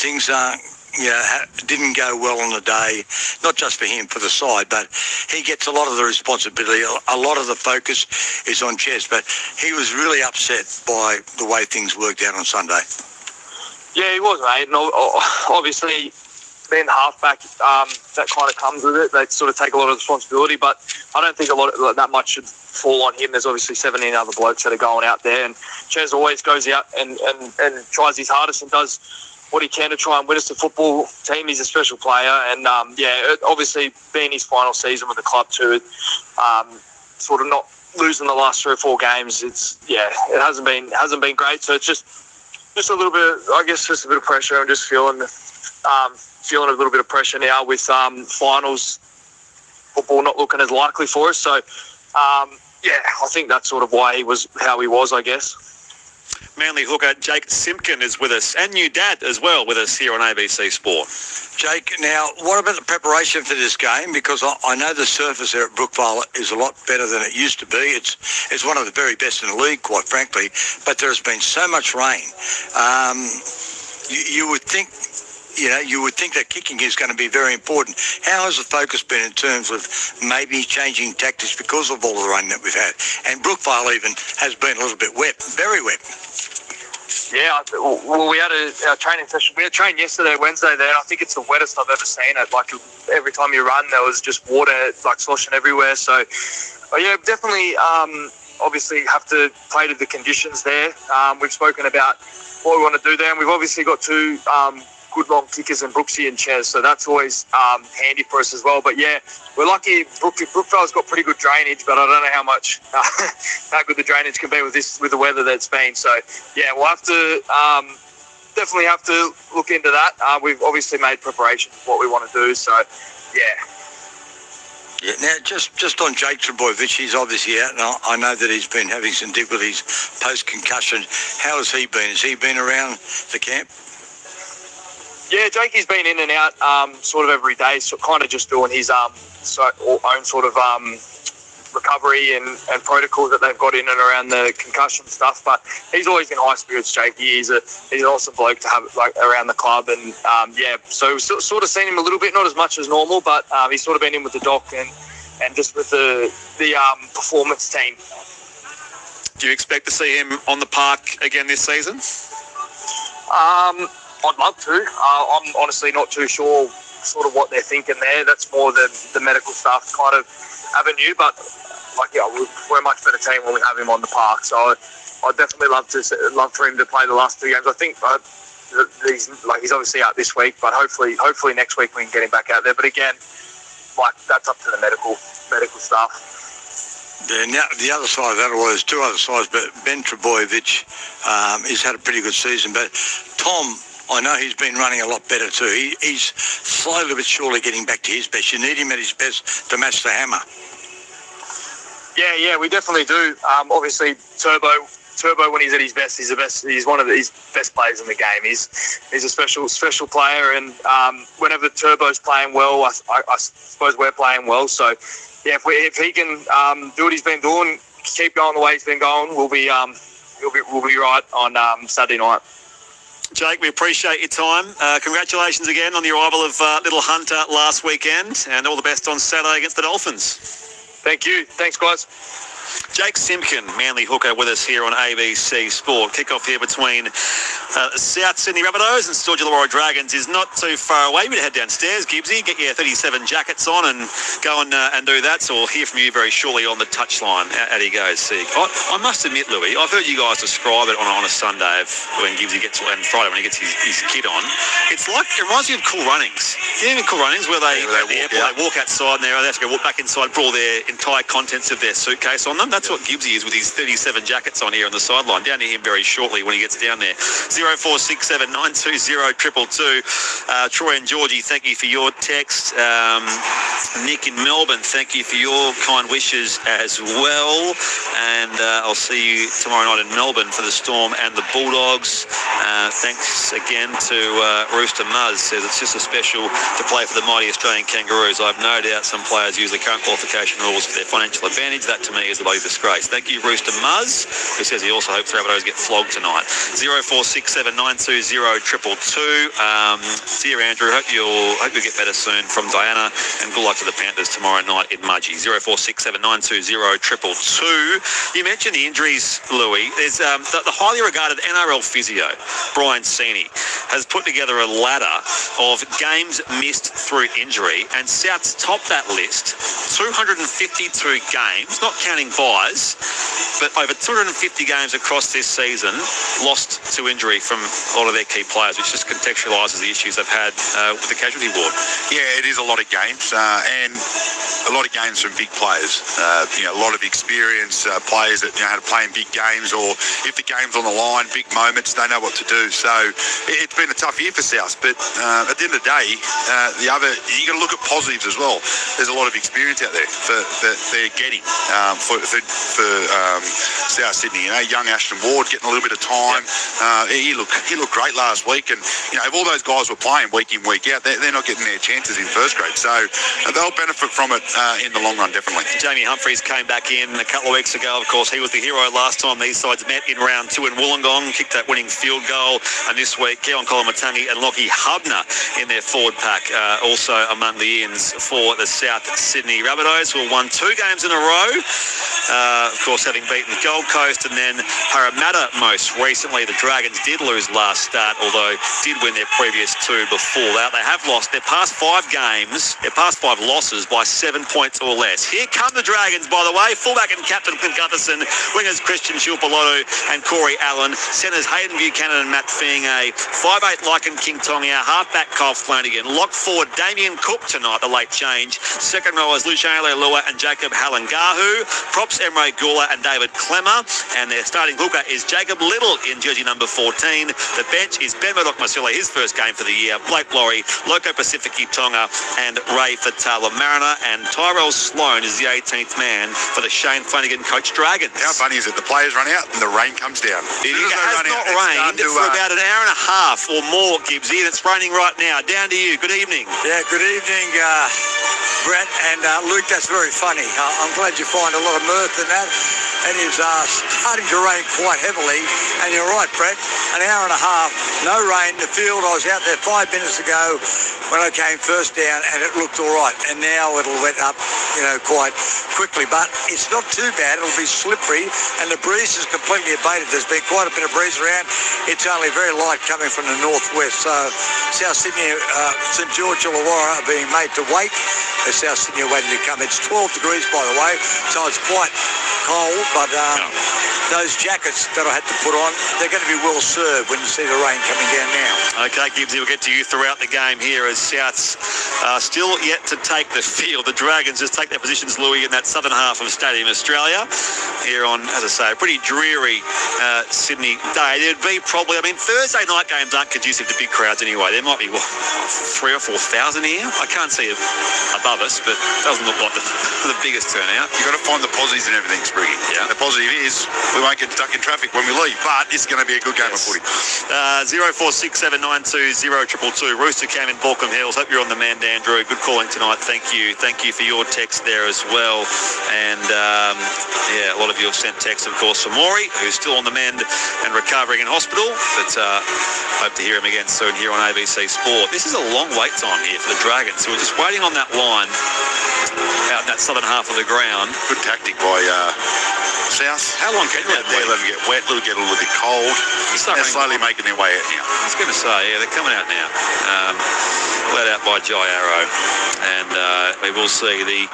things didn't go well on the day, not just for him, for the side, but he gets a lot of the responsibility. A lot of the focus is on Ches, but he was really upset by the way things worked out on Sunday. Yeah, he was, mate. And obviously, being the halfback, that kind of comes with it. They sort of take a lot of responsibility, but I don't think that much should fall on him. There's obviously 17 other blokes that are going out there, and Ches always goes out and tries his hardest and does what he can to try and win us the football team. He's a special player, and obviously being his final season with the club too, sort of not losing the last 3 or 4 games. It hasn't been great. So it's just a little bit, I guess, just a bit of pressure. I'm just feeling a little bit of pressure now with finals football not looking as likely for us. So I think that's sort of why he was how he was, I guess. Manly hooker Jake Simpkin is with us, and new dad as well with us here on ABC Sport. Jake, now, what about the preparation for this game? Because I know the surface there at Brookvale is a lot better than it used to be. It's one of the very best in the league, quite frankly, but there has been so much rain. You would think that kicking is going to be very important. How has the focus been in terms of maybe changing tactics because of all the rain that we've had? And Brookvale even has been a little bit wet, very wet. Yeah, well, we had a training session. We had trained yesterday, Wednesday there, and I think it's the wettest I've ever seen it. Like, every time you run, there was just water, like, sloshing everywhere. So, definitely, obviously have to play to the conditions there. We've spoken about what we want to do there, and we've obviously got 2 good long kickers in Brooksy and Ches, so that's always handy for us as well. But yeah, we're lucky. Brookvale's got pretty good drainage, but I don't know how good the drainage can be with the weather that's been. So yeah, we'll have to definitely have to look into that. We've obviously made preparations for what we want to do. So yeah. Yeah, now just on Jake Trebojevic, he's obviously out, and I know that he's been having some difficulties post-concussion. How has he been? Has he been around the camp? Yeah, Jakey's been in and out sort of every day, so kind of just doing his own sort of recovery and protocol that they've got in and around the concussion stuff. But he's always in high spirits, Jakey. He's an awesome bloke to have around the club, and so we've sort of seen him a little bit, not as much as normal, but he's sort of been in with the doc and just with the performance team. Do you expect to see him on the park again this season? I'd love to. I'm honestly not too sure sort of what they're thinking there. That's more the medical staff kind of avenue, but we're a much better team when we have him on the park. So I'd definitely love for him to play the last 2 games. I think he's obviously out this week, but hopefully next week we can get him back out there. But again, that's up to the medical staff. Yeah, now the other side of that, well, there's 2 other sides, but Ben Trebojevic he's had a pretty good season. But Tom, I know he's been running a lot better too. He's slowly but surely getting back to his best. You need him at his best to match the hammer. Yeah, we definitely do. Obviously, Turbo, when he's at his best, he's the best. He's one of his best players in the game. He's a special player, and whenever Turbo's playing well, I suppose we're playing well. So yeah, if he can do what he's been doing, keep going the way he's been going, we'll be right on Saturday night. Jake, we appreciate your time. Congratulations again on the arrival of little Hunter last weekend, and all the best on Saturday against the Dolphins. Thank you. Thanks, guys. Jake Simpkin, Manly hooker, with us here on ABC Sport. Kick-off here between South Sydney Rabbitohs and St.George Illawarra Dragons is not too far away. You better head downstairs, Gibbsy, get your 37 jackets on and go and do that. So we'll hear from you very shortly on the touchline. Out he goes, Sig. I must admit, Louis, I've heard you guys describe it on a Sunday when Gibbsy gets, and Friday when he gets his kit on. It reminds me of Cool Runnings. You know, Cool Runnings, where they walk outside and they have to go walk back inside, put all their entire contents of their suitcase on them. That's what Gibbsy is with his 37 jackets on here on the sideline. Down to him very shortly when he gets down there. 0467 920 222. Troy and Georgie, thank you for your text. Nick in Melbourne, thank you for your kind wishes as well. And I'll see you tomorrow night in Melbourne for the Storm and the Bulldogs. Thanks again to Rooster Muzz. Says it's just a special to play for the mighty Australian Kangaroos. I've no doubt some players use the current qualification rules for their financial advantage. That to me is the bloody disgrace. Thank you, Rooster Muzz, who says he also hopes the Rabbitohs get flogged tonight. 0467920222. Dear Andrew, hope you'll get better soon from Diana, and good luck to the Panthers tomorrow night in Mudgee. 0467920222. You mentioned the injuries, Louis. There's the highly regarded NRL physio, Brian Sini, has put together a ladder of games missed through injury, and South's topped that list. 252 games, not counting buys, but over 250 games across this season lost to injury from a lot of their key players, which just contextualises the issues they've had with the casualty ward. Yeah, it is a lot of games, and a lot of games from big players. A lot of experience, players that know how to play in big games, or if the game's on the line, big moments, they know what to do. So it's been a tough year for South, but at the end of the day, you got to look at positives as well. There's a lot of experience out there that they're getting for South Sydney. Young Ashton Ward getting a little bit of time. He looked great last week, and if all those guys were playing week in, week out, they're not getting their chances in first grade. So they'll benefit from it in the long run, definitely. Jamie Humphries came back in a couple of weeks ago. Of course, he was the hero last time these sides met in round 2 in Wollongong, kicked that winning field goal. And this week, Keon Kolomatangi and Lockie Hubner in their forward pack, also among the ins for the South Sydney Rabbitohs, who won 2 games in a row. Of course, having beaten Gold Coast and then Parramatta most recently. The Dragons did lose last start, although did win their previous 2 before that. They have lost their past 5 games, their past 5 losses by 7 points or less. Here come the Dragons, by the way. Fullback and captain Clint Gutherson, wingers Christian Chilpolotto and Corey Allen, centres Hayden Buchanan and Matt Finger, 5'8" Lycan King Tongia, halfback Kyle Flanagan, lock forward Damien Cook tonight, the late change. Second rowers Luciano Leilua and Jacob Halangahu, props Emre Gula and David Clemmer, and their starting hooker is Jacob Little in jersey number 14. The bench is Benro BK15, his first game for the year, Blake Laurie, Loco Pacifici Tonga and Ray Fatala Mariner, and Tyrell Sloan is the 18th man for the Shane Flanagan coach Dragons. How funny is it? The players run out and the rain comes down. It has not rained for about an hour and a half or more, Gibbsy, and it's raining right now. Down to you. Good evening. Yeah, good evening, Brett and Luke. That's very funny. I'm glad you find a lot of mirth in that. It is starting to rain quite heavily, and you're right, Brett. An hour and a half, no rain. The field, I was out there 5 minutes ago when I came first down, and it looked all right. And now it'll wet up, quite quickly. But it's not too bad. It'll be slippery, and the breeze is completely abated. There's been quite a bit of breeze around. It's only very light coming from the northwest. So South Sydney, St.George Illawarra are being made to wait as South Sydney are waiting to come. It's 12 degrees, by the way, so it's quite cold, but those jackets that I had to put on, they're going to be well served when you see the rain coming down now. Okay, Gibbsy, we'll get to you throughout the game here as Souths still yet to take the field. The Dragons just take their positions, Louis, in that southern half of Stadium Australia here on, as I say, a pretty dreary Sydney day. There'd be probably, Thursday night games aren't conducive to big crowds anyway. There might be, 3,000 or 4,000 here? I can't see it above us, but it doesn't look like the biggest turnout. You've got to find the positives in everything, Spriggy. Yeah. The positive is we won't get stuck in traffic when we leave, but it's going to be a good game of footy. 0467920222. Rooster Cam in Balcombe Hills. Hope you're on the mend, Andrew. Good calling tonight. Thank you. Thank you for your text there as well. And a lot of you have sent texts, of course, for Maury, who's still on the mend and recovering in hospital. But hope to hear him again soon here on ABC Sport. This is a long wait time here for the Dragons, so we're just waiting on that line out in that southern half of the ground. Good tactic by South. How long can you let them get wet, get a little bit cold. They're slowly making their way out now. I was going to say, yeah, they're coming out now. Led out by Jai Arrow. And we will see the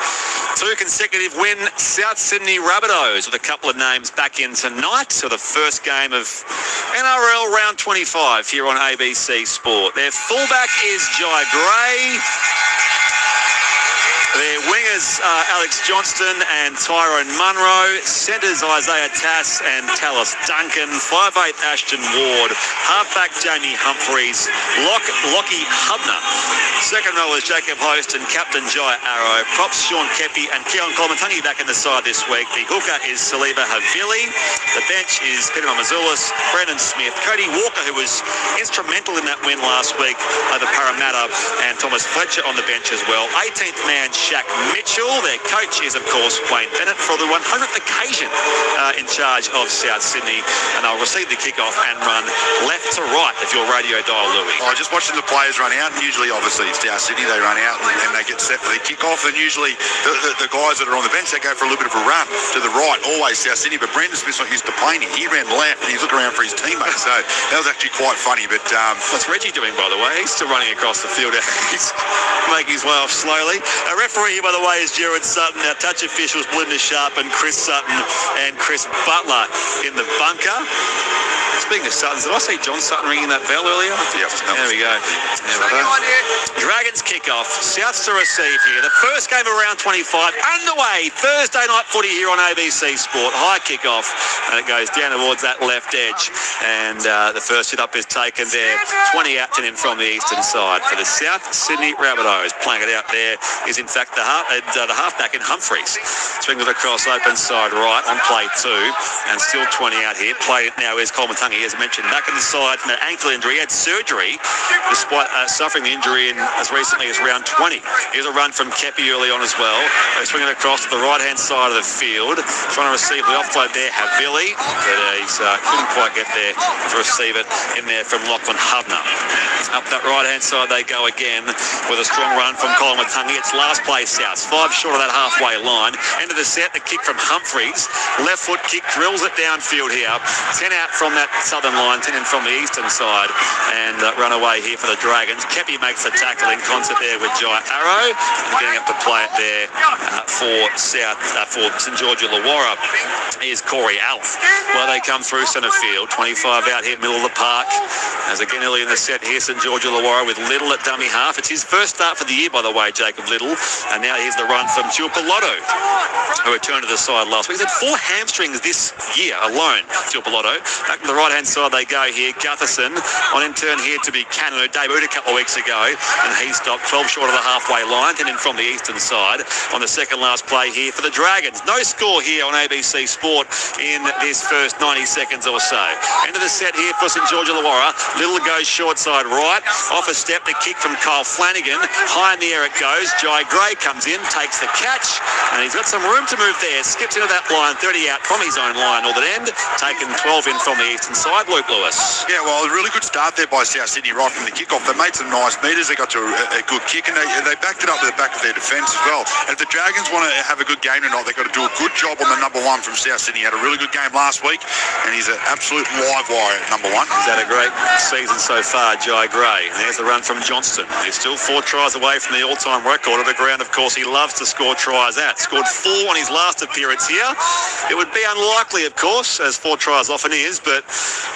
2 consecutive win South Sydney Rabbitohs with a couple of names back in tonight. So the first game of NRL round 25 here on ABC Sport. Their fullback is Jai Gray. Their wingers are Alex Johnston and Tyrone Munro. Centres Isaiah Tass and Tallis Duncan. 5'8" Ashton Ward. Halfback Jamie Humphries. Lockie Hubner. Second row is Jacob Host and captain Jai Arrow. Props Sean Kepi and Keon Kolomatangi back in the side this week. The hooker is Saliba Havili. The bench is Peter Mamazoulis, Brendan Smith, Cody Walker, who was instrumental in that win last week over Parramatta, and Thomas Fletcher on the bench as well. 18th man Shaq Mitchell. Their coach is, of course, Wayne Bennett for the 100th occasion in charge of South Sydney. And they'll receive the kickoff and run left to right if you're radio dial, Louis. Oh, just watching the players run out, and usually, obviously, South Sydney, they run out and they get set for the kickoff. And usually the guys that are on the bench, they go for a little bit of a run to the right, always South Sydney. But Brendan Smith's not used to playing it. He ran left and he's looking around for his teammates. So that was actually quite funny. But what's Reggie doing, by the way? He's still running across the field. He's making his way off slowly. Our referee here, by the way, is Gerard Sutton. Our touch officials, Belinda Sharp and Chris Sutton and Chris Butler in the bunker. Speaking of Suttons, did I see John Sutton ringing that bell earlier? Yep, there we go. Dragons kickoff. Souths to receive here. The first game of round 25 underway. Thursday night footy here on ABC Sport. High kickoff. And it goes down towards that left edge. And the first hit up is taken there. 20 out and in from the eastern side for the South Sydney Rabbitohs. Playing it out there is in fact the halfback in Humphreys. Swings it across open side right on play 2. And still 20 out here. Played it now is Coleman, as mentioned, back in the side from an ankle injury. He had surgery despite suffering the injury in as recently as round 20. Here's a run from Kepi early on as well. They're swinging across to the right-hand side of the field. Trying to receive the offload there, Havili, but he couldn't quite get there to receive it in there from Lachlan Hubner. Up that right-hand side they go again with a strong run from Colin Watungi. It's last play South. 5 short of that halfway line. End of the set, the kick from Humphreys. Left foot kick, drills it downfield here. 10 out from that southern line, 10 in from the eastern side, and run away here for the Dragons. Kepi makes the tackle in concert there with Jai Arrow, and getting up to play it there for St. George Illawarra is Corey Allen. Well, they come through centre field, 25 out here, middle of the park. As again early in the set here, St. George Illawarra with Little at dummy half. It's his first start for the year, by the way, Jacob Little, and now here's the run from Tuapoloto, who returned to the side last week. He's had 4 hamstrings this year alone, Tuapoloto. Back to the right-hand side they go here. Gutherson on in turn here to be Cannon, who debuted a couple of weeks ago, and he stopped 12 short of the halfway line, 10 in from the eastern side on the second last play here for the Dragons. No score here on ABC Sport in this first 90 seconds or so. End of the set here for St. George Illawarra. Little goes short side right. Off a step, the kick from Kyle Flanagan. High in the air it goes. Jai Gray comes in, takes the catch, and he's got some room to move there. Skips into that line, 30 out from his own line, northern end. Taken 12 in from the eastern side. Luke Lewis. Yeah, well, a really good start there by South Sydney right from the kickoff. They made some nice meters. They got to a good kick, and they backed it up with the back of their defence as well. And if the Dragons want to have a good game tonight, they've got to do a good job on the number 1 from South Sydney. He had a really good game last week, and he's an absolute live wire at number 1. He's had a great season so far, Jai Gray. And there's the run from Johnston. He's still 4 tries away from the all-time record at a ground, of course, he loves to score tries at. Scored 4 on his last appearance here. It would be unlikely, of course, as 4 tries often is, but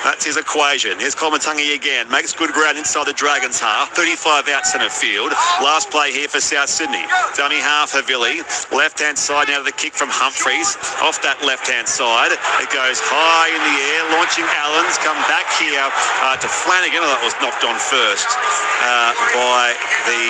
that's his equation. Here's Coleman-Tungi again. Makes good ground inside the Dragons half. 35 out centre field. Last play here for South Sydney. Dummy half Havili. Left-hand side now to the kick from Humphreys. Off that left-hand side. It goes high in the air. Launching Allens. Come back here to Flanagan. That was knocked on first by the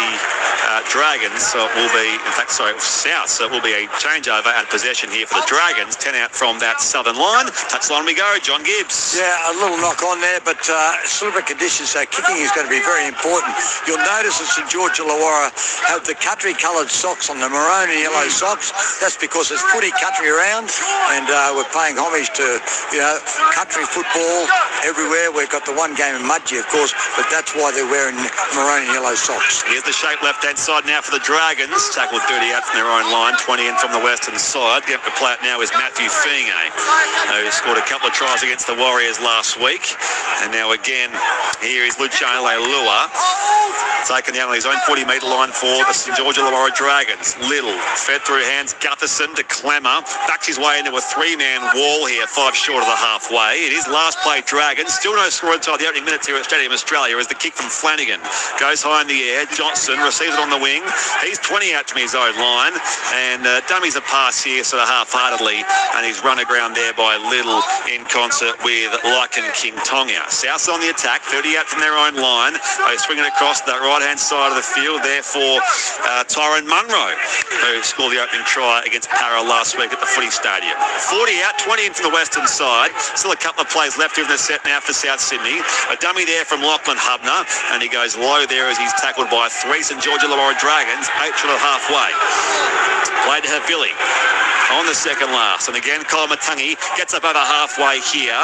Dragons. So it will be, in fact, sorry, South. So it will be a changeover and possession here for the Dragons. 10 out from that southern line. Touchline we go. John Gibbs. Yeah, a little knock on there, but slippery conditions, so kicking is going to be very important. You'll notice that St. George Illawarra have the country-coloured socks on, the maroon and yellow socks. That's because there's footy country around, and we're paying homage to, country football everywhere. We've got the one game in Mudgee, of course, but that's why they're wearing maroon and yellow socks. Here's the shape left-hand side now for the Dragons. Tackled 30 out from their own line, 20 in from the western side. Getting to play it now is Matthew Finge, who scored a couple of tries against the Warriors last week. And now again, here is Luciano Leilua, taken down on his own 40-metre line for the St. George Illawarra Dragons. Little fed through hands, Gutherson to Clemmer. Backs his way into a 3-man wall here, 5 short of the halfway. It is last play Dragons. Still no score inside the opening minutes here at Stadium Australia as the kick from Flanagan goes high in the air. Johnson receives it on the wing. He's 20 out from his own line, and dummies a pass here sort of half-heartedly, and he's run aground there by Little in concert with Lycan King Tonga. South's on the attack, 30 out from their own line. They swing it across that right right-hand side of the field there for Tyrone Munro, who scored the opening try against Para last week at the footy stadium. 40 out, 20 in from the western side. Still a couple of plays left in the set now for South Sydney. A dummy there from Lachlan Hubner, and he goes low there as he's tackled by 3 St.George Illawarra Dragons, 8 short of halfway. Played to Havili on the second last, and again Colin Matangi gets up over halfway here,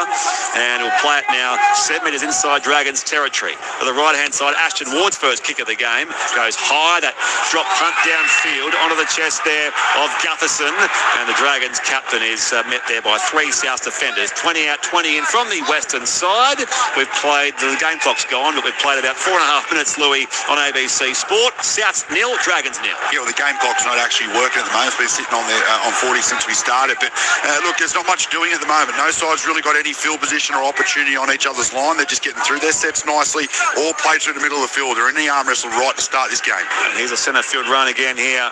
and will play it now 7 metres inside Dragons territory. To the right hand side, Ashton Ward's first kick of the game goes high, that drop punt downfield onto the chest there of Gutherson, and the Dragons captain is met there by 3 South defenders. 20 out, 20 in from the western side. We've played, the game clock's gone, but we've played about 4.5 minutes, Louis, on ABC Sport. Souths nil, Dragons nil. Yeah, well, the game clock's not actually working at the moment. It's been sitting on there on 40 since we started. But look, there's not much doing at the moment. No side's really got any field position or opportunity on each other's line. They're just getting through their sets nicely. All played through the middle of the field. They're in the arm wrestle right to start this game. And here's a centre field run again here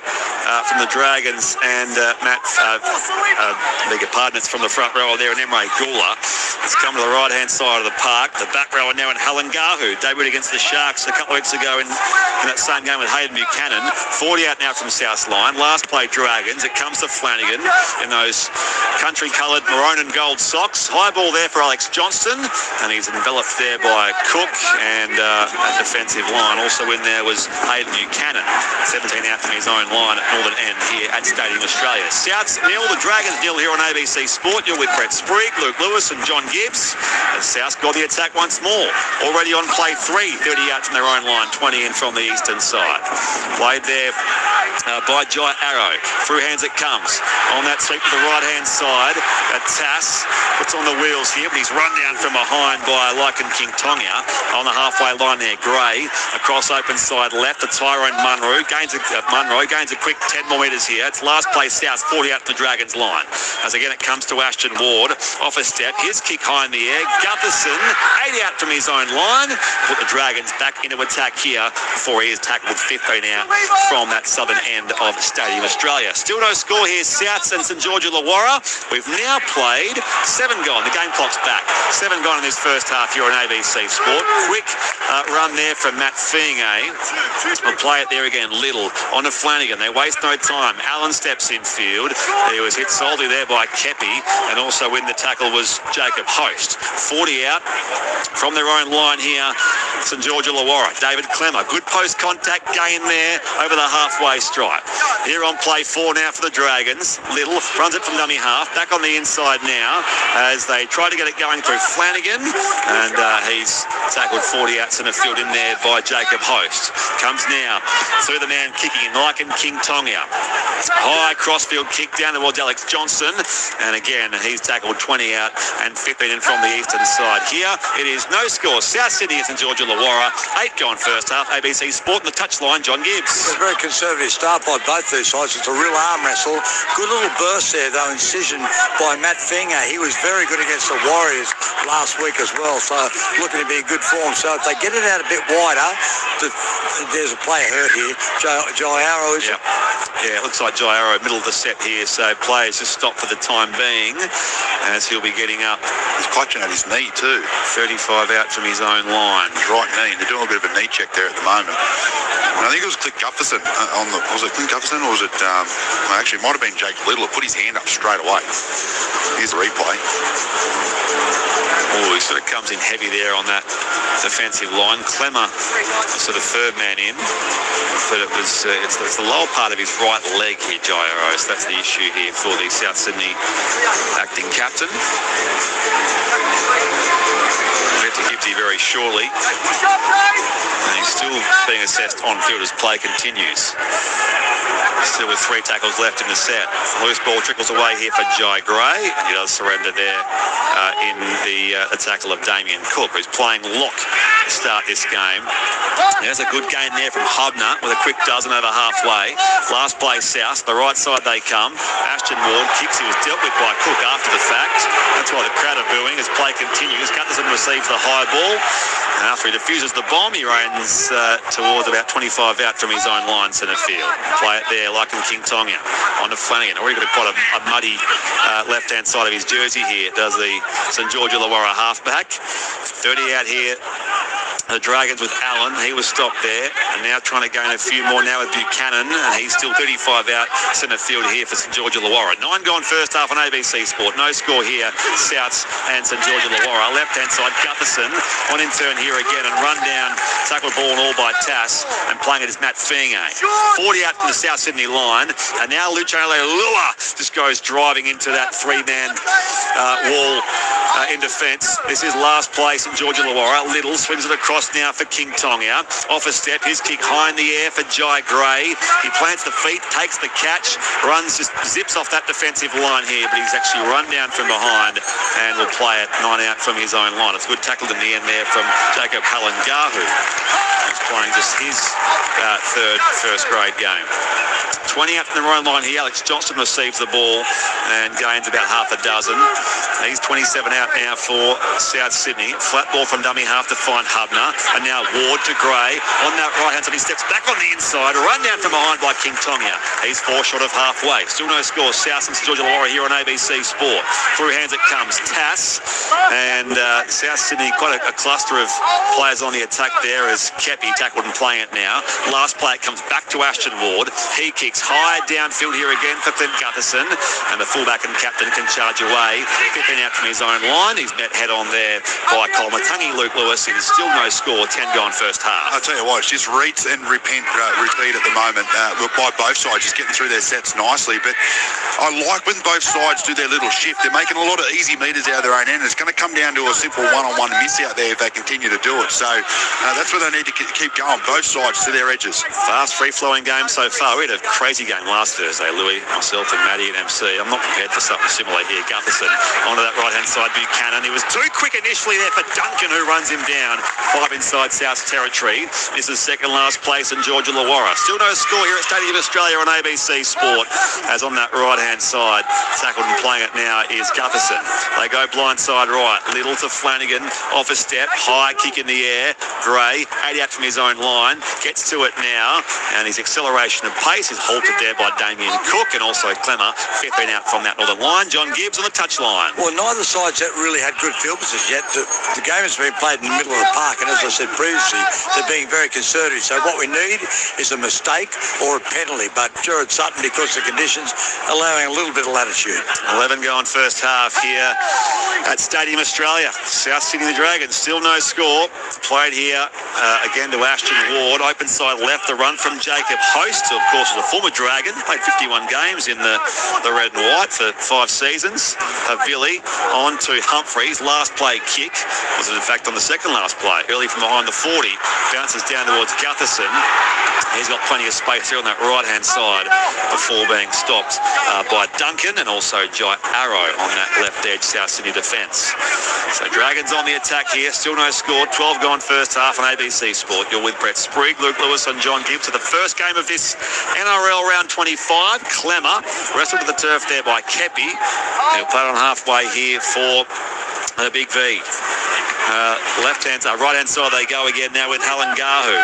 from the Dragons, and Matt, beg your pardon, it's from the front row there, and Emre Gula. It's come to the right-hand side of the park. The back row now in Halangahu, debuted against the Sharks a couple of weeks ago in that same game with Hayden Buchanan. 40 out now from South line. Last play Dragons. It comes to Flanagan in those country-coloured maroon and gold socks. High ball there for Alex Johnston, and he's enveloped there by Cook and a defensive line. Also in there was Hayden Buchanan, 17 out from his own line at Northern End here at Stadium Australia. Souths nil, the Dragons nil here on ABC Sport. You're with Brett Sprigg, Luke Lewis and John Gibbs. And Souths got the attack once more. Already on play 3, 30 out from their own line, 20 in from the eastern side. Played there by Jai Arrow. Through hands it comes. On that sweep to the right-hand side, Tass puts on the wheels here, but he's run down from behind by Lycan King Tonga. On the halfway line there, Gray. Across open side left to Tyrone Munro. Gains a quick 10 more metres here. It's last place South, 40 out from the Dragons line. As again it comes to Ashton Ward. Off a step. His kick high in the air. Gutherson, 80 out from his own line. Put the Dragons back into attack here before he is tackled 15 out from that southern end of Stadium Australia. Still no score here, Souths and St. George Illawarra. We've now played 7 gone. The game clock's back. 7 gone in this first half here on ABC Sport. Quick run there from Matt Fienge. We'll play it there again. Little on to Flanagan. They waste no time. Allen steps in field. He was hit solidly there by Kepi, and also in the tackle was Jacob Host. 40 out from their own line here, St. George Illawarra. David Clemmer. Good post contact gain there over the halfway stripe. Here on play 4 now for the Dragons. Little runs it from dummy half. Back on the inside now as they try to get it going through Flanagan, and he's tackled 40 out centre field in there by Jacob Host. Comes now through the man kicking, Lycan King Tonga. High crossfield kick down towards Alex Johnson, and again he's tackled 20 out and 15 in from the eastern side. Here it is no score. South Sydney and St. George Illawarra. 8 gone first half. ABC Sport in the touchline, John Gibbs. A very conservative start by both these sides. It's a real arm wrestle. Good little burst there, though, incision by Matt Finger. He was very good against the Warriors last week as well, so looking to be in good form. So if they get it out a bit wider, there's a player hurt here. Jai Arrow, is it? Yeah, it looks like Jai Arrow, middle of the set here, so players just stop for the time being as he'll be getting up. He's clutching at his knee too. 35 out from his own line. His right knee. They're doing a bit of a knee check there at the moment. And I think it was Clint Gutherson was it Clint Gutherson or was it, actually it might have been Jake Little, who put his hand up straight away. Here's the replay. Oh, he sort of comes in heavy there on that defensive line. Clemmer, sort of third man in, but it was it's the lower part of his right leg here, Jai Arrow. So that's the issue here for the South Sydney acting captain. We'll get to Gibbsy very shortly. And he's still being assessed on field as play continues. Still with 3 tackles left in the set. Loose ball trickles away here for Jai Gray. He does surrender there in the tackle of Damien Cook, who's playing lock to start this game. There's a good gain there from Hubner with a quick dozen over halfway. Last play South, the right side they come. Ashton Ward kicks. He was dealt with by Cook after the fact. That's why the crowd are booing as play continues. Gutherson receives the high ball. And after he defuses the bomb, he runs towards about 25 out from his own line centre field. Play it there, Lycan King Tonga on to Flanagan. Already got quite a muddy left-hand side of his jersey here, does the St. George Illawarra halfback. 30 out here The Dragons with Allen, he was stopped there, and now trying to gain a few more now with Buchanan, and he's still 35 out centre field here for St.George Illawarra. 9 gone first half on ABC Sport. No score here, Souths and St.George Illawarra. Left-hand side, Gutherson on in turn here again, and run down, tackle ball and all by Tass, and playing it is Matt Finge. 40 out from the South Sydney line, and now Luciano Leilua just goes driving into that three-man wall in defence. This is last place in George Illawarra. Little swings it across now for King Tonga. Off a step, his kick high in the air for Jai Gray. He plants the feet, takes the catch, runs, just zips off that defensive line here, but he's actually run down from behind and will play it 9 out from his own line. It's good tackled in the end there from Jacob Halangahu, who's playing just his third first-grade game. 20 out from the right line here. Alex Johnston receives the ball and gains about half a dozen. He's 27 out now for South Sydney. Flat ball from dummy half to find Hubner. And now Ward to Gray. On that right-hand side, he steps back on the inside. Run down from behind by King Tonga. He's 4 short of halfway. Still no score. South and St. George Illawarra here on ABC Sport. Through hands it comes. Tass. And South Sydney, quite a cluster of players on the attack there as Kepi tackled and playing it now. Last play, it comes back to Ashton Ward. He kicks high downfield here again for Clint Gutherson, and the fullback and captain can charge away. 15 out from his own line. He's met head on there by Colmatungi Luke Lewis. It is still no score. 10 gone first half. I'll tell you what, it's just repeat and repeat at the moment by both sides, just getting through their sets nicely. But I like when both sides do their little shift. They're making a lot of easy meters out of their own end. It's going to come down to a simple one-on-one miss out there if they continue to do it. So that's where they need to keep going. Both sides to their edges. Fast, free-flowing game so far. We had a crazy game last Thursday, Louis, myself and Maddie and MC. I'm not prepared for something similar here. Gutherson onto that right-hand side, Buchanan. He was too quick initially there for Duncan, who runs him down. 5 inside South's territory. This is second last place in George Illawarra. Still no score here at Stadium Australia on ABC Sport, as on that right-hand side, tackled and playing it now is Gutherson. They go blindside right. Little to Flanagan. Off a step. High kick in the air. Gray, 80 out from his own line. Gets to it now, and his acceleration and pace is halted there by Damien Cook, and also Clemmer, 15 out from that northern line. John Gibbs on the touchline. Well, neither side's really had good field position yet. The game has been played in the middle of the park, and as I said previously, they're being very conservative. So what we need is a mistake or a penalty. But Jared Sutton, because of the conditions, allowing a little bit of latitude. 11 going first half here at Stadium Australia. South Sydney the Dragons, still no score. Played here again to Ashton Ward. Open side left, the run from Jacob Host, who of course was a former Dragon. Played 51 games in the red and white for 5 seasons. Villi on to Humphreys. Last play kick was in fact on the second last play. Early from behind the 40. Bounces down towards Gutherson. He's got plenty of space here on that right-hand side before being stopped by Duncan, and also Jai Arrow on that left edge South Sydney defence. So Dragons on the attack here. Still no score. 12 gone first half on ABC Sport. You're with Brett Sprigg, Luke Lewis and John Gibbs. So the first game of this NRL round 25. Clemmer wrestled to the turf there by Kepi. He'll play on halfway here for the Big V. Right-hand side they go again now with Halangahu.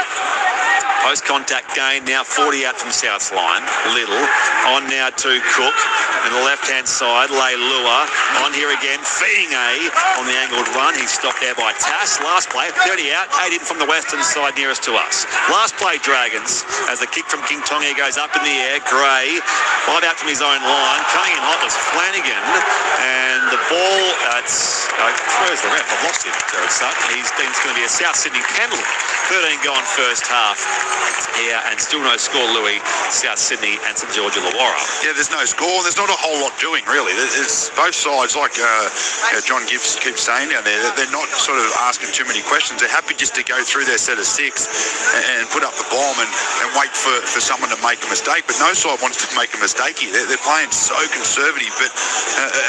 Post-contact gain now 40 out from South's line. Little on now to Cook. And the left-hand side, Leilua on here again. Finge on the angled run. He's stopped there by Tass. Last play, 30 out, 8 in from the western side nearest to us. Last play, Dragons, as the kick from King Tonga goes up in the air. Gray, 5 out from his own line. Coming in hot was Flanagan. And the ball, where's the ref? I've lost him, Jared Sutton. He's going to be a South Sydney penalty. 13 gone first half here, and still no score, Louis. South Sydney and St. George Illawarra. Yeah, there's no score. There's not a whole lot doing, really. There's both sides, like John Gibbs keeps saying down there, they're not sort of asking too many questions. They're happy just to go through their set of 6 and put up the bomb and wait for someone to make a mistake. But no side wants to make a mistake here. They're playing so conservative, but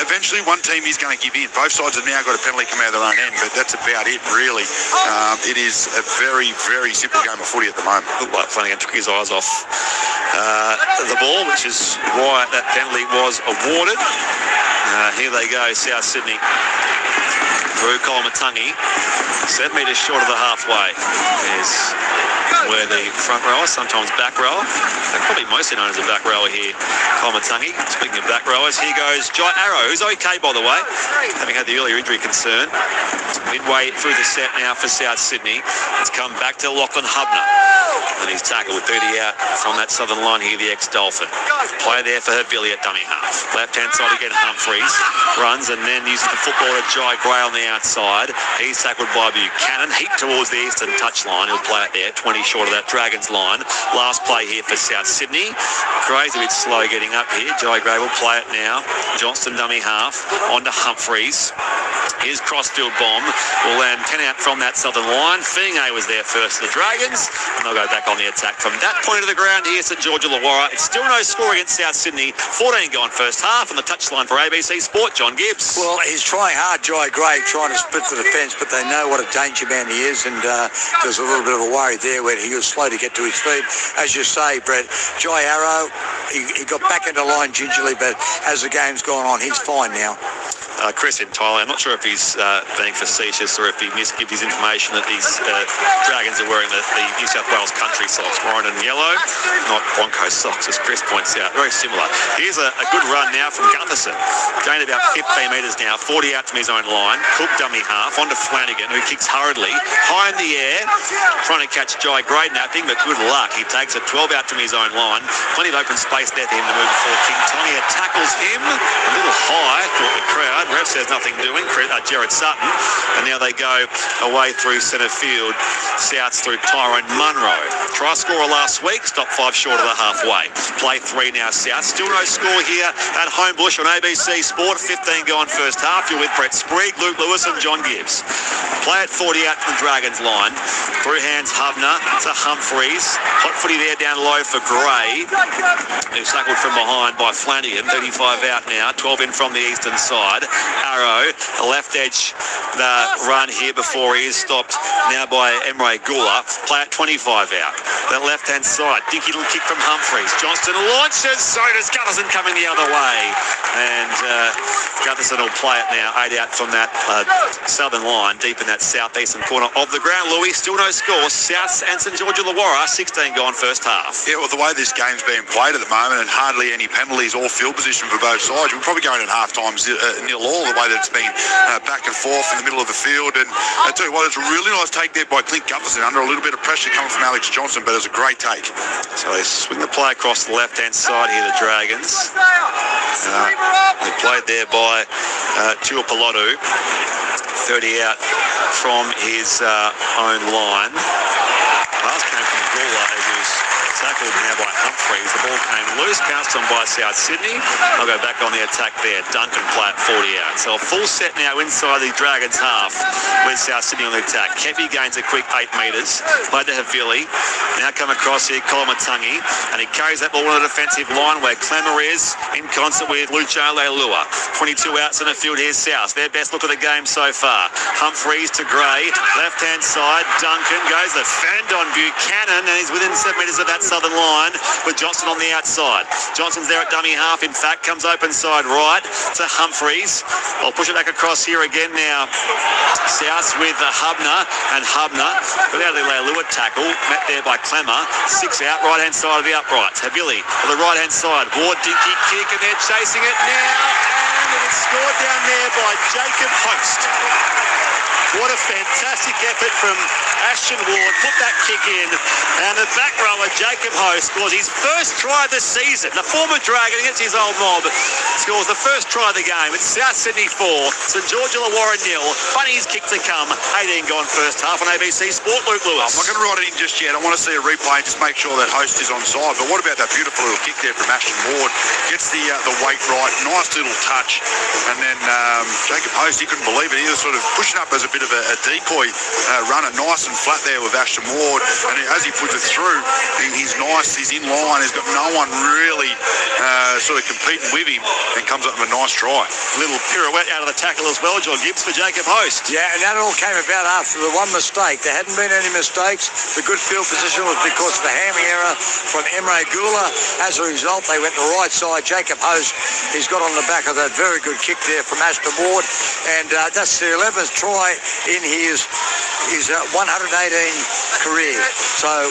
eventually one team is going to give in. Both sides have now got a penalty come out of their own end, but that's about it, really. It is a very, very simple game of footy at the moment. Looked like Flanagan took his eyes off the ball, which is why that penalty was awarded. Here they go, South Sydney. Through Colmatungi, 7 metres short of the halfway is where the front rower, sometimes back rower. They're probably mostly known as a back rower here, Comatungi. Speaking of back rowers, here goes Jai Arrow, who's okay, by the way, having had the earlier injury concern. Midway through the set now for South Sydney. It's come back to Lachlan Hubner. And he's tackled with 30 out from that southern line here, the ex-Dolphin. Play there for Havili at dummy half. Left-hand side again, Humphreys. Runs and then uses the footballer Jai Gray on the outside. He's tackled by Buchanan. Heat towards the eastern touchline. He'll play it there, 20 short of that Dragons line. Last play here for South Sydney. Gray's a bit slow getting up here. Jai Gray will play it now. Johnston dummy half. On to Humphreys. His crossfield bomb will land 10 out from that southern line. Finge was there first for the Dragons, and they'll go back on the attack from that point of the ground here, St.George Illawarra. It's still no score against South Sydney. 14 gone first half, and the touchline for ABC Sport, John Gibbs. Well, he's trying hard, Jai Gray, trying to split the defence, but they know what a danger man he is, and there's a little bit of a worry there where he was slow to get to his feet. As you say, Brett, Jai Arrow, he got back into line gingerly, but as the game's gone on, he's fine now. Chris in Thailand, I'm not sure if he's being facetious or if he misgives his information that these Dragons are wearing the New South Wales country socks, orange and yellow, not Broncos socks, as Chris points out. Very similar. Here's a good run now from Gutherson. Gained about 15 metres now, 40 out from his own line. Cook dummy half, onto Flanagan, who kicks hurriedly. High in the air, trying to catch Jai Gray napping, but good luck. He takes it 12 out from his own line. Plenty of open space there for him to move before King Tonia tackles him. A little high, thought the crowd. Ref says nothing doing. Jared Sutton. And now they go away through centre field. Souths through Tyrone Munro. Try scorer last week. Stopped 5 short of the halfway. Play 3 now, South. Still no score here at Homebush on ABC Sport. 15 gone first half. You're with Brett Sprigg, Luke Lewis and John Gibbs. Play at 40 out from the Dragons line. Through hands Hubner to Humphreys. Hot footy there down low for Gray. Who's tackled from behind by Flanagan. 35 out now. 12 in from the eastern side. Arrow, the left edge, the run here before he is stopped now by Emre Gula. Play at 25 out. That left-hand side, dinky little kick from Humphreys. Johnston launches, so does Gutherson coming the other way. And Gutherson will play it now, 8 out from that southern line, deep in that southeastern corner of the ground. Louis, still no score. South and St.George Illawarra, 16 gone first half. Yeah, well, the way this game's being played at the moment and hardly any penalties or field position for both sides, we're probably going in half-time 0-0 the way that it's been back and forth in the middle of the field. And I tell you what, it's a really nice take there by Clint Gutherson under a little bit of pressure coming from Alex Johnson, but it's a great take. So they swing the play across the left-hand side here, the Dragons. They played there by Tuapolotu, 30 out from his own line. Pass came from Gula as he was tackled now by Humphreys. The ball came loose, pounced on by South Sydney. I'll go back on the attack there. Duncan play at 40 out. So a full set now inside the Dragons half with South Sydney on the attack. Kepi gains a quick 8 metres. Played to Havili. Now come across here, Comatungi, and he carries that ball on the defensive line where Clemmer is in concert with Lucho Leilua. 22 outs in the field here, South. Their best look of the game so far. Humphreys to Gray. Left-hand side, Duncan goes the fend on Buchanan, and he's within 7 metres of that southern line with Johnson on the outside. Johnson's there at dummy half, in fact, comes open side right to Humphreys. I'll push it back across here again now. South with Hubner, and Hubner without the Leilua tackle, met there by Clemmer. 6 out, right-hand side of the uprights. Havili on the right-hand side. Ward, dinky kick, and they're chasing it now, and it's scored down there by Jacob Host. What a fantastic effort from Ashton Ward. Put that kick in. And the back rower, Jacob Host, scores his first try of the season. The former Dragon against his old mob scores the first try of the game. It's South Sydney 4, St.George Illawarra 0. Bunnies kick to come. 18 gone first half on ABC Sport. Luke Lewis. I'm not going to write it in just yet. I want to see a replay and just make sure that Host is on side. But what about that beautiful little kick there from Ashton Ward? Gets the weight right. Nice little touch. And then Jacob Host, he couldn't believe it. He was sort of pushing up as a bit of a decoy runner, nice and flat there with Ashton Ward, and as he puts it through, he's nice, he's in line, he's got no one really sort of competing with him, and comes up with a nice try. Little pirouette out of the tackle as well, John Gibbs, for Jacob Host. Yeah, and that all came about after the one mistake. There hadn't been any mistakes. The good field position was because of the hammering error from Emre Gula. As a result, they went the right side. Jacob Host, he's got on the back of that very good kick there from Ashton Ward, and that's the 11th try in his his 118 career. So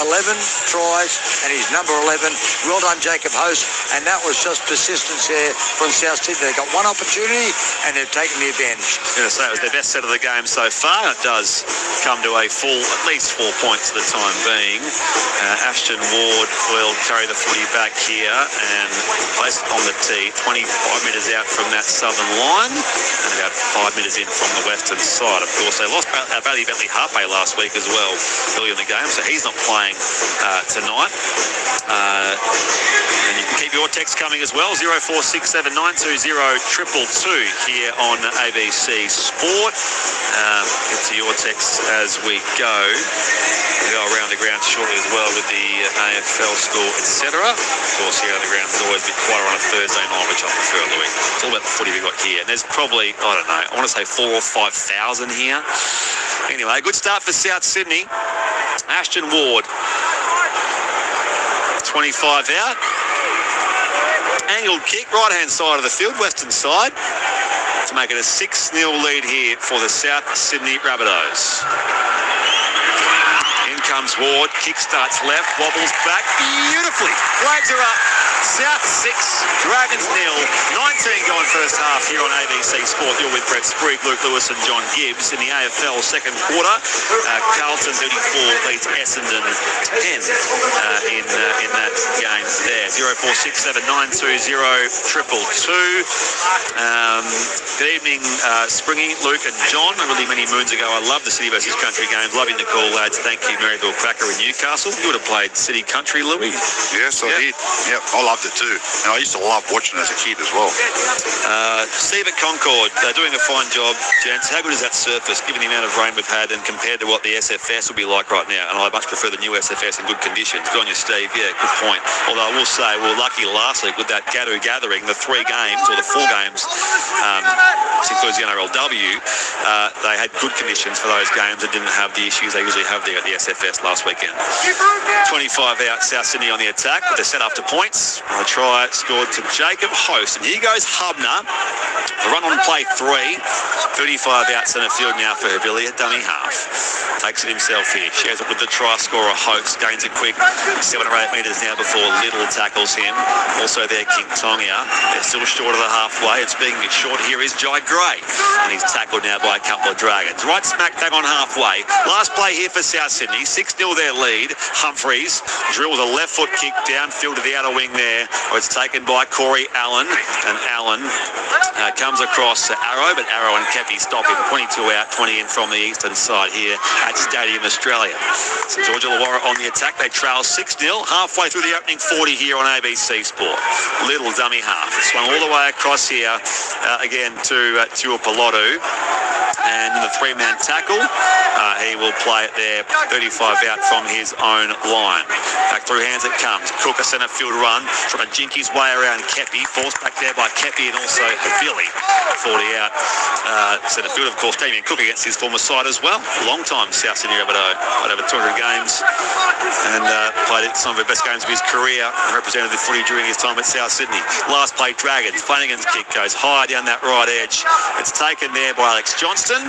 11 tries and he's number 11. Well done, Jacob Host. And that was just persistence there from South Sydney. They got one opportunity and they've taken the advantage. I'm going to say it was their best set of the game so far. It does come to a full, at least 4 points for the time being. Ashton Ward will carry the footy back here and place it on the tee. 25 metres out from that southern line and about 5 metres in from the western side. Of course, they lost Bailey Bentley Harpe last week as well, early in the game, so he's not playing tonight. And you can keep your text coming as well, 0467 920 222 here on ABC Sport. Get to your texts as we go. We'll go around the ground shortly as well with the AFL score, etc. Of course, here on the ground is always a bit quieter on a Thursday night, which I prefer, Louis. It's all about the footy we've got here. And there's probably, I don't know, I want to say 4,000 or 5,000 here. Anyway, good start for South Sydney. Ashton Ward, 25 out. Angled kick, right-hand side of the field, western side, to make it a 6-0 lead here for the South Sydney Rabbitohs. In comes Ward, kick starts left, wobbles back beautifully, flags are up. South 6, Dragons 0, 19 going first half here on ABC Sport. You're with Brett Sprigg, Luke Lewis and John Gibbs. In the AFL second quarter, Carlton 34 leads Essendon 10 in that game there. 0467 920 222. Good evening, Springy, Luke and John. Really many moons ago, I loved the City versus Country games. Loving the call, lads. Thank you, Maryville Cracker in Newcastle. You would have played City Country, Louis. Yes, I did. Yep, I loved it too. And I used to love watching it as a kid as well. Steve at Concord, they're doing a fine job, gents. How good is that surface, given the amount of rain we've had and compared to what the SFS will be like right now? And I much prefer the new SFS in good conditions. Good on you, Steve. Yeah, good point. Although I will say, we were lucky last week with that Gadu gathering, the 3 games, or the 4 games, which includes the NRLW, they had good conditions for those games and didn't have the issues they usually have there at the SFS last weekend. 25 out, South Sydney on the attack, but they're set after points. A try scored to Jacob Host. And here goes Hubner. The run on play 3. 35 out centre field now for Havili, a dummy half. Takes it himself here. Shares it with the try scorer Host. Gains it quick. 7 or 8 metres now before Little tackles him. Also there, King Tongia. They're still short of the halfway. And speaking of short, here is Jai Gray. And he's tackled now by a couple of Dragons. Right smack bang on halfway. Last play here for South Sydney. 6-0 their lead. Humphreys drills a left foot kick downfield to the outer wing there. It's taken by Corey Allen. And Allen comes across Arrow, but Arrow and Kepi stop him. 22 out, 20 in from the eastern side here at Stadium Australia. St.George Illawarra on the attack. They trail 6-0, halfway through the opening 40 here on ABC Sport. Little dummy half. It swung all the way across here again to Tuapolotu. And in the 3-man tackle, he will play it there, 35 out from his own line. Back through hands it comes. Cook, a centre field run, trying to jink his way around Kepi. Forced back there by Kepi and also Havili. 40 out. Centre field, of course, Damien Cook against his former side as well. Long time South Sydney Rabbitoh. Played over 200 games and played some of the best games of his career and represented the footy during his time at South Sydney. Last play, Dragons. Flanagan's kick goes high down that right edge. It's taken there by Alex Johnston.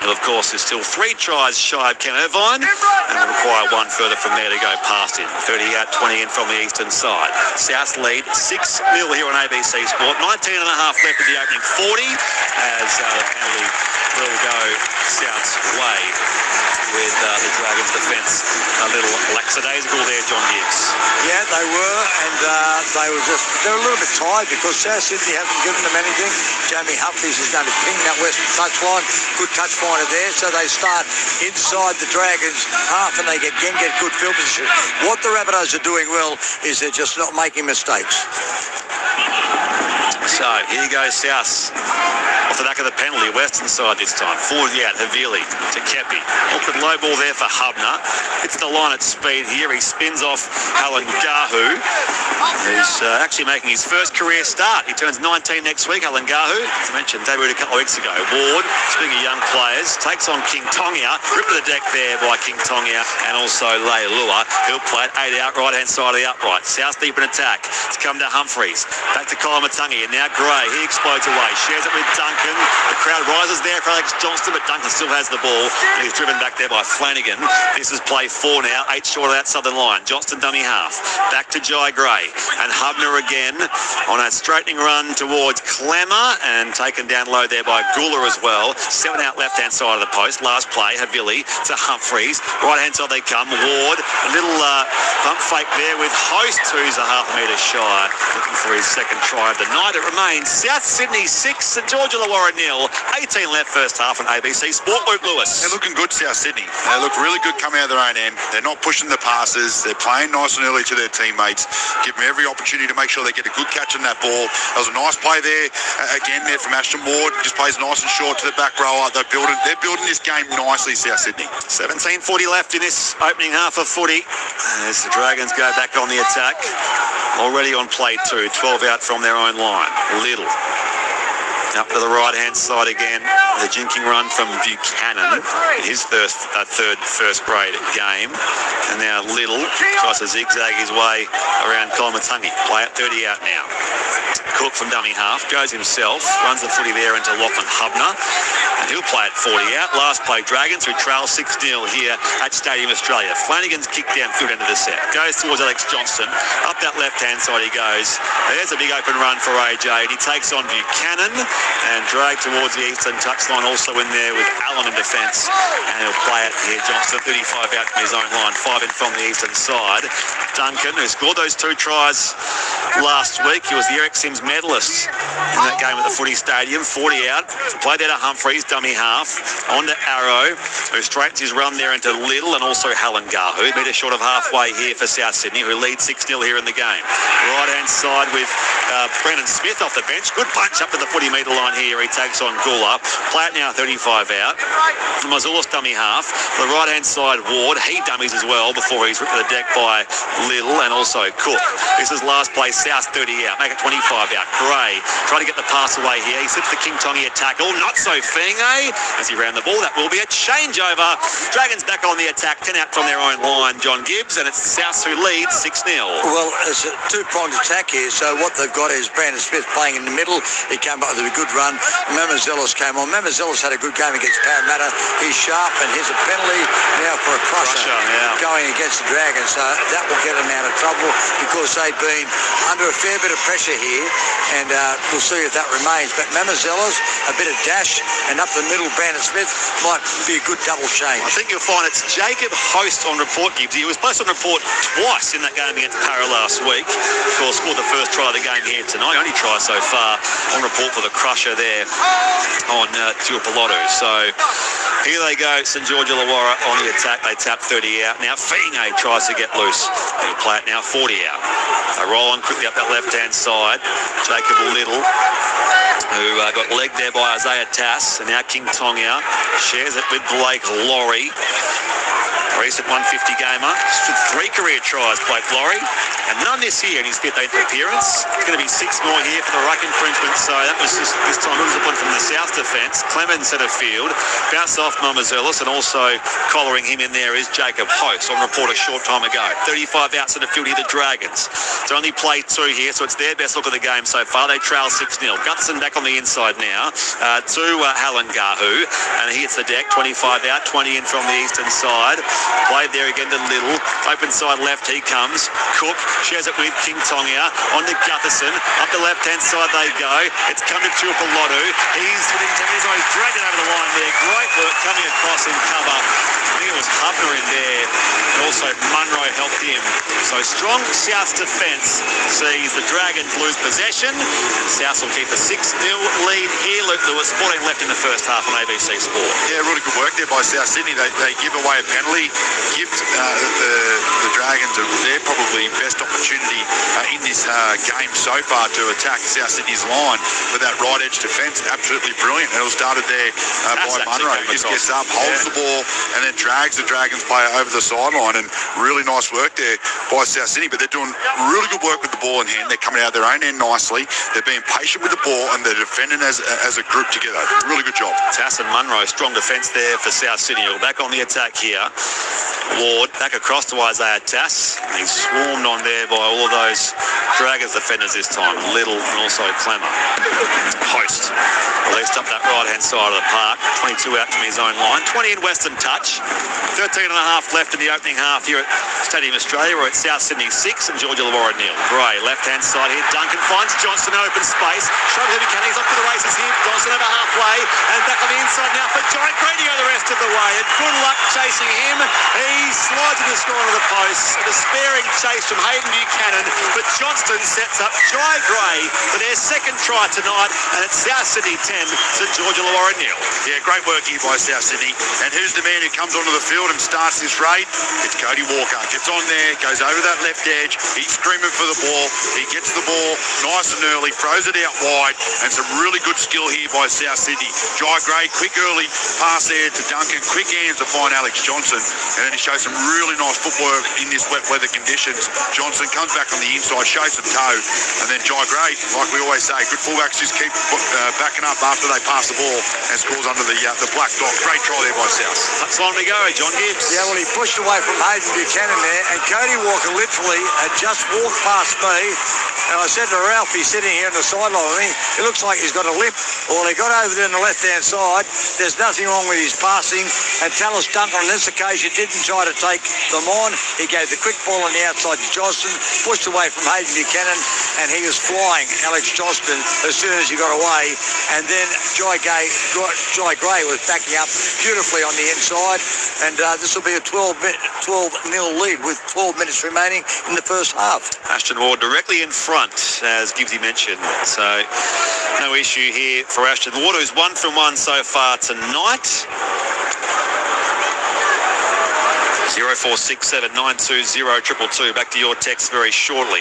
And of course, there's still 3 tries shy of Ken Irvine and will require 1 further from there to go past him. 30 out, 20 in from the eastern side. South lead 6-0 here on ABC Sport. 19 and a half left in the opening 40 as the penalty will go South's way with the Dragons' defence a little lackadaisical there, John Gibbs. Yeah, they were, and they were a little bit tired because South Sydney hasn't given them anything. Jamie Humphries is going to ping that western touchline. Good touch finder there, so they start inside the Dragons half and they get good field position. What the Rabbitohs are doing well is they're just not making mistakes. So here goes South. Off the back of the penalty, western side this time. 40 out, Havili to Kepi. Awkward low ball there for Hubner. Hits the line at speed here. He spins off Alan Gahu, who's actually making his first career start. He turns 19 next week, Alan Gahu. As I mentioned, debuted a couple of weeks ago. Ward, speaking of young players, takes on King Tongia. Rip of the deck there by King Tongia and also Leilua. He'll play it 8 out, right-hand side of the upright. South deep in attack. It's come to Humphreys. Back to Colin Matungi. And Now Gray, he explodes away, shares it with Duncan. The crowd rises there for Alex Johnston, but Duncan still has the ball. And he's driven back there by Flanagan. This is play 4 now, 8 short of that southern line. Johnston dummy half. Back to Jai Gray. And Hubner again on a straightening run towards Clemmer and taken down low there by Gula as well. 7 out left-hand side of the post. Last play, Havili to Humphreys. Right-hand side they come. Ward, a little bump fake there with Host, who's a half metre shy. Looking for his second try of the night. It remains South Sydney 6, St. George Illawarra 0. 18 left first half on ABC Sport. Luke Lewis. They're looking good, South Sydney. They look really good coming out of their own end. They're not pushing the passes. They're playing nice and early to their teammates. Give them every opportunity to make sure they get a good catch on that ball. That was a nice play there. Again there from Ashton Ward. Just plays nice and short to the back rower. They're building this game nicely, South Sydney. 17:40 left in this opening half of footy as the Dragons go back on the attack. Already on play 2, 12 out from their own line. Little. Up to the right-hand side again. The jinking run from Buchanan. His third first grade game. And now Little tries to zigzag his way around Kolomatangi. Play at 30 out now. Cook from dummy half. Goes himself. Runs the footy there into Lachlan Hubner. And he'll play at 40 out. Last play, Dragons who trail 6-0 here at Stadium Australia. Flanagan's kicked down field into the set. Goes towards Alex Johnston. Up that left-hand side he goes. There's a big open run for AJ. And he takes on Buchanan. And dragged towards the eastern touchline, also in there with Allen in defence. And he'll play it here. Johnston 35 out from his own line, 5 in from the eastern side. Duncan, who scored those 2 tries last week. He was the Eric Sims medalist in that game at the Footy Stadium. 40 out. Play there to Humphreys, dummy half. On to Arrow, who straightens his run there into Little and also Halengahu. Metre short of halfway here for South Sydney, who leads 6-0 here in the game. Right-hand side with Brennan Smith off the bench. Good punch up to the 40-metre line here. He takes on Gula. Play it now, 35 out. Mazulis dummy half. The right-hand side, Ward. He dummies as well before he's ripped to the deck by Little and also Cook. This is last play, South 30 out. Make it 25 out. Gray trying to get the pass away here. He slips the King Tongi tackle. Not so Fenge as he ran the ball. That will be a changeover. Dragons back on the attack. 10 out from their own line, John Gibbs, and it's South who leads 6-0. Well, it's a two-pronged attack here. So what they've got is Brandon Smith playing in the middle. He came up with a good run. Mamazelos came on. Mamazelos had a good game against Parramatta. He's sharp, and here's a penalty now for a crusher going against the Dragons. So that will get them out of trouble because they've been under a fair bit of pressure here, and we'll see if that remains. But Mamazelos, a bit of dash, and up the middle, Brandon Smith might be a good double change. I think you'll find it's Jacob Host on report, Gibbs. He was placed on report twice in that game against Para last week. Of course, scored the first try of the game here tonight. Only try so far on report for the crusher there on Tuapolotu. So here they go, St. George Illawarra on the attack. They tap 30 out. Now Fenge tries to get loose. He'll play it now 40 out. They roll on quickly up that left-hand side. Jacob Little, who got legged there by Isaiah Tass. And now King Tonga shares it with Blake Laurie. Recent 150 gamer. With 3 career tries, Blake Laurie. And none this year in his 15th appearance. It's going to be 6 more here for the ruck infringement. So that was just this time it was a point from the South defence. Clemens centre field. Bounced off Mamazelos, and also collaring him in there is Jacob Host on report a short time ago. 35 out centre field here, the Dragons. It's only play 2 here, so it's their best look of the game so far. They trail 6-0. Gutherson back on the inside now to Halengahu, and he hits the deck. 25 out, 20 in from the eastern side. Played there again to Little. Open side left, he comes. Cook shares it with King Tonga. On to Gutherson. Up the left-hand side they go. It's come to Tuapolotu. He's within 10 minutes. He's dragged it over the line there. Great work coming across in cover. I think it was Hubner in there. And also Munro helped him. So strong South defence sees the Dragons lose possession. And South will keep a 6-0 lead here. Luke Lewis, 14 left in the first half on ABC Sport. Yeah, really good work there by South Sydney. They give away a penalty. Give the Dragons their probably best opportunity in this game so far to attack South Sydney's line with that right edge defence. Absolutely brilliant. It all started there by Munro. He just gets up, holds the ball, and then drags the Dragons player over the sideline. And really nice work there by South Sydney. But they're doing really good work with the ball in hand. They're coming out of their own end nicely. They're being patient with the ball, and they're defending as a group together. Really good job. Tass and Munro, strong defence there for South Sydney. Back on the attack here. Ward back across to Isaiah Tass. He's swarmed on there by all of those Dragons defenders this time. Little and also Clemmer. Host released up that right-hand side of the park. 22 out from his own line. 20 in Western touch. 13 and a half left in the opening half here at Stadium Australia. We're at South Sydney 6 and St.George Illawarra 0. Gray, left-hand side here. Duncan finds Johnston in open space. Shows heavy cannons off to the races here. Johnston over halfway and back on the inside now for Giant Gray to go the rest of the way. And good luck chasing him. He slides in the score onto the post. A despairing chase from Hayden Buchanan, but Johnston sets up Jai Gray for their second try tonight, and it's South Sydney 10, St. George Illawarra 0. Yeah, great work here by South Sydney. And who's the man who comes onto the field and starts this raid? It's Cody Walker. Gets on there, goes over that left edge. He's screaming for the ball. He gets the ball nice and early, throws it out wide, and some really good skill here by South Sydney. Jai Gray, quick early pass there to Duncan. Quick hands to find Alex Johnson. And then he shows some really nice footwork in this wet weather conditions. Johnson comes back on the inside, shows some toe, and then Jai Gray, like we always say, good fullbacks just keep backing up after they pass the ball and scores under the black dot. Great try there by South. That's on we go, John Gibbs. Yeah, well, he pushed away from Hayden Buchanan there, and Cody Walker literally had just walked past me, and I said to Ralph, he's sitting here on the sideline with me, it looks like he's got a limp. Well, he got over there on the left-hand side. There's nothing wrong with his passing, and Tallis Duncan on this occasion didn't try to take them on. He gave the quick ball on the outside to Johnston, pushed away from Hayden Buchanan, and he was flying Alex Johnston as soon as he got away. And then Jai Gray was backing up beautifully on the inside, and this will be a 12-0 lead with 12 minutes remaining in the first half. Ashton Ward directly in front, as Gibbsy mentioned. So no issue here for Ashton Ward, who's 1 from 1 so far tonight. 0467 920 222. Back to your text very shortly.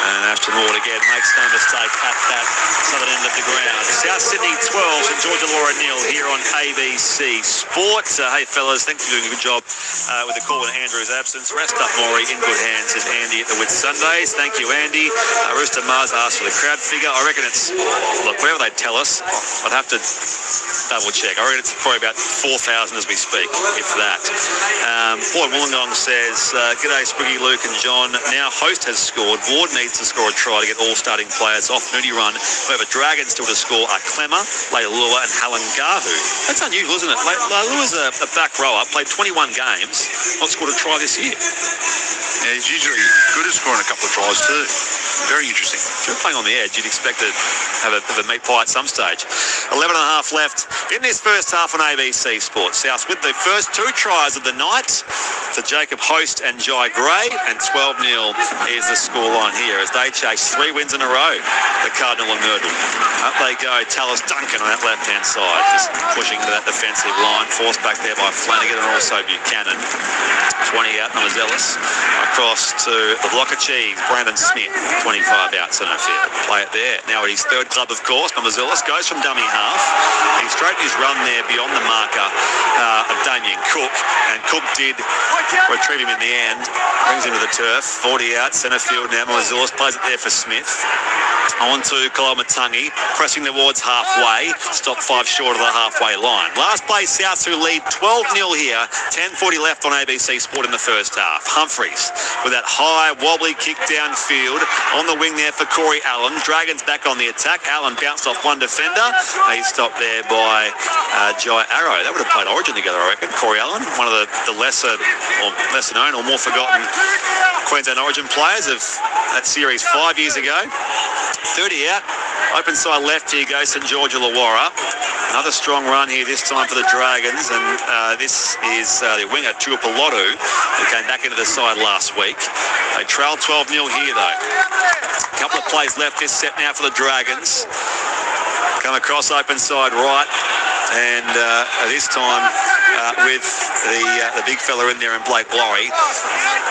And Ashton Ward again makes no mistake at that southern end of the ground. South Sydney 12 and George Illawarra 0 here on ABC Sport. Hey fellas, thanks for doing a good job with the call in Andrew's absence. Rest up Maury, in good hands is Andy at the Whit Sundays. Thank you, Andy. Rooster Mars asked for the crowd figure. I reckon it's, look, whatever they tell us, I'd have to double check. I reckon it's probably about 4,000 as we speak, if that. Paul Wollongong says, g'day Spriggy, Luke and John. Now host has scored. Ward needs to score a try to get all starting players off Mooney run. However, Dragons still to score are Clemmer, Leilua and Halangahu. That's unusual, isn't it? Leilua's a back rower, played 21 games, not scored a try this year. Yeah, he's usually good at scoring a couple of tries too. Very interesting. If you're playing on the edge, you'd expect to have a meat pie at some stage. 11 and a half left in this first half on ABC Sports. South with the first 2 tries of the night for Jacob Host and Jai Gray, and 12-0 is the scoreline here as they chase 3 wins in a row, the Cardinal and Myrtle. Up they go, Tallis Duncan on that left-hand side, just pushing to that defensive line, forced back there by Flanagan and also Buchanan. 20 out, Nomazelis. Across to the block of cheese, Brandon Smith, 25 out, centre field. Play it there. Now at his third club, of course, Nomazelis goes from dummy half. He straightened his run there beyond the marker of Damien Cook, and Cook did retrieve him in the end. Brings him to the turf. 40 out, centre field now. Nomazelis plays it there for Smith. On to Kalamatangi, pressing towards halfway. Stop 5 short of the halfway line. Last play, South who lead 12-0 here. 10:40 left on ABC Sport in the first half. Humphreys with that high wobbly kick downfield on the wing there for Corey Allen. Dragons back on the attack. Allen bounced off one defender. He's stopped there by Jai Arrow. They would have played Origin together, I reckon. Corey Allen, one of the lesser known or more forgotten Queensland Origin players of that series 5 years ago. 30 out. Open side left here goes St. George Illawarra. Another strong run here this time for the Dragons, and this is the winger Tuipulotu, who came back into the side last week. They trail 12-0 here though. A couple of plays left this set now for the Dragons. Come across open side right, and this time with the big fella in there in Blake Lorry.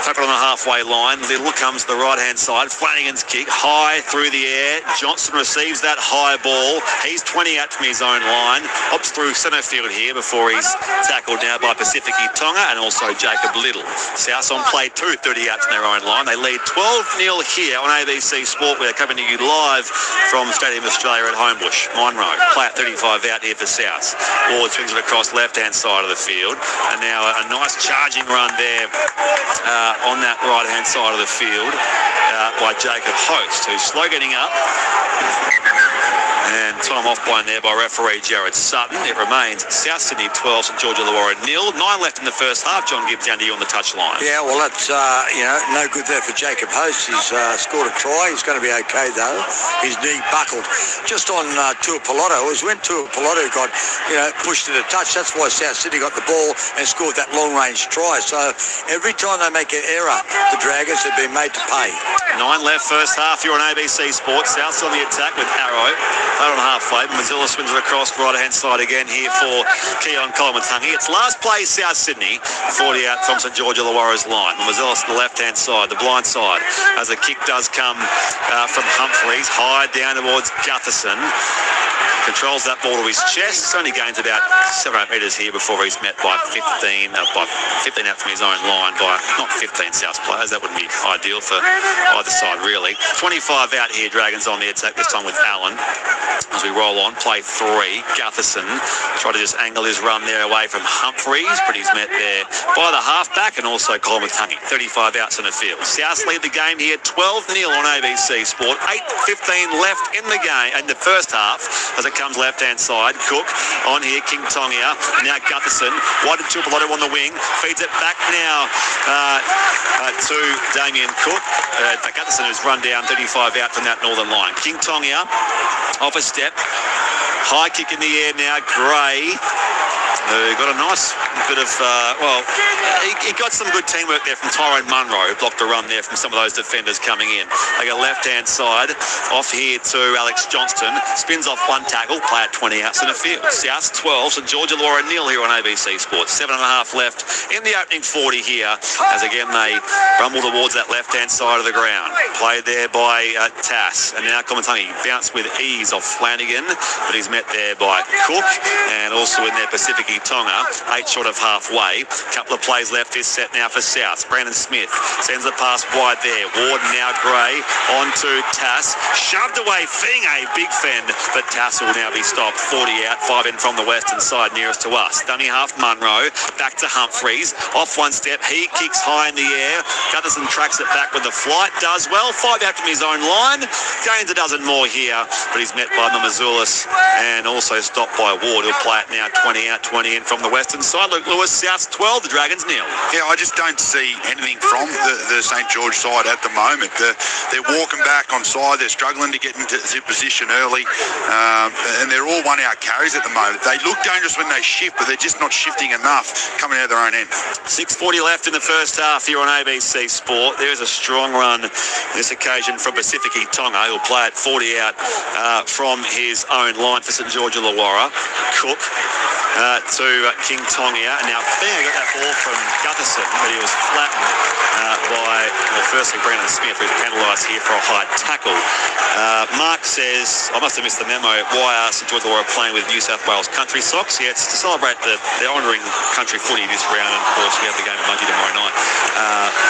Tap it on the halfway line. Little comes to the right-hand side. Flanagan's kick high through the air. Johnson receives that high ball. He's 20 out from his own line. Hops through centre field here before he's tackled now by Pacifici Tonga and also Jacob Little. South on play 2, 30 out from their own line. They lead 12-0 here on ABC Sport. We're coming to you live from Stadium Australia at Homebush. Monroe, play at 35 out here for South. Ward swings it across left-hand side of the the field. And now a nice charging run there on that right-hand side of the field by Jacob Host, who's slow getting up. And time off by there by referee Jared Sutton. It remains South Sydney 12, St. George Illawarra 0. 9 left in the first half. John Gibbs down to you on the touchline. Yeah, well, that's, no good there for Jacob Host. He's scored a try. He's going to be okay, though. His knee buckled. Just on Tuapoloto. It was when Tuapoloto got, pushed to the touch. That's why South Sydney got the ball and scored that long-range try. So every time they make an error, the Dragons have been made to pay. 9 left first half. You're on ABC Sports. South's on the attack with Arrow. 8.5 late. Mazzilla swings it across right-hand side again here for Keon Kolomatangi. It's last play South Sydney. 40 out from St. George Illawarra's line. Mazzilla to the left-hand side, the blind side, as the kick does come from Humphreys. High down towards Gutherson. Controls that ball to his chest. Only gains about 7-8 metres here before he's met by 15 out from his own line by not 15 South players. That wouldn't be ideal for either side, really. 25 out here, Dragons on the attack, this time with Allen. As we roll on, play 3. Gutherson try to just angle his run there away from Humphreys, but he's met there by the halfback and also Kolomatangi. 35 outs in the field. South lead the game here, 12-0 on ABC Sport. 8:15 left in the game, in the first half, as it comes left-hand side. Cook on here, King Tongia. Now Gutherson, wide to Tuapoloto on the wing. Feeds it back now to Damien Cook. In fact, Gutherson has run down 35 out from that northern line. King Tongia off a step. High kick in the air now, Gray. Got a nice bit of, he got some good teamwork there from Tyrone Munro, who blocked a run there from some of those defenders coming in. They go left-hand side, off here to Alex Johnston, spins off one tackle, play at 20 outs in the field. South 12, St. George Illawarra 0 here on ABC Sports. 7.5 left in the opening 40 here, as again they rumble towards that left-hand side of the ground. Played there by Tass, and now Kolomatangi bounced with ease off Flanagan, but he's met there by Cook, and also in there Pacific Tonga, 8 short of halfway. Couple of plays left this set now for South. Brandon Smith sends the pass wide there. Ward now Gray on to Tass. Shoved away Fing, a big fend, but Tass will now be stopped. 40 out, 5 in from the western side nearest to us. Dummy half Munro, back to Humphreys. Off one step, he kicks high in the air. Gutherson tracks it back with the flight, does well. 5 out from his own line. Gains a dozen more here, but he's met by Mamazoulis and also stopped by Ward, who'll play it now 20 out, 20 in from the western side. Luke Lewis, South's 12, the Dragons 0. Yeah, I just don't see anything from the St. George side at the moment. They're walking back on side. They're struggling to get into position early, and they're all one-out carries at the moment. They look dangerous when they shift, but they're just not shifting enough coming out of their own end. 6:40 left in the first half here on ABC Sport. There is a strong run this occasion from Pacific Tonga, who'll play at 40 out from his own line for St. George Illawarra. Cook to King Tongia. And now Fair got that ball from Gutherson, but he was flattened by, firstly, Brandon Smith, who's penalised here for a high tackle. Mark says, I must have missed the memo, why are St. George Illawarra playing with New South Wales country socks? Yeah, it's to celebrate they're honouring country footy this round, and of course we have the game at Mudgee tomorrow night.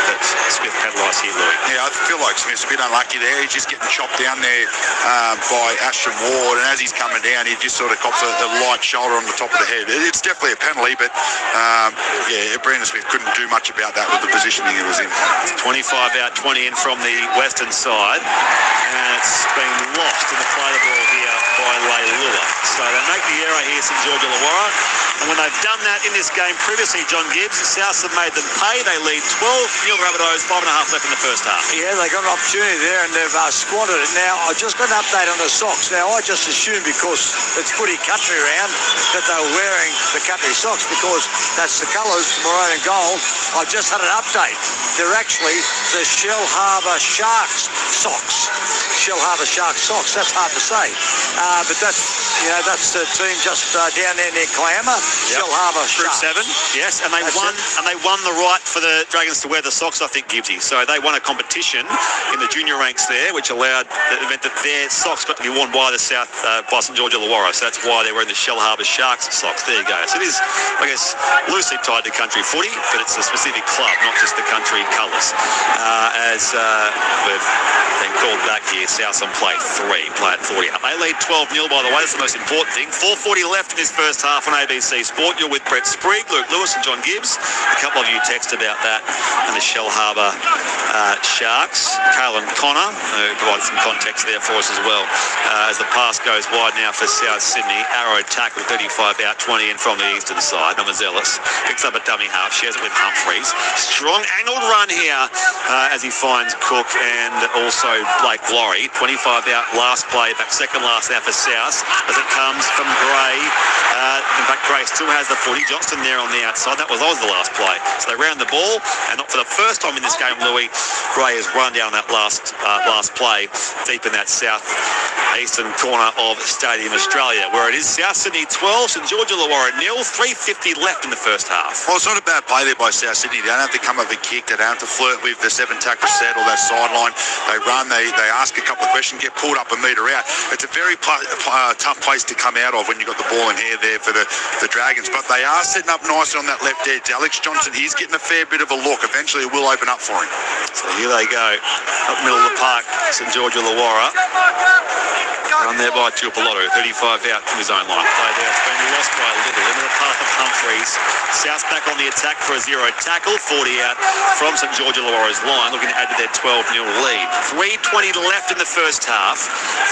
But Smith penalised here, Louis. Yeah, I feel like Smith's a bit unlucky there. He's just getting chopped down there by Ashton Ward, and as he's coming down, he just sort of cops a light shoulder on the top of the head. It's definitely a penalty, but Brandon Smith couldn't do much about that with the positioning he was in. 25 out, 20 in from the western side, and it's been lost in the play of the ball here by Leilua. So they make the error here, St. George Illawarra, and when they've done that in this game previously, John Gibbs, the Souths have made them pay. They lead 12-0 Rabbitohs, 5.5 left in the first half. Yeah, they got an opportunity there and they've squandered it. Now, I just got an update on the socks. Now, I just assumed because it's footy country round that they were wearing the country socks because that's the colours, maroon and gold. I just had an update. They're actually the Shell Harbour Sharks socks. Shell Harbour Sharks socks. That's hard to say. But that's the team just down there near Clamour. Shell Harbour Group Sharks. 7, yes, and they won the right for the Dragons to wear the socks, I think, Gibbs. Gibbsy. So they won a competition in the junior ranks there, which meant that their socks got to be worn by the by St.George Illawarra. So that's why they're wearing the Shell Harbour Sharks socks. There you go. So it is, I guess, loosely tied to country footy, but it's a specific club, not just the country colours. As we've been called back here, South on play 3, play at 40. They lead 12-0, by the way. That's the most important thing. 4:40 left in this first half on ABC Sport. You're with Brett Sprigg, Luke Lewis and John Gibbs. A couple of you text about that and the Shell Harbour Sharks. Caelan Connor, who provided some context there for us as well. As the pass goes wide now for South Sydney. Arrow tackle 35 out 20 in from the eastern side. Zealous picks up a dummy half, shares it with Humphreys. Strong angled run here as he finds Cook and also Blake Laurie. 25 out last play, back second last now for South as it comes from Gray. In fact, Gray still has the footy. Johnston there on the outside. That was the last play. So they round the ball, and not for the first time in this game, Louis, Gray has run down that last play deep in that south eastern corner of Stadium Australia, where it is South Sydney 12, St George Illawarra 0, 3:50 left in the first half. Well, it's not a bad play there by South Sydney. They don't have to come up and kick. They don't have to flirt with the 7 tackle set or that sideline. They run, they ask a couple of questions, get pulled up a metre out. It's a very tough place to come out of when you've got the ball in here there for the Dragons. But they are setting up nicely on that left edge. Alex Johnson, he's getting a fair bit of a look. Eventually it will open up for him. So here they go, up middle of the park, St George Illawarra. Run there by Tuapolotu, 35 out from his own line. Play there, it's been lost by a little. Into the path of Humphreys. South back on the attack for a 0 tackle. 40 out from St George Illawarra's line, looking to add to their 12-0 lead. 3:20 left in the first half.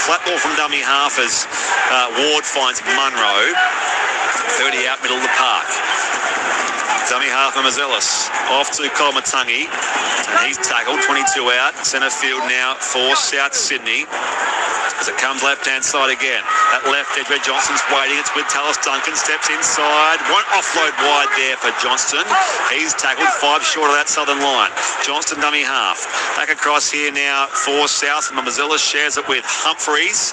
Flat ball from dummy half as Ward finds Munro. 30 out middle of the park. Dummy half Mazelis off to Kolmatangi, and he's tackled. 22 out. Centre field now for South Sydney. As it comes left-hand side again. That left edge where Johnston's waiting. It's with Tallis Duncan. Steps inside. Won't offload wide there for Johnston. He's tackled 5 short of that southern line. Johnston dummy half. Back across here now for South. Mamazilla shares it with Humphreys.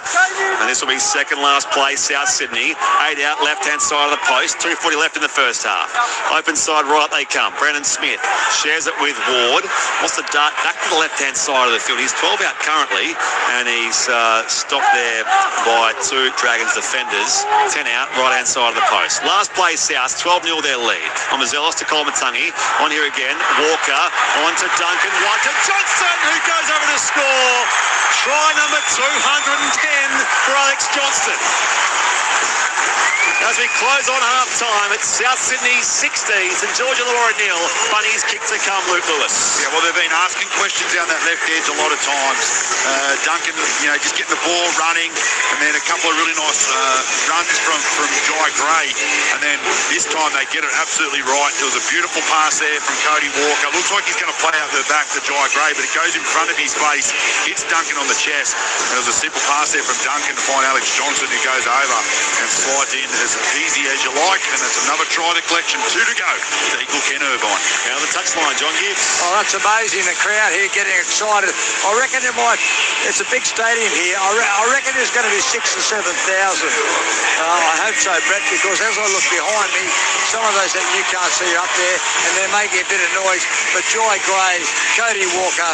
And this will be second last play, South Sydney. 8 out, left-hand side of the post. 2:40 left in the first half. Open side right they come. Brandon Smith shares it with Ward. Wants to dart back to the left-hand side of the field. He's 12 out currently. And he's stopped there by 2 Dragons defenders. 10 out, right-hand side of the post. Last play, South, 12-0 their lead. On Mazelis to Kolmatangi. On here again, Walker. On to Duncan. 1 to Johnston, who goes over to score. Try number 210 for Alex Johnston. As we close on half-time, it's South Sydney 16, St George Illawarra 0. Bunnies kick to come, Luke Lewis. Yeah, well, they've been asking questions down that left edge a lot of times. Duncan, just getting the ball running, and then a couple of really nice runs from Jai Gray. And then this time they get it absolutely right. There was a beautiful pass there from Cody Walker. Looks like he's going to play out the back to Jai Gray, but it goes in front of his face, hits Duncan on the chest. And it was a simple pass there from Duncan to find Alex Johnson, who goes over and slides in as easy as you like. And it's another try to collection. 2 to go to equal Ken Irvine. Now the touchline, John Gibbs. Oh, that's amazing. The crowd here getting excited. I reckon it's a big stadium here. I reckon there's going to be 6,000 or 7,000. I hope so, Brett, because as I look behind me, some of those that you can't see up there, and they're making a bit of noise. But Jai Gray, Cody Walker,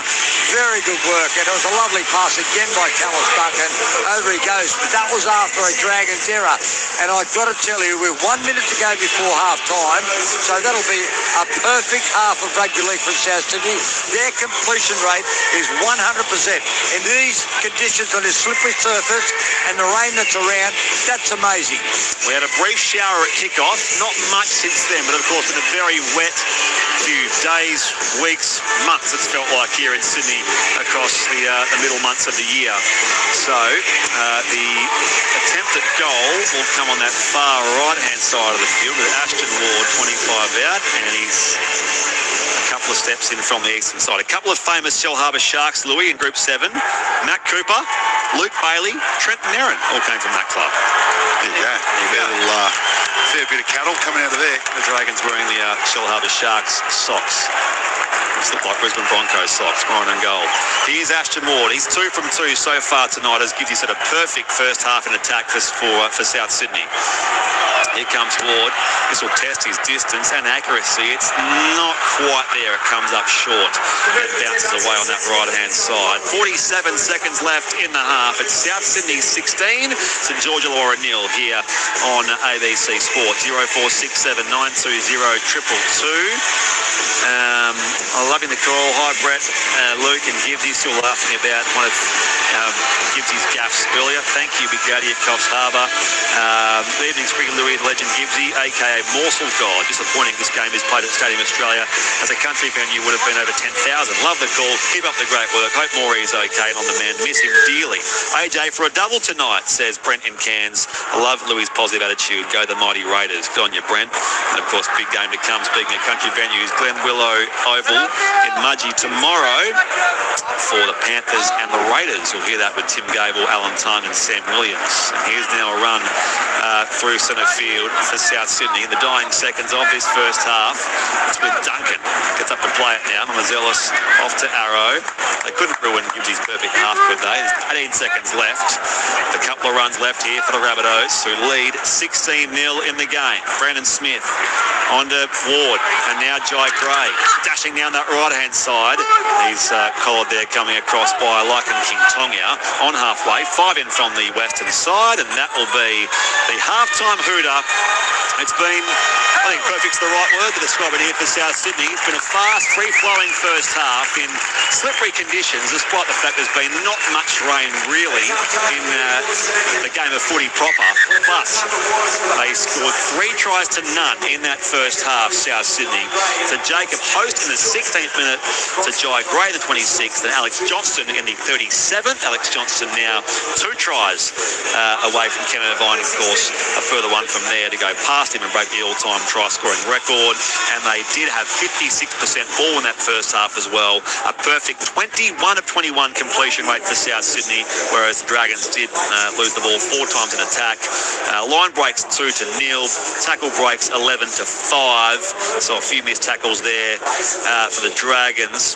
very good work. And it was a lovely pass again by Tallis Duncan. Over he goes. But that was after a Dragons error. And I've got to tell you, with 1 minute to go before half-time, so that'll be a perfect half of rugby league for South Sydney. Their completion rate is 100%. In these conditions on this slippery surface and the rain that's around, that's amazing. We had a brief shower at kick-off. Not much since then, but of course been a very wet few days, weeks, months it's felt like here in Sydney across the middle months of the year. So the attempt at goal will come on that far right-hand side of the field with Ashton Ward, 25 out, and he's a couple of steps in from the eastern side. A couple of famous Shell Harbour Sharks, Louis, in Group 7. Matt Cooper, Luke Bailey, Trent Merrin all came from that club. Yeah, fair bit of cattle coming out of there. The Dragons wearing the Shell Harbour Sharks socks. It's look like Brisbane Broncos socks, maroon and gold. Here's Ashton Ward. He's 2 from 2 so far tonight, as gives you sort of perfect first half in attack for South Sydney. Here comes Ward. This will test his distance and accuracy. It's not quite there. It comes up short and bounces away on that right-hand side. 47 seconds left in the half. It's South Sydney 16, St. George Illawarra 0 here on ABC Sport. 0467 920 222. I'm loving the call. Hi, Brett, Luke and Gibbsy. Still laughing about one of Gibbsy's gaffes earlier. Thank you, Big Daddy at Coffs Harbour. Good evening, Spring Louis, the legend Gibbsy, a.k.a. Morsel God. Disappointing this game is played at Stadium Australia. As a country venue would have been over 10,000. Love the call. Keep up the great work. Hope Maury is okay and on the mend. Miss him dearly. AJ for a double tonight, says Brent in Cairns. I love Louis' positive attitude. Go the mighty Raiders. Good on you, Brent. And of course, big game to come. Speaking of country venues, Glen Willow Oval in Mudgee tomorrow for the Panthers and the Raiders. You'll hear that with Tim Gable, Alan Tung and Sam Williams. And here's now a run through centre field for South Sydney in the dying seconds of this first half. It's with Duncan. Gets up to play it now. Mazelis off to Arrow. They couldn't ruin Gibbsy's perfect half, could they? There's 18 seconds left. A couple of runs left here for the Rabbitohs, who lead 16-0 in the game. Brandon Smith on to Ward, and now Jai Gray dashing down that right-hand side. He's collared there, coming across by Lycan King Tonga on halfway. 5 in from the western side, and that will be the halftime hooter. It's been, I think perfect's the right word to describe it here for South Sydney. It's been a fast, free-flowing first half in slippery conditions, despite the fact there's been not much rain really in the game of footy proper. But they scored 3 tries to none in that first half, South Sydney. So Jacob Host in the 16th minute to Jai Gray in the 26th, and Alex Johnston in the 37th. Alex Johnston now 2 tries away from Ken Irvine, of course, a further one from there to go past him and break the all-time try-scoring record. And they did have 56% ball in that first half as well. A perfect 21 of 21 completion rate for South Sydney, whereas the Dragons did lose the ball 4 times in attack. Line breaks 2-0, tackle breaks 11-5. So a few missed tackles there for the Dragons.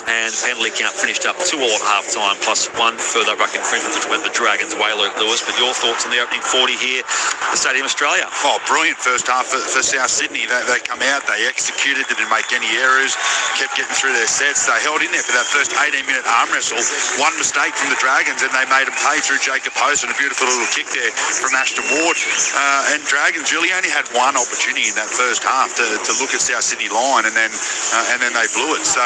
And penalty count finished up 2 all at half-time, plus 1 further ruck infringement, which went the Dragons' way, Luke Lewis. But your thoughts on the opening 40 here at Stadium Australia? Oh, brilliant first half for South Sydney. They come out, they executed, didn't make any errors, kept getting through their sets. They held in there for that first 18-minute arm wrestle. One mistake from the Dragons, and they made them pay through Jacob Host and a beautiful little kick there from Ashton Ward. And Dragons really only had one opportunity in that first half to look at South Sydney line, and then they blew it. So,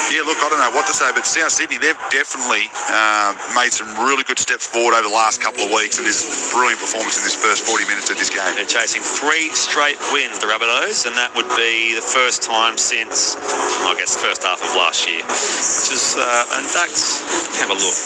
yeah, look, I don't know what to say, but South Sydney, they've definitely made some really good steps forward over the last couple of weeks, and this brilliant performance in this first 40 minutes of this game. They're chasing 3 straight wins, the Rabbitohs, and that would be the first time since, I guess, the first half of last year. Which is, in fact, have a look.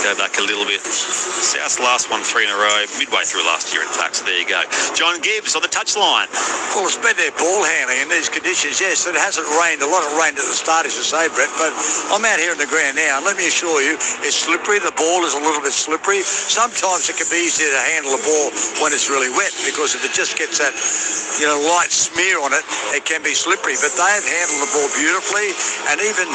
Go back a little bit. South's last one 3 in a row, midway through last year, in fact, so there you go. John Gibbs on the touchline. Well, it's been their ball handling in these conditions. Yes, it hasn't rained. A lot of rain at the start, as you say, Brett, but I'm out here in the ground now, and let me assure you, it's slippery. The ball is a little bit slippery. Sometimes it can be easier to handle the ball when it's really wet, because if it just gets that, light smear on it, it can be slippery. But they have handled the ball beautifully, and even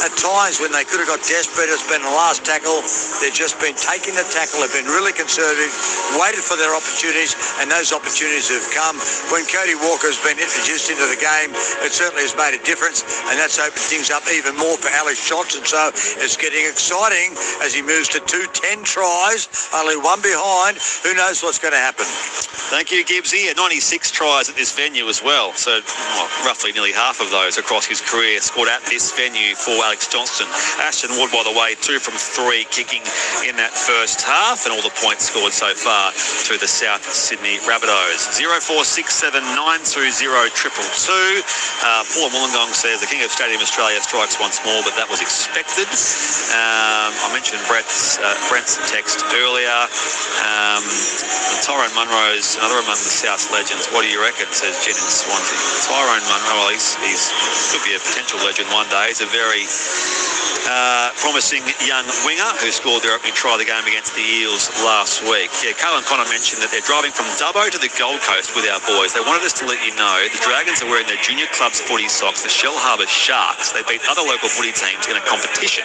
at times when they could have got desperate, it's been the last tackle, they've just been taking the tackle, they've been really conservative, waited for their opportunities, and those opportunities have come. When Cody Walker has been introduced into the game, it certainly has made a difference, and that's opened things up even more for Alex Johnson. So it's getting exciting as he moves to 10 tries, only 1 behind. Who knows what's going to happen? Thank you, Gibbsy. 96 tries at this venue as well. So roughly nearly half of those across his career scored at this venue for Alex Johnston. Ashton Wood, by the way, 2 from 3 kicking in that first half, and all the points scored so far to the South Sydney Rabbitohs. 0467 920 222. Paul Wollongong says the King of Stadium Australia strikes once more, but that was expected. I mentioned Brent's text earlier. Tyrone Munro's another among the South legends. What do you reckon, says Jen in Swansea. Tyrone Munro, well, he's could be a potential legend one day. He's a very promising young winger who scored their opening try of the game against the Eels last week. Yeah, Carlin Connor mentioned that they're driving from Dubbo to the Gold Coast with our boys. They wanted us to let you know the Dragons are wearing their junior club's footy socks, the Shell Harbour Sharks. They beat other local footy teams in a competition.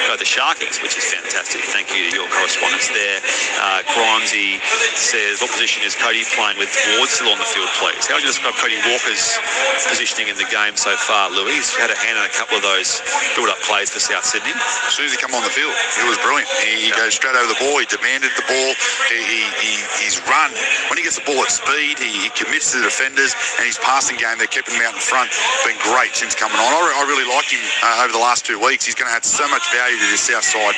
Go the Sharkies, which is fantastic. Thank you to your correspondence there. Grimesy says, what position is Cody playing with Ward still on the field, please? How would you describe Cody Walker's positioning in the game so far, Louis? He's had a hand in a couple of those build-up plays for South Sydney. As soon as he come on the field, it was brilliant. He goes straight over the ball. He demanded the ball. He's run. When he gets the ball at speed, he commits to the defenders, and his passing game, they're keeping him out in front. Been great since coming on. I really like him over the last 2 weeks. He's going to add so much value to this South side,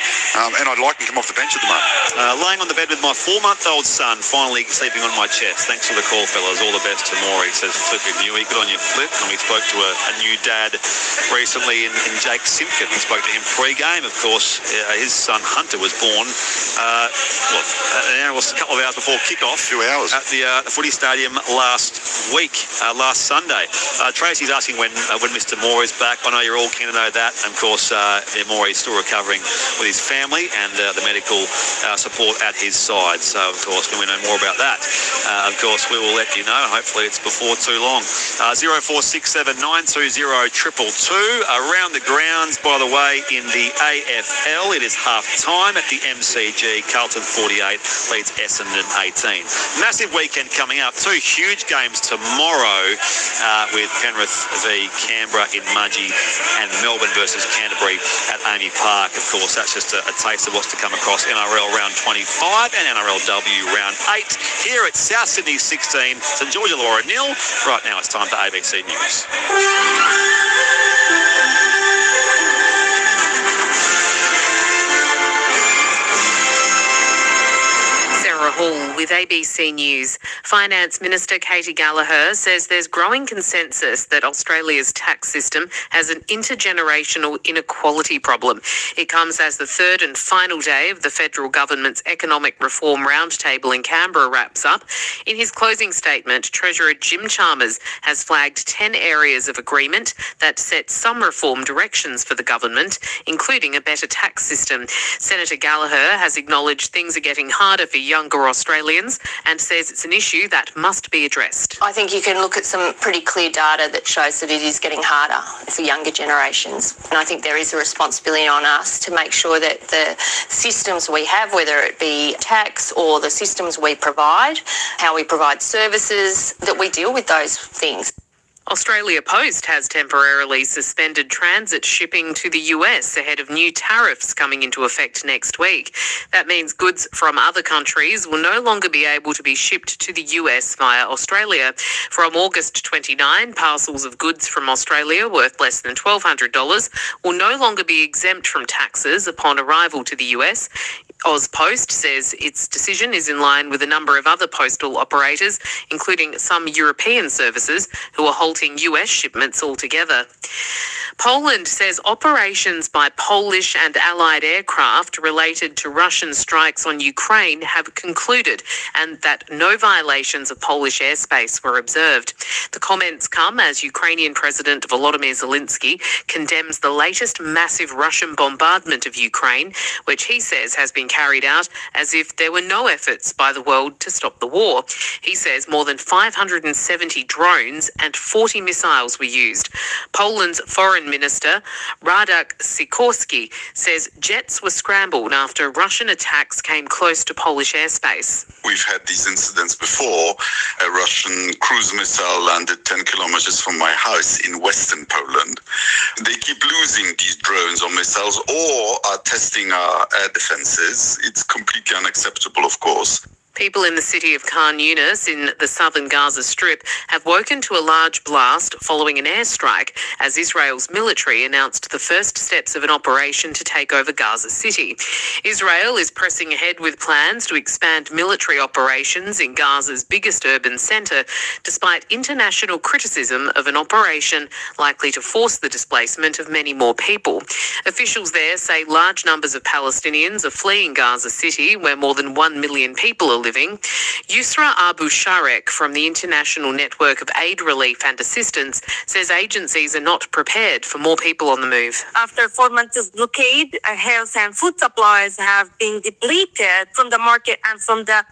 and I'd like him to come off the bench at the moment. Laying on the bed with my 4-month-old son, finally sleeping on my chest. Thanks for the call, fellas. All the best to Maury. Says Flippy Newey. Good on your Flip. And we spoke to a new dad recently in Jake Simpkin. We spoke to him pre-game, of course. His son Hunter was born a couple of hours before kickoff. 2 hours. At the footy stadium last Sunday. Tracy's asking when Mr. Moore is back. I know you're all keen to know that. And of course, Moore is still recovering with his family and the medical support at his side. So, of course, when we know more about that, of course, we will let you know. Hopefully it's before too long. 0467 920 222. Around the grounds, by the way, in the AFL, it is half-time at the MCG. Carlton 48 leads Essendon 18. Massive weekend coming up. 2 huge games tomorrow with Penrith v Canberra in Mudgee and Melbourne versus Canterbury at Amy Park. Of course, that's just a taste of what's to come across NRL round 25 and NRLW round 8 here at South Sydney 16, St. George Illawarra 0. Right now it's time for ABC News. Hall with ABC News. Finance Minister Katie Gallagher says there's growing consensus that Australia's tax system has an intergenerational inequality problem. It comes as the third and final day of the federal government's economic reform roundtable in Canberra wraps up. In his closing statement, Treasurer Jim Chalmers has flagged 10 areas of agreement that set some reform directions for the government, including a better tax system. Senator Gallagher has acknowledged things are getting harder for younger Australians and says it's an issue that must be addressed. I think you can look at some pretty clear data that shows that it is getting harder for younger generations. And I think there is a responsibility on us to make sure that the systems we have, whether it be tax or the systems we provide, how we provide services, that we deal with those things. Australia Post has temporarily suspended transit shipping to the US ahead of new tariffs coming into effect next week. That means goods from other countries will no longer be able to be shipped to the US via Australia. From August 29, parcels of goods from Australia worth less than $1,200 will no longer be exempt from taxes upon arrival to the US. AusPost says its decision is in line with a number of other postal operators, including some European services, who are halting US shipments altogether. Poland says operations by Polish and Allied aircraft related to Russian strikes on Ukraine have concluded and that no violations of Polish airspace were observed. The comments come as Ukrainian President Volodymyr Zelensky condemns the latest massive Russian bombardment of Ukraine, which he says has been carried out as if there were no efforts by the world to stop the war. He says more than 570 drones and 40 missiles were used. Poland's Foreign Minister Radek Sikorski says jets were scrambled after Russian attacks came close to Polish airspace. We've had these incidents before. A Russian cruise missile landed 10 kilometers from my house in western Poland. They keep losing these drones or missiles or are testing our air defenses. It's completely unacceptable, of course. People in the city of Khan Yunis in the southern Gaza Strip have woken to a large blast following an airstrike as Israel's military announced the first steps of an operation to take over Gaza City. Israel is pressing ahead with plans to expand military operations in Gaza's biggest urban centre, despite international criticism of an operation likely to force the displacement of many more people. Officials there say large numbers of Palestinians are fleeing Gaza City, where more than 1 million people are living, living. Yusra Abu Sharek from the International Network of Aid Relief and Assistance says agencies are not prepared for more people on the move. After 4 months of blockade, health and food supplies have been depleted from the market and from the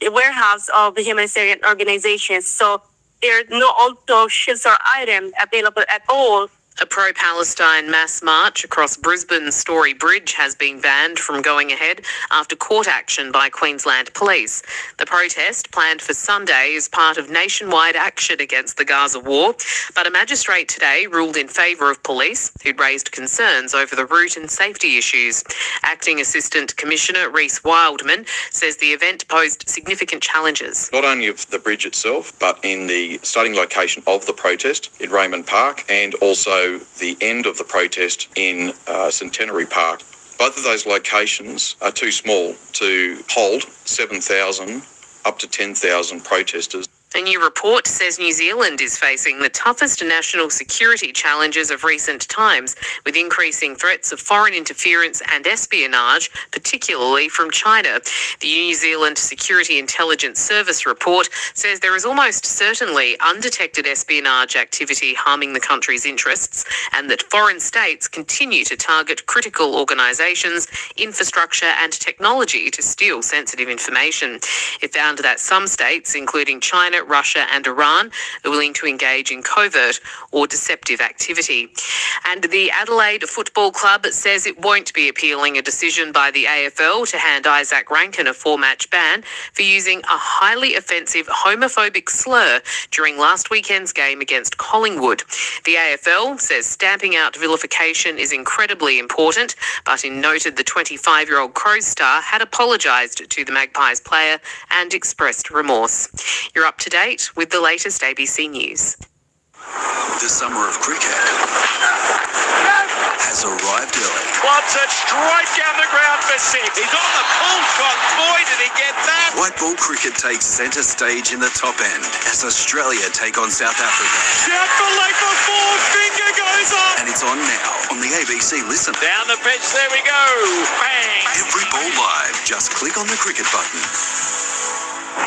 warehouse of the humanitarian organizations. So there are no also shelter items available at all. A pro-Palestine mass march across Brisbane's Story Bridge has been banned from going ahead after court action by Queensland Police. The protest, planned for Sunday, is part of nationwide action against the Gaza war, but a magistrate today ruled in favour of police, who'd raised concerns over the route and safety issues. Acting Assistant Commissioner Reece Wildman says the event posed significant challenges. Not only of the bridge itself, but in the starting location of the protest in Raymond Park, and also the end of the protest in Centenary Park. Both of those locations are too small to hold 7,000 up to 10,000 protesters. A new report says New Zealand is facing the toughest national security challenges of recent times, with increasing threats of foreign interference and espionage, particularly from China. The New Zealand Security Intelligence Service report says there is almost certainly undetected espionage activity harming the country's interests, and that foreign states continue to target critical organisations, infrastructure and technology to steal sensitive information. It found that some states, including China, Russia and Iran, are willing to engage in covert or deceptive activity. And the Adelaide Football Club says it won't be appealing a decision by the AFL to hand Isaac Rankin a 4-match ban for using a highly offensive homophobic slur during last weekend's game against Collingwood. The AFL says stamping out vilification is incredibly important, but it noted the 25-year-old Crows star had apologised to the Magpies player and expressed remorse. You're up to date with the latest ABC News. The summer of cricket has arrived early. Clubs it straight down the ground for 6. He's on the pull shot. Boy, did he get that! White ball cricket takes centre stage in the top end as Australia take on South Africa. Shout for leg for 4. Finger goes up. And it's on now on the ABC Listen. Down the pitch, there we go. Bang! Every ball live. Just click on the cricket button.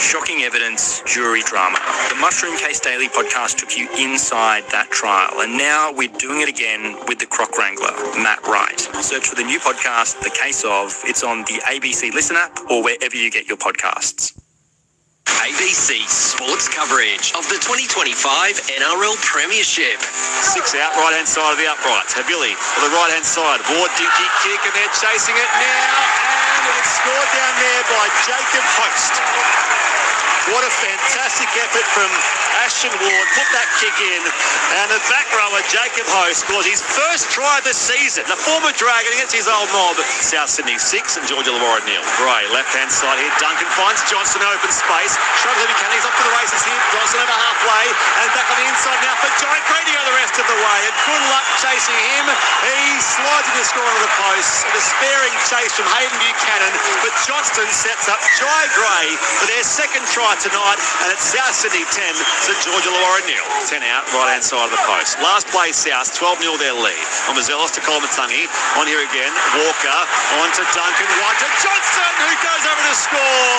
Shocking evidence, jury drama. The Mushroom Case Daily podcast took you inside that trial, and now we're doing it again with the Croc Wrangler, Matt Wright. Search for the new podcast, The Case Of. It's on the ABC Listen app or wherever you get your podcasts. ABC sports coverage of the 2025 NRL Premiership. 6 out, right-hand side of the uprights. Havili to the right-hand side. Ward, dinky kick, and they're chasing it now. And it's scored down there by Jacob Host. What a fantastic effort from Ashton Ward. Put that kick in. And the back rower, Jacob Host, scores his first try of the season. The former Dragon against his old mob. South Sydney 6 and St.George Illawarra 0. Gray, left-hand side here. Duncan finds Johnson open space. Struggles if he can. He's up to the races here. Johnson over halfway. And back on the inside now for Giant Gray to go the rest of the way. And good luck chasing him. He slides in the score onto the post. A despairing chase from Hayden Buchanan. But Johnston sets up Jai Gray for their second try tonight, and it's South Sydney 10, St. George Illawarra 0. 10 out, right-hand side of the post. Last play South, 12-0 their lead. On Mazelos to Colomatungi. On here again, Walker, on to Duncan, one to Johnston, who goes over to score.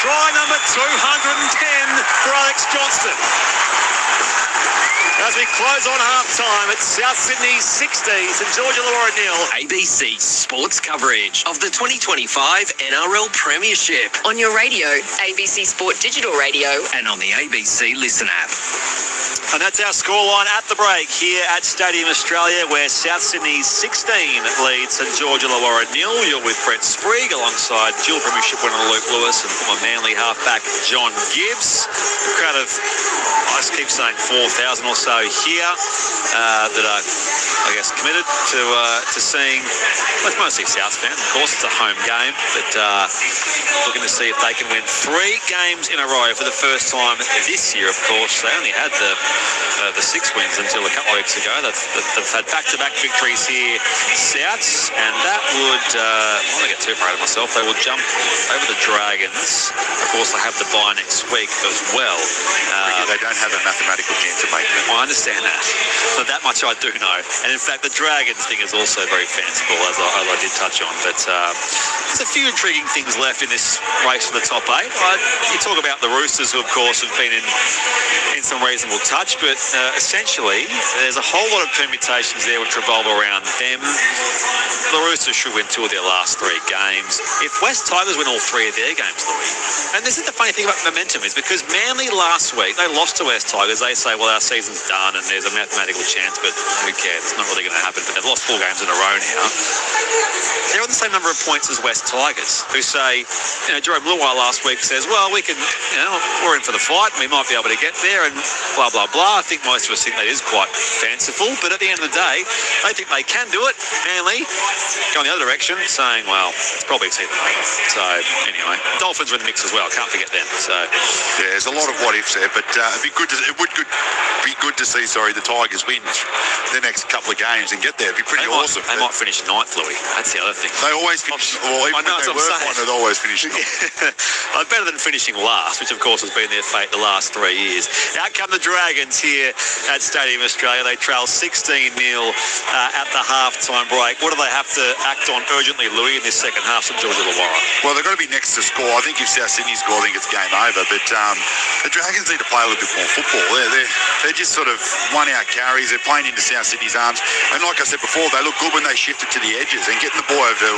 Try number 210 for Alex Johnston. As we close on half-time, it's South Sydney 60, St. George Illawarra 0. ABC sports coverage of the 2025 NRL Premiership. On your radio, ABC Sport Digital Radio. And on the ABC Listen app. And that's our scoreline at the break here at Stadium Australia, where South Sydney 16 leads St. George Illawarra 0. You're with Brett Sprague alongside dual premiership winner Luke Lewis and former Manly halfback John Gibbs. A crowd of, I just keep saying 4,000 or so here that are, I guess, committed to seeing, well, it's mostly South fans. Of course, it's a home game, but looking to see if they can win 3 games in a row for the first time this year. Of course, they only had the 6 wins until a couple of weeks ago. They've had back-to-back victories here, Souths, and that would, I don't want to get too proud of myself, they will jump over the Dragons. Of course, they have the bye next week as well. They don't have a mathematical chance to make it. I understand that. So that much I do know. And in fact, the Dragons thing is also very fanciful, as I did touch on. But there's a few intriguing things left in this race for the top 8. You talk about the Roosters, who of course have been in some reasonable touch, but essentially there's a whole lot of permutations there which revolve around them. The Roosters should win 2 of their last 3 games. If West Tigers win all 3 of their games, Louis, and this is the funny thing about momentum, is because Manly last week, they lost to West Tigers. They say, well, our season's done and there's a mathematical chance, but who cares? It's not really going to happen. But they've lost 4 games in a row now. They're on the same number of points as West Tigers, who say, Jerome Luai last week says, well, we can, we're in for the fight and we might be able to get there and blah, blah, blah. I think most of us think that is quite fanciful, but at the end of the day, they think they can do it. Manly go in the other direction, saying, well, it's probably a season. So, anyway, Dolphins are in the mix as well. Can't forget them. So, yeah, there's a lot of what-ifs there, but it would be good to see, the Tigers win the next couple of games and get there. It'd be pretty awesome. They might finish 9th, Louis. That's the other thing. They always finish, well, even when they were one, they'd always finish 9th. Better than finishing last, which of course has been their fate the last 3 years. Out come the Dragons here at Stadium Australia. They trail 16-0 at the half-time break. What do they have to act on urgently, Louis, in this second half, St.George Illawarra? Well, they've got to be next to score. I think if South Sydney score, I think it's game over. But the Dragons need to play a little bit more football. They're just sort of one-out carries. They're playing into South Sydney's arms. And like I said before, they look good when they shifted to the edges. And getting the boy over to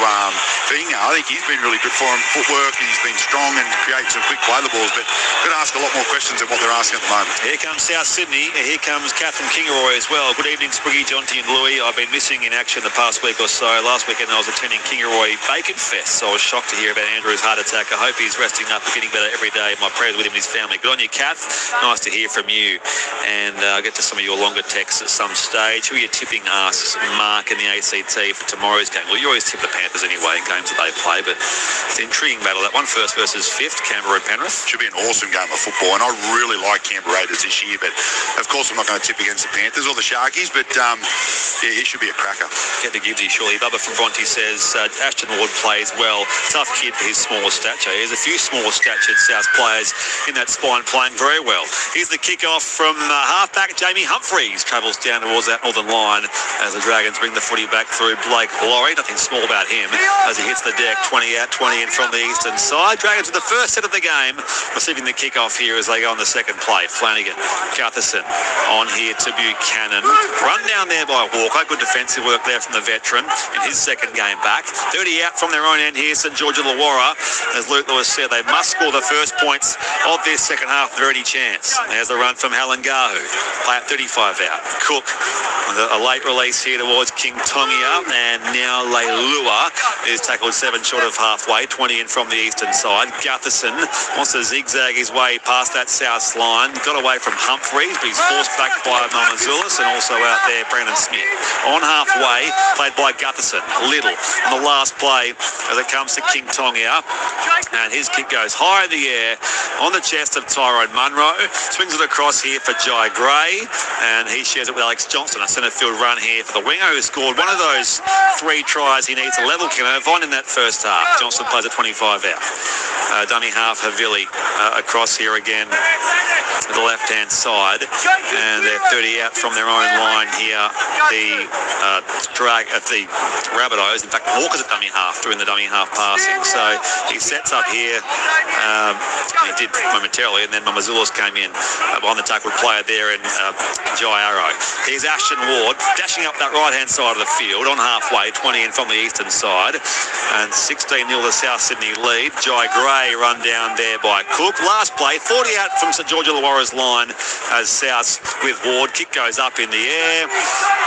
Finga, I think he's been really good for him. Footwork, and he's been strong and creating some quick play the balls. But got to ask a lot more questions than what they're asking at the moment. Here comes South Sydney. Here comes Catherine Kingaroy as well. Good evening, Spriggy, Jonty and Louis. I've been missing in action the past week or so. Last weekend I was attending Kingaroy Bacon Fest, so I was shocked to hear about Andrew's heart attack. I hope he's resting up and getting better every day. My prayers with him and his family. Good on you, Kath. Nice to hear from you. And I'll get to some of your longer texts at some stage. Who are you tipping, asks Mark in the ACT for tomorrow's game? Well, you always tip the Panthers anyway in games that they play, but it's an intriguing battle. That one, first versus fifth, Canberra and Penrith. Should be an awesome game of football, and I really like Canberra Raiders this year, but of course I'm not going to tip against the Panthers or the Sharkies, but it should be a cracker. Get the Gibbsy, surely. Bubba from Bronte says Ashton Ward plays well. Tough kid for his smaller stature. There's a few smaller statured South players in that spine playing very well. Here's the kick-off from halfback Jamie Humphreys. Travels down towards that northern line as the Dragons bring the footy back through Blake Laurie. Nothing small about him as he hits the deck. 20 out, 20 in from the eastern side. Dragons with the first set of the game, receiving the kick-off here as they go on the second play. Flanagan, Gutherson on here to Buchanan. Run down there by Walker. Good defensive work there from the veteran in his second game back. 30 out from their own end here, St. George Illawarra. As Luke Lewis said, they must score the first points of this second half if they're any chance. There's the run from Halangahu. Play at 35 out. Cook with a late release here towards King Tongia, and now Leilua is tackled 7 short of halfway, 20 in from the eastern side. Gutherson wants to zigzag his way past that south line. Got away from Humphreys, but he's forced back by Mamazoulis, and also out there Brandon Smith. On halfway, played by Gutherson. Little on the last play as it comes to King Tongia, and his kick goes high in the air on the chest of Tyrone Munro. Swings it across here for Jai Gray, and he shares it with Alex Johnston. A centre field run here for the winger who scored one of those 3 tries he needs to level Caernarfon in that first half. Johnston plays at 25 out. Dummy half Havili across here again to the left-hand side, and they're 30 out from their own line here. The Rabbitohs, in fact, Walker's at dummy half, doing the dummy half passing. So he sets up here. He did momentarily, and then Mamazoulis came in behind the tackled player there in Jai Arrow. Here's Ashton Ward dashing up that right-hand side of the field on halfway, 20 in from the eastern side, and 16-0 the South Sydney lead. Jai Gray run down there by Cook. Last play, 40 out from St. George Illawarra's line as South with Ward. Kick goes up in the air.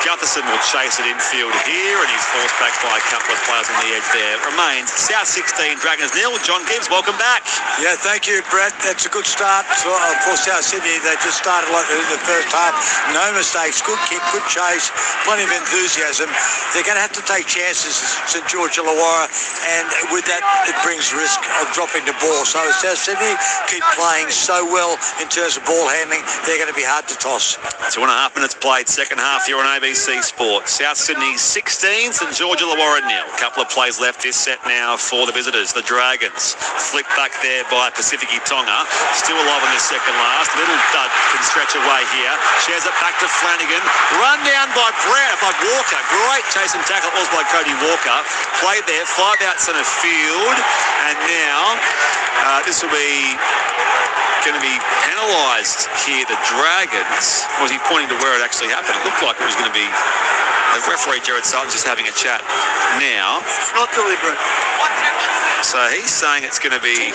Gutherson will chase it infield here, and he's forced back by a couple of players on the edge there. Remains South 16, Dragons 0. John Gibbs, welcome back. Yeah, thank you, Brett. That's a good start for South Sydney. They just started like in the first half. No mistakes, good kick, good chase, plenty of enthusiasm. They're going to have to take chances, St. George Illawarra, and with that, it brings risk of dropping dropping the ball. So South Sydney keep playing so well in terms of ball handling, they're going to be hard to toss. 2.5 minutes played, second half here on ABC Sport. South Sydney 16, St. George Illawarra 0. A couple of plays left this set now for the visitors. The Dragons flicked back there by Pacific Tonga. Still alive on this second last. Little Dud can stretch away here. Shares it back to Flanagan. Run down by Walker. Great chase and tackle. It was by Cody Walker. Played there, 5 out centre field. And now this will be going to be penalised here. The Dragons. Was he pointing to where it actually happened? It looked like it was going to be. The referee Jared Sutton's just having a chat now. It's not deliberate. So he's saying it's going to be.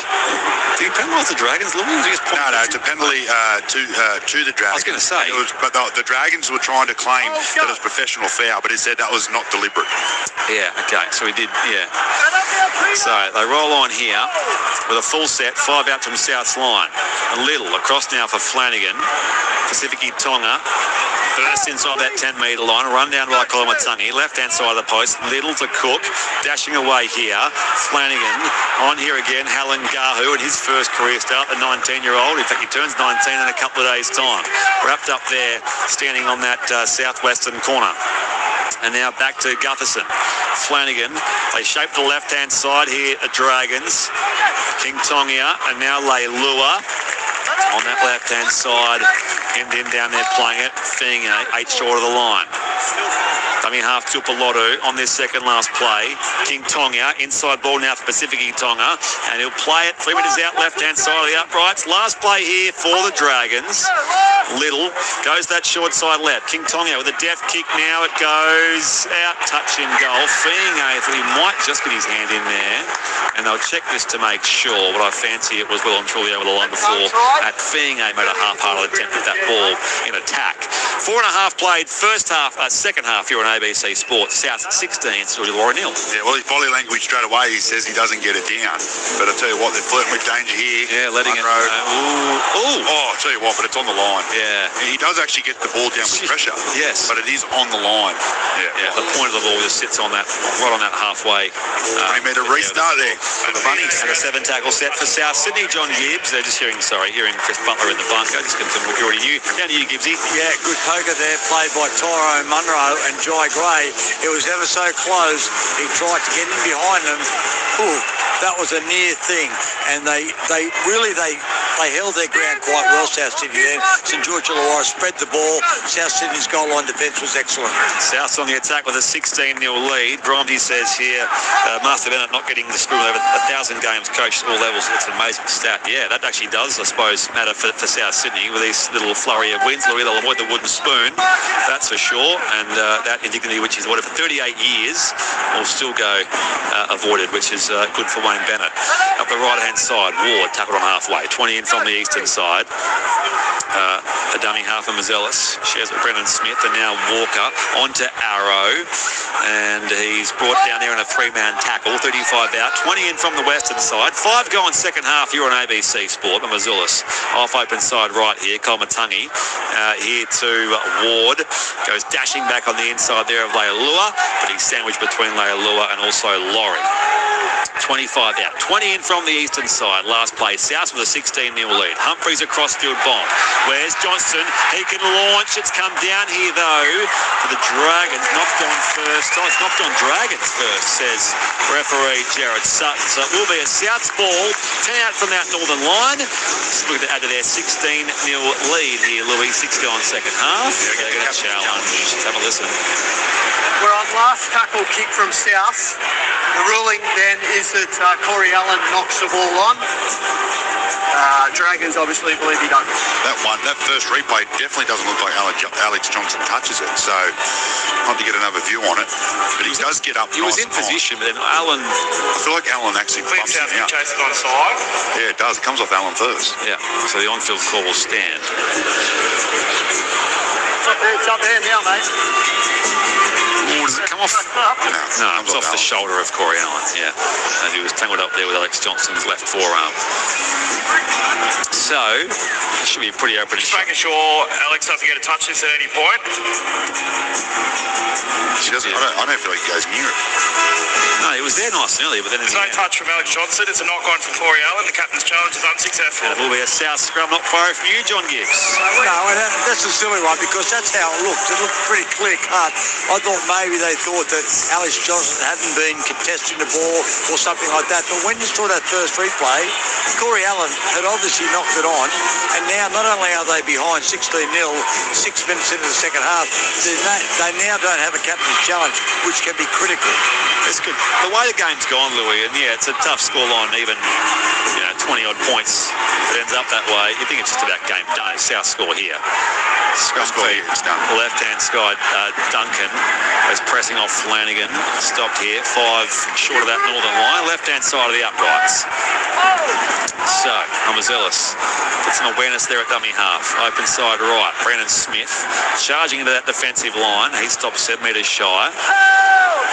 Did he penalise the Dragons? No, it's a penalty to the Dragons. I was going to say. But the Dragons were trying to claim that it was professional foul, but he said that was not deliberate. Yeah, okay. So he did, yeah. So they roll on here with a full set, 5 out from South's line. A little across now for Flanagan. Pacific Tonga. First inside that 10-metre line, run down by Kolomatangi, left-hand side of the post, Little to Cook, dashing away here. Flanagan on here again, Helen Gahu in his first career start, the 19-year-old. In fact, he turns 19 in a couple of days' time. Wrapped up there, standing on that southwestern corner. And now back to Gutherson. Flanagan, they shape the left-hand side here at Dragons. King Tongia, and now Leilua on that left-hand side. Hemmed in down there playing it. Finge, 8 short of the line. Dummy half Tupalotu on this second last play. King Tonga, inside ball now for Pacific Tonga, and he'll play it 3 metres out left-hand side of the uprights. Last play here for the Dragons. Little goes that short side left. King Tonga with a deft kick now. It goes out, touch in goal. Finge, he might just get his hand in there, and they'll check this to make sure. But I fancy it was well and truly over the line before. At Finge made a half-hearted attempt at that ball in attack. 4.5 played, second half here on ABC Sports. South 16, St. George Illawarra 0. Yeah, well, his body language straight away, he says he doesn't get it down. But I tell you what, they're flirting with danger here. Yeah, letting it. Oh, I tell you what, but it's on the line. Yeah. He does actually get the ball down with pressure. Yes. But it is on the line. Yeah. The point of the ball just sits on that, right on that halfway. 20-metre restart there for the Bunnies. And a 7-tackle set for South Sydney. John Gibbs, they're just hearing Chris Butler in the bunker. Just confirm what you already knew. Down to you, Gibbsy. Yeah, good poker there, played by Tyrone Munro and Jai Gray. It was ever so close. He tried to get in behind them. Ooh, that was a near thing. And they held their ground quite well, South Sydney there. St. George Illawarra spread the ball. South Sydney's goal line defence was excellent. South's on the attack with a 16-0 lead. Bromsey says here, Master Bennett not getting the screw over 1,000 games coached at all levels. It's an amazing stat. Yeah, that actually does, I suppose, matter for South Sydney with this little flurry of wins. They'll avoid the wooden spoon, that's for sure. And that indignity, which is avoided for 38 years, will still go avoided, which is good for Wayne Bennett. Up the right-hand side, Ward tackled on halfway. 20 in from the eastern side. A dummy half of Mazelis shares with Brendan Smith, and now Walker onto Arrow, and he's brought down there in a 3-man tackle. 35 out, 20 in from the western side. 5 going second half here on ABC Sport. And Mazelis off open side right here. Kolomatangi here to Ward, goes dashing back on the inside there of Leilua, but he's sandwiched between Leilua and also Laurie. 25 out, 20 in from the eastern side. Last play, South with a 16-0 lead. Humphreys across field bomb. Where's Johnston? He can launch. It's come down here though for the Dragons. Knocked on first. Oh, it's knocked on Dragons first, says referee Jared Sutton. So it will be a South's ball. 10 out from that northern line. Just looking to add to their 16-0 lead here, Louis. 6 going second half. They're going to challenge. Let's have a listen. We're on last tackle kick from South. The ruling then is that Corey Allen knocks the ball on. Dragons obviously believe he doesn't. That first replay definitely doesn't look like Alex Johnson touches it, so I'll have to get another view on it. But he does get up. He was in position, but then Allen. I feel like Allen actually bumps him out. Chases on side. Yeah, it does. It comes off Allen first. Yeah, so the on-field call will stand. It's up there now, mate. Does it come off? No, it's off the shoulder of Corey Allen, yeah. And he was tangled up there with Alex Johnson's left forearm. So, it should be pretty open. Just making sure Alex doesn't get to touch this at any point. She doesn't. I don't feel like he goes near it. No, No, he was there nice and early, but then in There's the no end, touch from Alex Johnson. It's a knock-on from Corey Allen. The captain's challenge is unsuccessful. and it will be a South scrum, not far from you, John Gibbs. No, and that's a silly one because that's how it looked. It looked pretty clear-cut. I thought maybe they thought that Alex Johnson hadn't been contesting the ball or something like that. But when you saw that first replay, Corey Allen had obviously knocked it on. And now not only are they behind 16-0, 6 minutes into the second half, they now don't have a captain's challenge, which can be critical. It's good. The way the game's gone, Louis, and yeah, it's a tough scoreline, even 20-odd points. If it ends up that way, you think it's just about game done. South score here. Scrum feed, left-hand side, Duncan is pressing off Flanagan. Stopped here, 5 short of that northern line. Left-hand side of the uprights. So, Amazelis gets an awareness there at dummy half. Open side right, Brennan Smith charging into that defensive line. He stops 7 metres shy.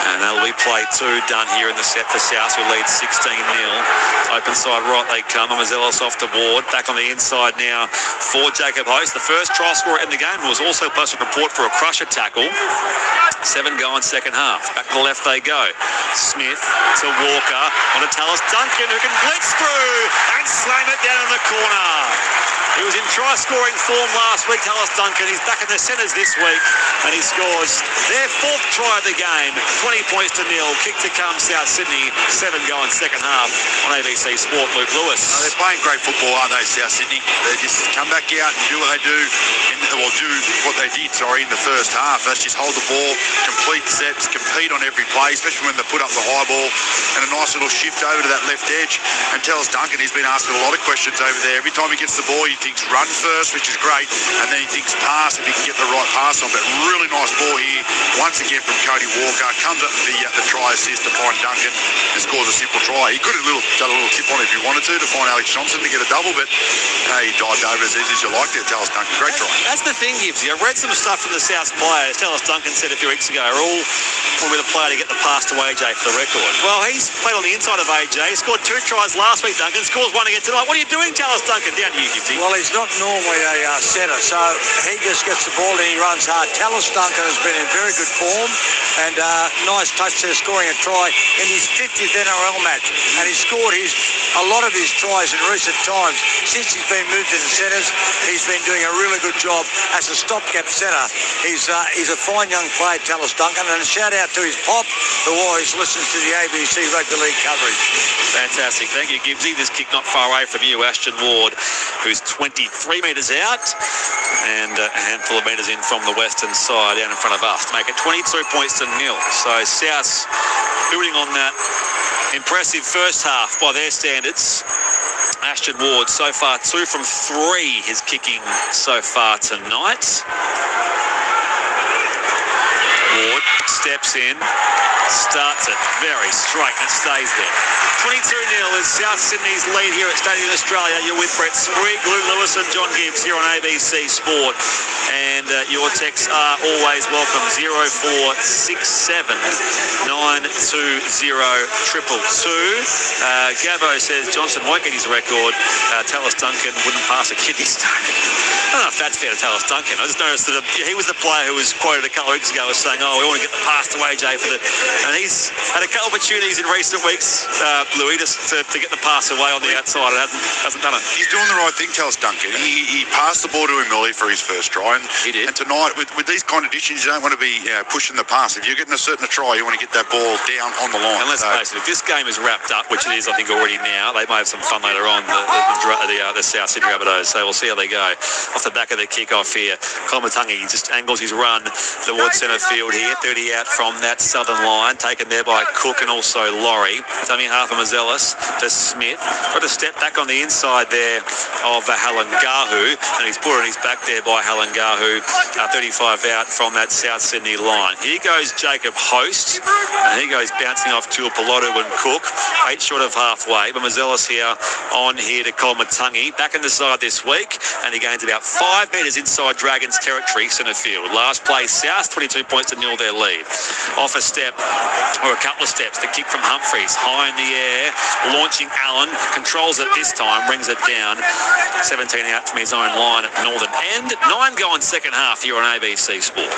And that'll be play 2 done here in the set for South, who leads 16-0. Open side right they come. Amazelis off to Ward. Back on the inside now for Jacob Host. The first try scorer in the game was also posted report for a crusher tackle. 7 going second half. Back to the left they go. Smith to Walker. On to Tallis Duncan, who can blitz through and slam it down in the corner. He was in try-scoring form last week, Tallis Duncan. He's back in the centres this week, and he scores their 4th try of the game. 20 points to 0. Kick to come, South Sydney. 7 going second half on ABC Sport. Luke Lewis. They're playing great football, aren't they, South Sydney? They just come back out and do what they do, do what they did, in the first half. That's just hold the ball, complete sets, compete on every play, especially when they put up the high ball, and a nice little shift over to that left edge. And Tallis Duncan, he's been asking a lot of questions over there. Every time he gets the ball, he thinks run first, which is great, and then he thinks pass if he can get the right pass on. But really nice ball here, once again from Cody Walker. Comes up the try assist to find Duncan and scores a simple try. He could have done a little tip on it if he wanted to find Alex Johnson to get a double, but he dived over as easy as you liked it. Tallis Duncan, great try. That's the thing, Gibbsy. I've read some stuff from the South players. Tallis Duncan said a few weeks ago, are all with a player to get the pass to AJ for the record. Well, he's played on the inside of AJ. He scored 2 tries last week, Duncan. Scores 1 again tonight. What are you doing, Tallis Duncan? Down to you, Gibbsy. Well, he's not normally a centre, so he just gets the ball and he runs hard. Tallis Duncan has been in very good form, and nice touch there, scoring a try in his 50th NRL match. And he scored a lot of his tries in recent times. Since he's been moved to the centres, he's been doing a really good job as a stopgap centre. He's a fine young player, Tallis Duncan, and a shout out to his pop, who always listens to the ABC Rugby League coverage. Fantastic. Thank you, Gibbsy. This kick not far away from you, Ashton Ward, who's 23 metres out and a handful of metres in from the western side down in front of us to make it 22 points to 0. So South building on that impressive first half by their standards. Ashton Ward so far 2 from 3 his kicking so far tonight. Ward steps in, starts it very straight and it stays there. 22-0 is South Sydney's lead here at Stadium Australia. You're with Brett Sprigg, Luke Lewis and John Gibbs here on ABC Sport. And your texts are always welcome. 0467 920 222. Gabbo says Johnson won't get his record. Tallis Duncan wouldn't pass a kidney stone. I don't know if that's fair to Tallis Duncan. I just noticed that he was the player who was quoted a couple of weeks ago as saying, we want to get the pass to AJ for the... And he's had a couple of opportunities in recent weeks, Louis, just to get the pass away on the outside and hasn't done it. He's doing the right thing, Tallis Duncan. He passed the ball to him early for his first try. And, he did. And tonight, with these kind of conditions, you don't want to be pushing the pass. If you're getting a certain try, you want to get that ball down on the line. And let's face it, if this game is wrapped up, which it is, I think, already now, they may have some fun later on, the South Sydney Rabbitohs. So we'll see how they go. Off the back of the kick-off here, Colmatungi just angles his run towards centre field here. 30 out from that southern line, taken there by Cook and also Laurie. Dummy half of Mazelis to Smith. Got a step back on the inside there of Halangahu, and he's put on his back there by Halangahu. 35 out from that South Sydney line. Here goes Jacob Host, and he goes bouncing off to Piloto and Cook. 8 short of halfway, but Mazelis here on here to Colmatungi. Back in the side this week, and he gains about 5 metres inside Dragons territory, centre field. Last place South, 22 points to 0 their lead. Off a step, or a couple of steps, the kick from Humphreys, high in the air, launching Allen, controls it this time, brings it down. 17 out from his own line at Northern End. 9 going second half here on ABC Sport.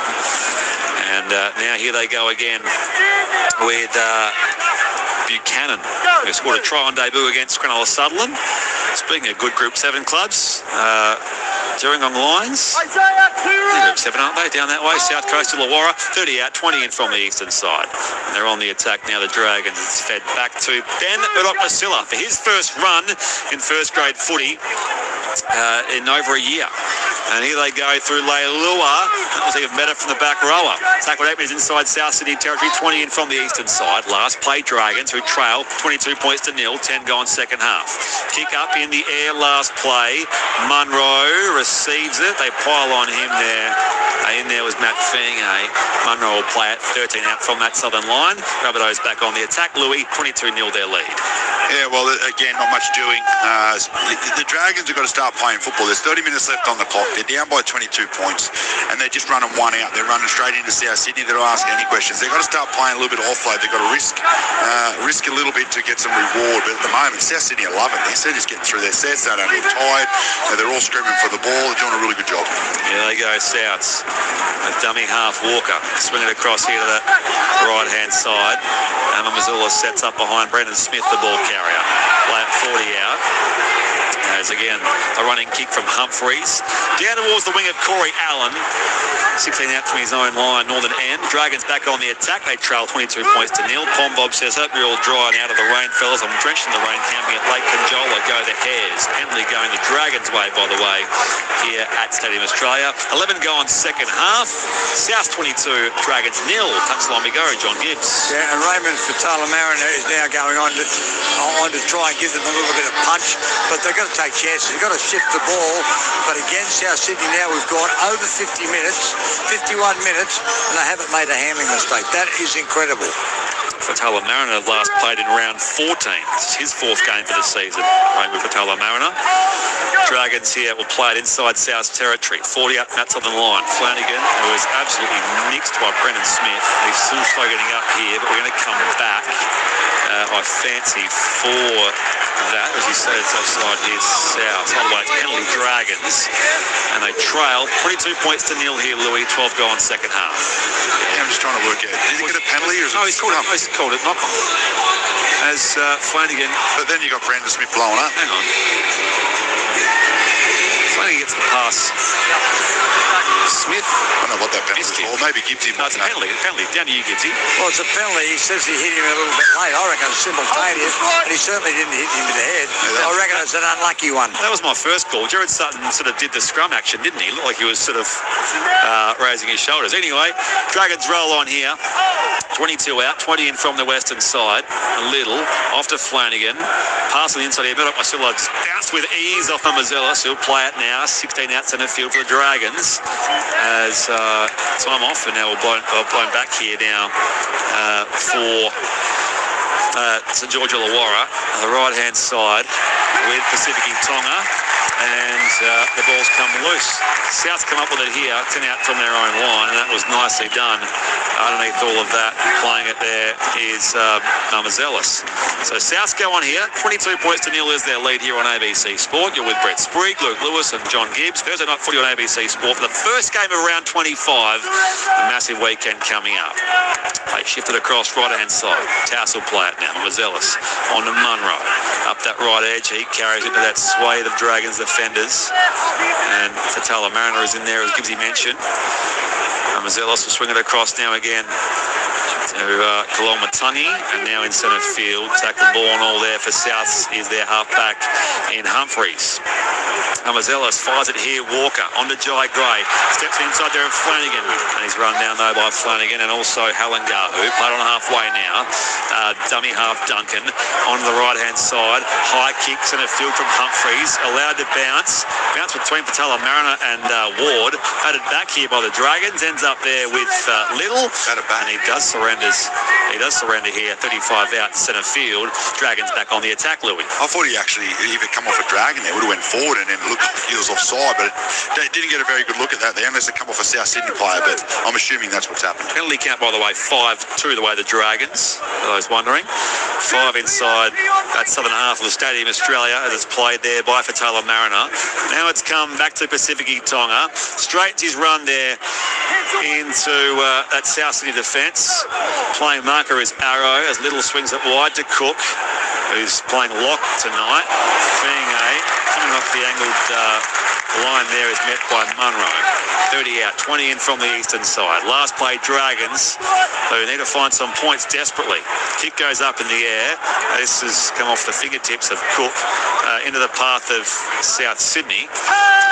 And now here they go again with Buchanan, who scored a try on debut against Cronulla Sutherland. Speaking of good Group 7 clubs, Gerringong Lions, Group 7, aren't they, down that way? South Coast Illawarra, 30 out, 20 in from the eastern side. And they're on the attack now, the Dragons. It's fed back to Ben Masilla for his first run in first grade footy in over a year. And here they go through Leilua. That was even better from the back rower. Tackle 8 minutes inside South Sydney territory, 20 in from the eastern side. Last play, Dragons, who trail 22 points to nil, 10 gone second half. Kick up in the air last play. Munro receives it. They pile on him there. In there was Matt Feeney. Munro will play it, 13 out from that southern line. Rabbitohs back on the attack. Louis, 22-0 their lead. Yeah, well, again, not much doing. The Dragons have got to start playing football. There's 30 minutes left on the clock. They're down by 22 points, and they're just running one out. They're running straight into South Sydney. They don't ask any questions. They've got to start playing a little bit offload. They've got to risk a little bit to get some reward. But at the moment, South Sydney are loving it. They're just getting through their sets. They don't look tired. They're all screaming for the ball. They're doing a really good job. Yeah, they go Souths. A dummy half Walker swinging across here to the right-hand side. Missoula sets up behind Brendan Smith, the ball carrier. Play at 40 out. As again, a running kick from Humphreys. Down towards the wing of Corey Allen. 16 out from his own line, northern end. Dragons back on the attack. They trail 22 points to nil. Pombob says, hope you're all drying out of the rain, fellas. I'm drenched in the rain camping at Lake Conjola. Go the Hares. Penalty going the Dragons' way, by the way, here at Stadium Australia. 11 gone second half. South 22, Dragons nil. Touchline we go, John Gibbs. Yeah, and Raymond Fatala-Mariner is now going on to try and give them a little bit of punch, but they've got to take chances. They've got to shift the ball. But again, South Sydney now, we've gone over 50 minutes, 51 minutes, and they haven't made a handling mistake. That is incredible. Fatala-Mariner last played in round 14. This is his fourth game for the season. Raymond Fatala-Mariner. Dragons here will play it inside South territory. 40 up that southern line. Flanagan, who is absolutely mixed by Brendan Smith. He's still getting up here, but we're going to come back. I fancy for that, as you say, it's offside here, South. All the way to penalty, Dragons. And they trail 22 points to nil here, Louis. 12 gone second half. Yeah, I'm just trying to work out. Did he get a penalty or is he's called it knock on. As Flanagan. But then you got Brendan Smith blowing up. Hang on. Flanagan gets the pass. Smith. I don't know what that penalty is for. Maybe Gibbsy. No, it's a penalty. Down to you, Gibbsy. Well, it's a penalty. He says he hit him a little bit late. I reckon it's simultaneous, but he certainly didn't hit him in the head. I reckon it's an unlucky one. That was my first call. Jared Sutton sort of did the scrum action, didn't he? Looked like he was sort of raising his shoulders. Anyway, Dragons roll on here. 22 out, 20 in from the western side. A little off to Flanagan. Pass on the inside here. Masilla just bounced with ease off Mazelis, who'll play it now. 16 out centre field for the Dragons. As time off, and now we're blown back here now for St.George Illawarra, the right-hand side with Pacific Tonga, and the ball's come loose. South's come up with it here, 10 out from their own line, and that was nicely done. Underneath all of that, playing it there is Mazelis. So Souths go on here. 22 points to nil is their lead here on ABC Sport. You're with Brett Sprigg, Luke Lewis and John Gibbs. Thursday night footy on ABC Sport for the first game of round 25. A massive weekend coming up. They shifted across right-hand side. Tass will play it now. Mazelis on to Munro. Up that right edge. He carries into that swathe of Dragons defenders. And Fatala-Mariner is in there, as Gibbsy mentioned. Mazelis will swing it across now again to Kolomatangi, and now in centre field. Tackle ball and all there for Souths is their halfback in Humphreys. Mazelis fires it here. Walker onto Jai Gray. Steps inside there of Flanagan, and he's run down though by Flanagan and also Halengar, who played on halfway now. Dummy half Duncan onto the right-hand side. High kick centre field from Humphreys. Allowed to bounce. Bounce between Fatala-Mariner and Ward. Batted back here by the Dragons. Ends up there with Little. And he does surrender here. 35 out centre field. Dragons back on the attack, Louis. I thought he actually, if it come off a Dragon there, would have went forward and then looked like he was offside, but they didn't get a very good look at that there unless it come off a South Sydney player, but I'm assuming that's what's happened. Penalty count, by the way, 5-2 the way the Dragons, for those wondering. 5 inside that southern half of the Stadium Australia as it's played there by Fatala-Mariner. Now it's come back to Pacific Tonga. Straight his run there into that South Sydney defence. Playing marker is Arrow as Little swings it wide to Cook, who's playing lock tonight. Finger coming off the angled line there is met by Munro. 30 out, 20 in from the eastern side. Last play, Dragons, who need to find some points desperately. Kick goes up in the air. This has come off the fingertips of Cook into the path of South Sydney.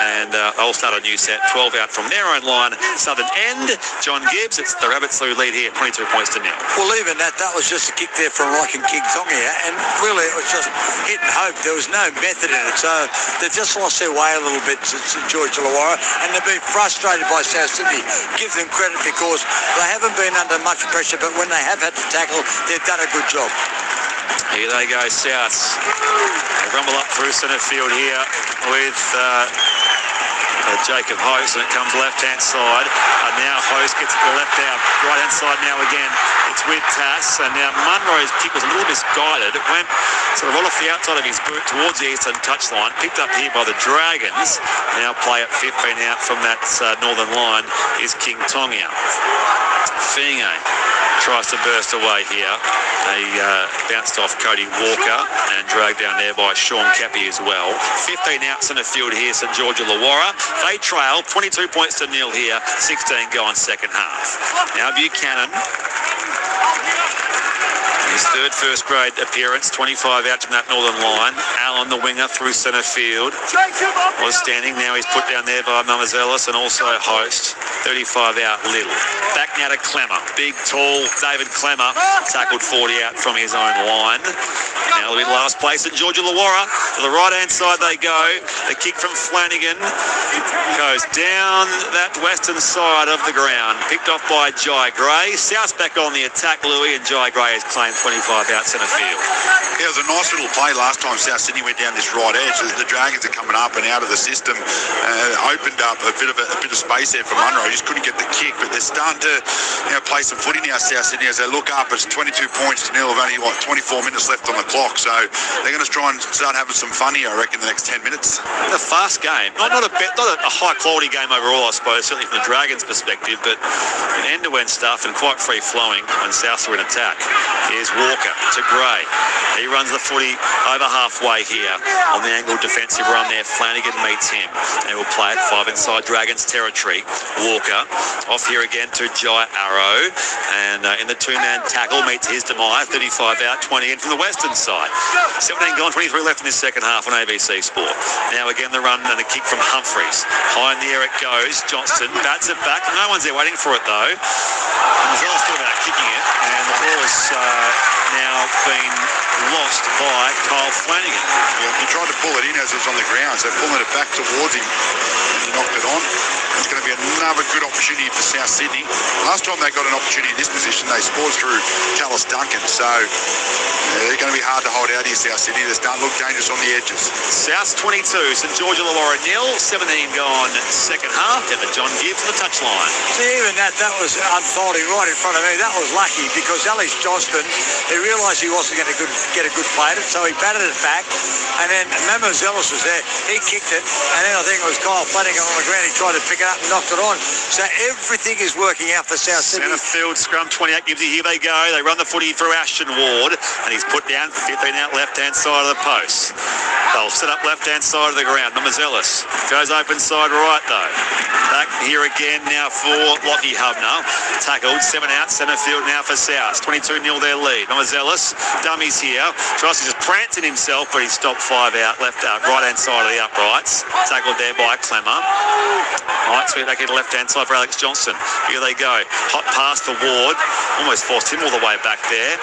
And they'll start a new set. 12 out from their own line. Southern end, John Gibbs. It's the Rabbits who lead here, 22 points to nil. Well, even that was just a kick there from Rock and King Tongia, and really it was just hit and hope. There was no method in it, so they've just lost their way a little bit to St.George Illawarra, and they've been frustrated by South Sydney. Give them credit because they haven't been under much pressure, but when they have had to tackle, they've done a good job. Here they go, Souths. They rumble up through centre field here with Jacob Host, and it comes left-hand side. And now Host gets it to the left out, right-hand side now again. It's with Tass, and now Munro's kick was a little misguided. It went sort of right off the outside of his boot towards the eastern touchline, picked up here by the Dragons. Now play at 15 out from that northern line is King Tongia. Finge tries to burst away here. They bounced off Cody Walker and dragged down there by Sean Cappy as well. 15 out centre field here, St. George Illawarra. They trail 22 points to nil here, 16 going second half. Now Buchanan. His third first grade appearance, 25 out from that northern line. Allen, the winger, through centre field. Was standing, now he's put down there by Mamazelis and also Host. 35 out, Little. Back now to Clemmer. Big, tall David Clemmer tackled 40 out from his own line. Now it'll be last place at George Illawarra. To the right-hand side they go. The kick from Flanagan goes down that western side of the ground. Picked off by Jai Gray. South's back on the attack, Louis, and Jai Gray has claimed 25 out centre field. Yeah, it was a nice little play last time South Sydney went down this right edge. The Dragons are coming up and out of the system. Opened up a bit of space there for Munro. Just couldn't get the kick, but they're starting to play some footy now, South Sydney. As they look up, it's 22 points to nil. Of only 24 minutes left on the clock, so they're going to try and start having some fun here, I reckon, the next 10 minutes. A fast game, not a high quality game overall, I suppose, certainly from the Dragons' perspective, but end-to-end stuff and quite free flowing when Souths are in attack. Here's Walker to Gray. He runs the footy over halfway here on the angled defensive run there. Flanagan meets him and will play it 5 inside Dragons territory. Walker off here again to Jai Arrow, and in the two-man tackle meets his demise. 35 out, 20 in from the western side. 17 gone, 23 left in this second half on ABC Sport. Now again the run and a kick from Humphreys. High in the air it goes. Johnston bats it back. No one's there waiting for it though. And there's all still about kicking it, and the ball has now been lost by Kyle Flanagan. Yeah, he tried to pull it in as it was on the ground, so pulling it back towards him, he knocked it on. It's going to be another good opportunity for South Sydney. Last time they got an opportunity in this position, they scored through Tallis Duncan, so they're going to be hard to hold out here, South Sydney. They start to look dangerous on the edges. South 22, St. George Illawarra nil, 17 gone second half, down to John Gibbs on the touchline. See, even that was unfolding right in front of me. That was lucky because Alice Johnston, he realised he wasn't going to get a good play at it, so he batted it back, and then Mamazelis was there. He kicked it, and then I think it was Kyle Flanagan on the ground. He tried to pick it up and knocked it on. So everything is working out for South Sydney. Centre field scrum, 28 Gibbsy. Here they go. They run the footy through Ashton Ward, and he's put down 15 out left-hand side of the post. They'll set up left-hand side of the ground. Mamazelis goes open side right though. Back here again now for Lockie Hubner. Tackled, 7 out centre field now for South. 22-0 their lead. Mamazelis, dummies here. Tries to just prance in himself, but he stopped 5 out right-hand side of the uprights. Tackled there by Clemmer. Right, sweep back into left-hand side for Alex Johnston. Here they go. Hot pass to Ward. Almost forced him all the way back there.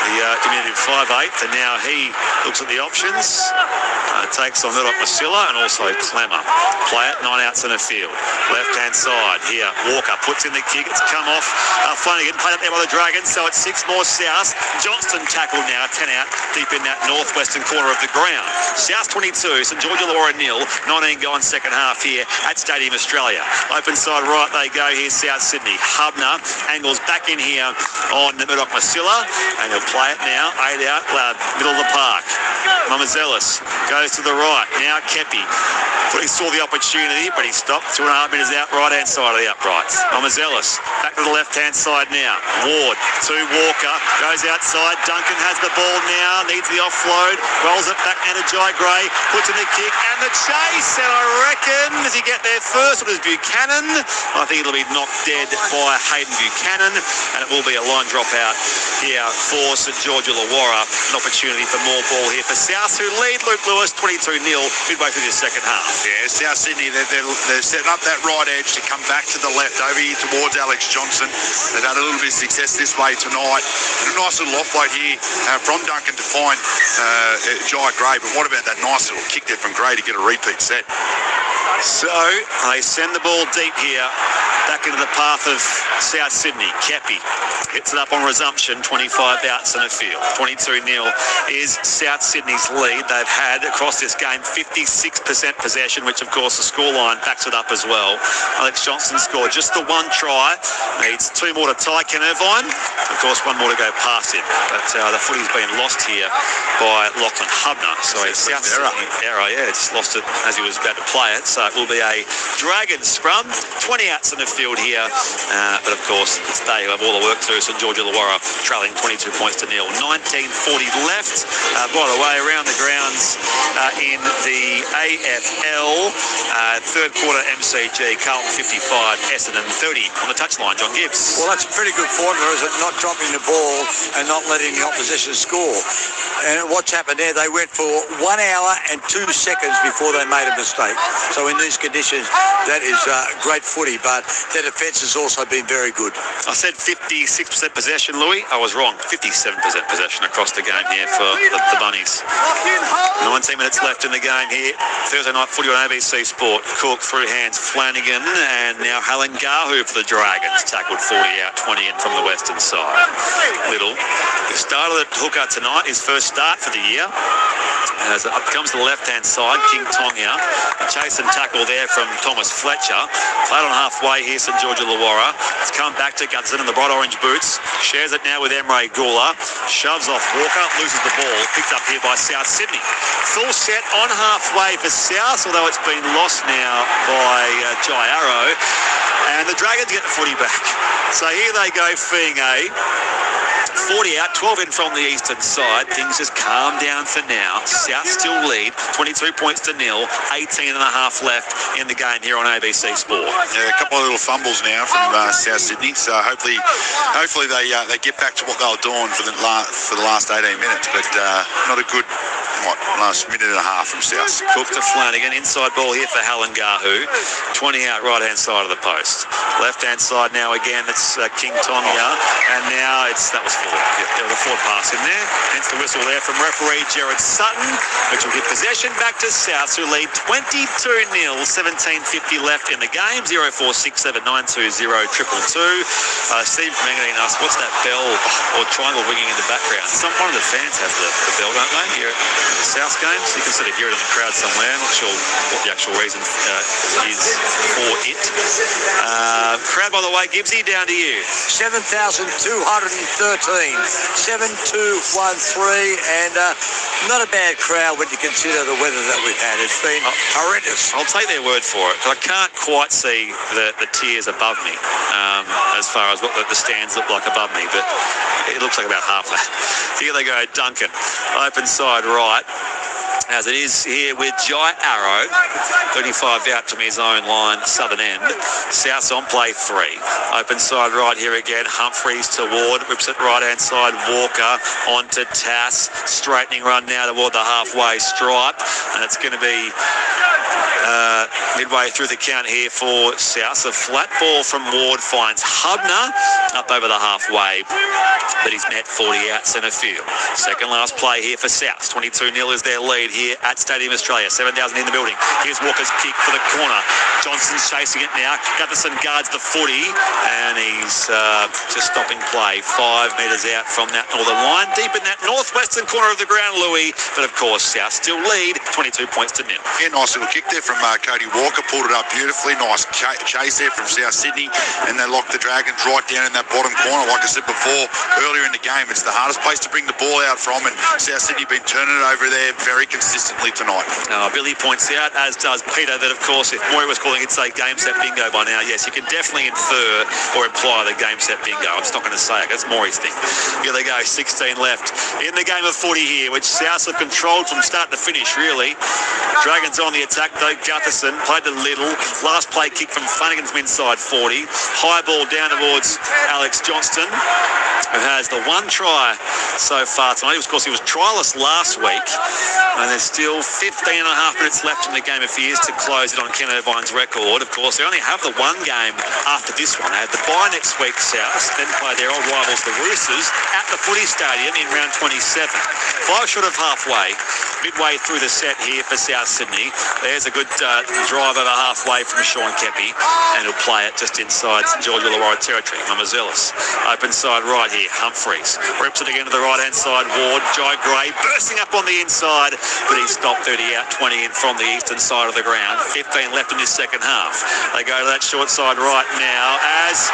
The diminutive 5'8", and now he looks at the options. Takes on Murdoch Masilla and also Clemmer. Play it, 9 out centre field. Left-hand side here. Walker puts in the kick. It's come off. Flanagan played up there by the Dragons, so it's 6 more South. Johnston tackled now, 10 out, deep in that northwestern corner of the ground. South 22, St. George Illawarra nil, 19 gone second half here at Stadium Australia. Open side right they go here, South Sydney. Hubner angles back in here on Murdoch Masilla, and he'll play it out now. 8 out, middle of the park. Mamazelis goes to the right. Now Kepi. Thought he saw the opportunity, but he stopped. 2.5 metres out, right-hand side of the uprights. Mamazelis back to the left-hand side now. Ward to Walker. Goes outside. Duncan has the ball now. Needs the offload. Rolls it back now to Jai Gray. Puts in the kick and the chase. And I reckon, does he get there first? It was Buchanan. I think it'll be knocked dead by Hayden Buchanan. And it will be a line drop out here for St. George Illawarra. An opportunity for more ball here for South, who lead Luke Lewis 22-0 midway through the second half. Yeah, South Sydney, they're setting up that right edge to come back to the left over here towards Alex Johnson. They've had a little bit of success this way tonight. And a nice little offload here from Duncan to find Jai Gray. But what about that nice little kick there from Gray to get a repeat set? So they send the ball deep here, back into the path of South Sydney. Kepi hits it up on resumption, 25 outs in a field. 22-0 is South Sydney's lead. They've had, across this game, 56% possession, which, of course, the scoreline backs it up as well. Alex Johnson scored just the one try. Needs 2 more to tie Ken Irvine. Of course, 1 more to go past him. But the footy's been lost here by Lachlan Hubner. So South Sydney error, yeah, just lost it as he was about to play it. So it will be a Dragon scrum. 20 outs in the field here. But, of course, it's they who have all the work to do. St. George Illawarra trailing 22 points to 0. 19:40 left. By the way, around the grounds in the AFL, third quarter MCG, Carlton 55, Essendon 30 on the touchline. John Gibbs. Well, that's a pretty good formula, is it? Not dropping the ball and not letting the opposition score. And what's happened there, they went for 1 hour and 2 seconds before they made a mistake. So in these conditions, that is great footy, but their defence has also been very good. I said 56% possession, Louis. I was wrong. 57% possession across the game here for the Bunnies. 19 minutes left in the game here. Thursday night footy on ABC Sport. Cook through hands, Flanagan, and now Halangahu for the Dragons. Tackled 40 out, 20 in from the western side. Little, who started at hooker tonight, his first start for the year. As up comes to the left-hand side, King Tonga. A chase and tackle there from Thomas Fletcher. Played on halfway here, St. George Illawarra. It's come back to Gutson in the bright orange boots. Shares it now with Emre Gula. Shoves off Walker, loses the ball. Picked up here by South Sydney. Full set on halfway for South, although it's been lost now by Jai Arrow. And the Dragons get the footy back. So here they go, Fienge. 40 out, 12 in from the eastern side. Things just calm down for now. South still lead, 22 points to 0. 18 and a half left in the game here on ABC Sport. Yeah, a couple of little fumbles now from South Sydney. So hopefully they get back to what they were doing for the last 18 minutes. But not a good last minute and a half from South. Cook to Flanagan. Inside ball here for Halangahu. 20 out, right-hand side of the post. Left-hand side now again, it's King Tonga. And now that was Ford. There was a Ford pass in there. Hence the whistle there from referee Jared Sutton, which will give possession back to South, who lead 22-0. 17:50 left in the game. 0467920222. Steve from Manganine asked, what's that bell or triangle ringing in the background? One of the fans has the bell, don't they? Here at the South games. You can sort of hear it in the crowd somewhere. I'm not sure what the actual reason is for it. Crowd, by the way, Gibbsy, down to you. 7,213. 7,213, and not a bad crowd when you consider the weather that we've had. It's been horrendous. I'll take their word for it. I can't quite see the tiers above me as far as what the stands look like above me, but it looks like about half that. Here they go, Duncan. Open side right. As it is here with Jai Arrow, 35 out from his own line, southern end. South's on play 3. Open side right here again. Humphreys to Ward, whips it right-hand side. Walker onto Tass. Straightening run now toward the halfway stripe. And it's going to be midway through the count here for South. A flat ball from Ward finds Hubner up over the halfway. But he's net 40 out centre field. Second last play here for South. 22-0 is their lead here at Stadium Australia. 7,000 in the building. Here's Walker's kick for the corner. Johnson's chasing it now. Gutherson guards the footy, and he's just stopping play 5 metres out from that northern line. Deep in that northwestern corner of the ground, Louis. But of course, South still lead 22 points to nil. Yeah, nice little kick there from Cody Walker. Pulled it up beautifully. Nice chase there from South Sydney. And they locked the Dragons right down in that bottom corner. Like I said before, earlier in the game, it's the hardest place to bring the ball out from. And South Sydney been turning it over there very consistently tonight. Billy points out, as does Peter, that of course, if Moy was calling it, say, game set bingo by now, yes, you can definitely infer or imply the game set bingo. I'm just not going to say it. That's Maury's thing. Here they go, 16 left in the game of footy here, which South have controlled from start to finish, really. Dragons on the attack, though. Gutherson played to Little. Last play kick from Flanagan's inside 40. High ball down towards Alex Johnston, who has the one try so far tonight. Of course, he was trialless last week. And there's still 15 and a half minutes left in the game if he is to close it on Ken Irvine's record. Of course, they only have the one game after this one. They have the bye next week, South, then play their old rivals, the Roosters, at the Footy Stadium in round 27. 5 short of halfway, midway through the set here for South Sydney. There's a good drive over halfway from Sean Kepi, and he'll play it just inside St.George Illawarra territory. Mamazelis, open side right here, Humphreys, rips it again to the right-hand side, Ward, Jai Gray bursting up on the inside, but he's stopped 30 out, 20 in from the eastern side of the ground. 15 left in this second half. They go to that short side right now as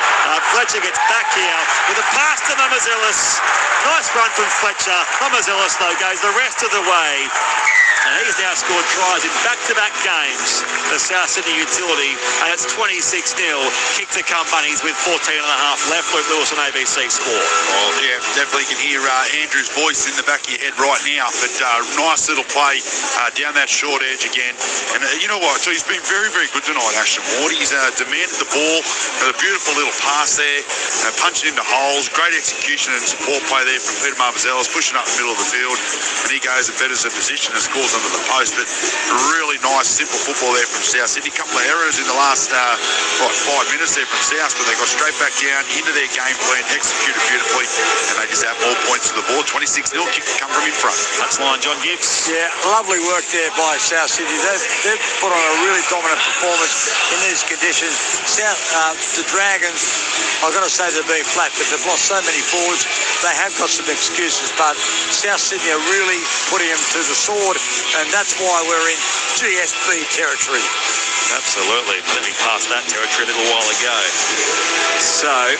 Fletcher gets back here with a pass to Mamazelis. Nice run from Fletcher. Mamazelis, though, goes the rest of the way. And he's now scored tries in back-to-back games for South Sydney Utility, and it's 26-0. Kick to come Bunnies with 14 and a half left. Luke Lewis on ABC score. Oh, yeah, definitely can hear Andrew's voice in the back of your head right now. But nice little play down that short edge again. And you know what? So he's been very, very good tonight, Ashton Ward. He's demanded the ball. A beautiful little pass there, punching into holes. Great execution and support play there from Peter Marvazelis, pushing up the middle of the field. And he goes and betters the position and scores under the post. But really nice, simple football there from South Sydney. A couple of errors in the last 5 minutes there from South, but they got straight back down into their game plan, executed beautifully, and they just add more points to the board. 26-0, kick to come from in front. Touchline, John Gibbs. Yeah, lovely work there by South Sydney. They've put on a really dominant performance in these conditions. The Dragons, I've got to say they've been flat, but they've lost so many forwards. They have got some excuses, but South Sydney are really putting them to the sword, and that's why we're in GSB territory. Absolutely. Let me pass that territory a little while ago. So,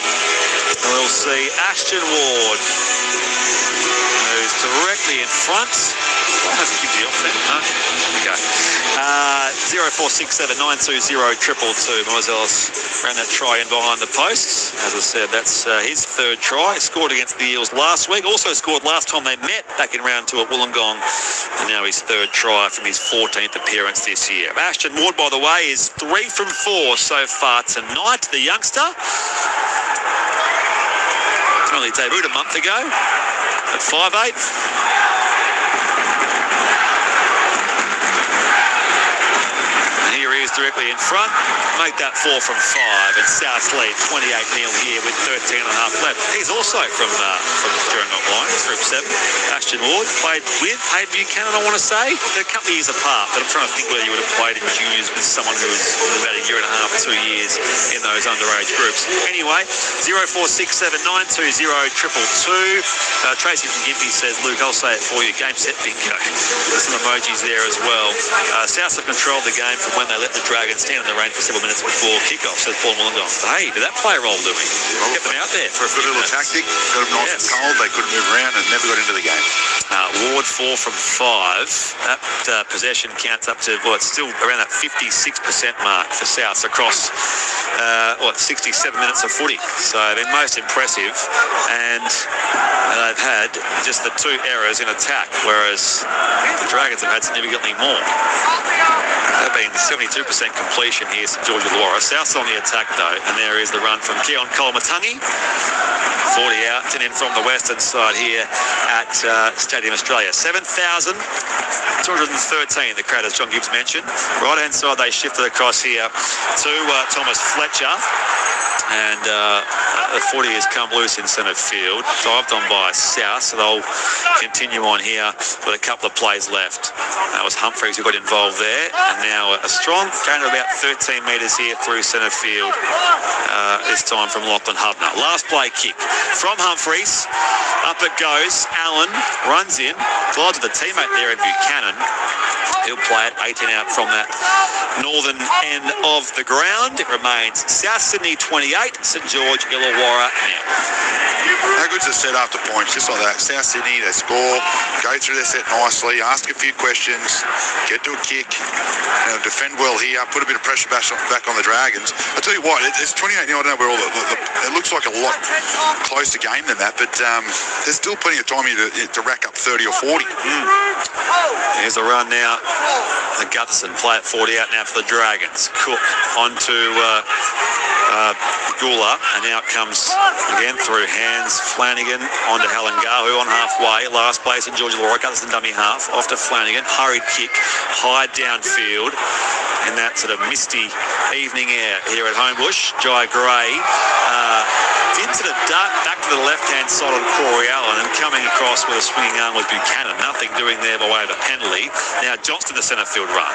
we'll see Ashton Ward, who's directly in front. Oh, has a Gibbsy off then, huh? Okay. 0467 920 222. Moiseles ran that try in behind the posts. As I said, that's his third try. Scored against the Eels last week. Also scored last time they met back in round 2 at Wollongong. And now his third try from his 14th appearance this year. Ashton Ward, by the way, is 3 from 4 so far tonight. The youngster only debuted a month ago at 5'8". Directly in front, make that 4 from 5, and South lead 28-0 here with 13 and a half left. He's also from Gerringong Lions, Group 7. Ashton Ward played with Hayden Buchanan, I want to say. They're a couple of years apart, but I'm trying to think whether you would have played in juniors with someone who was about a year and a half, 2 years in those underage groups. Anyway, 0467 920 222. Tracy from Gimpy says, Luke, I'll say it for you, game set bingo. There's some emojis there as well. South have controlled the game from when they let the Dragons stand in the rain for several minutes before kickoff, says Paul Wollongong. Hey, did that play a role, Louis? Kept them out there for a good little tactic. Got them nice and cold. They couldn't move around and never got into the game. Ward 4 from 5. That possession counts up to, it's still around that 56% mark for South across 67 minutes of footy. So they're most impressive, and they've had just the 2 errors in attack, whereas the Dragons have had significantly more. They've been 72% completion here, St.George Illawarra. South's on the attack, though, and there is the run from Keon Kolomatangi. 40 out, 10 in from the western side here at Stadium Australia. 7,213, the crowd, as John Gibbs mentioned. Right-hand side, they shifted across here to Thomas Fletcher. And the 40 has come loose in centre field. Dived on by South, so they'll continue on here with a couple of plays left. That was Humphreys who got involved there. And now a strong gain of about 13 metres here through centre field. This time from Lachlan Hubner. Last play kick from Humphreys. Up it goes. Allen runs in. Glides with a teammate there in Buchanan. He'll play it 18 out from that northern end of the ground. It remains South Sydney 28, St. George Illawarra nil. How good's the set after points, just like that? South Sydney, they score, go through their set nicely, ask a few questions, get to a kick, defend well here, put a bit of pressure back on the Dragons. I'll tell you what, it's 28-0. I don't know where it looks like a lot closer game than that, but there's still plenty of time here to rack up 30 or 40. Here's a run now. The Gutherson play at 40 out now for the Dragons. Cook onto Gula, and now it comes again through hands. Flanagan onto Halengahu on halfway. Last place in George Illawarra. Gutherson dummy half. Off to Flanagan. Hurried kick. High downfield. In that sort of misty evening air here at Homebush. Jai Gray did sort of dart back to the left-hand side on Corey Allen and coming across with a swinging arm with Buchanan. Nothing doing there by way of a penalty. Now Johnston, the centre field run.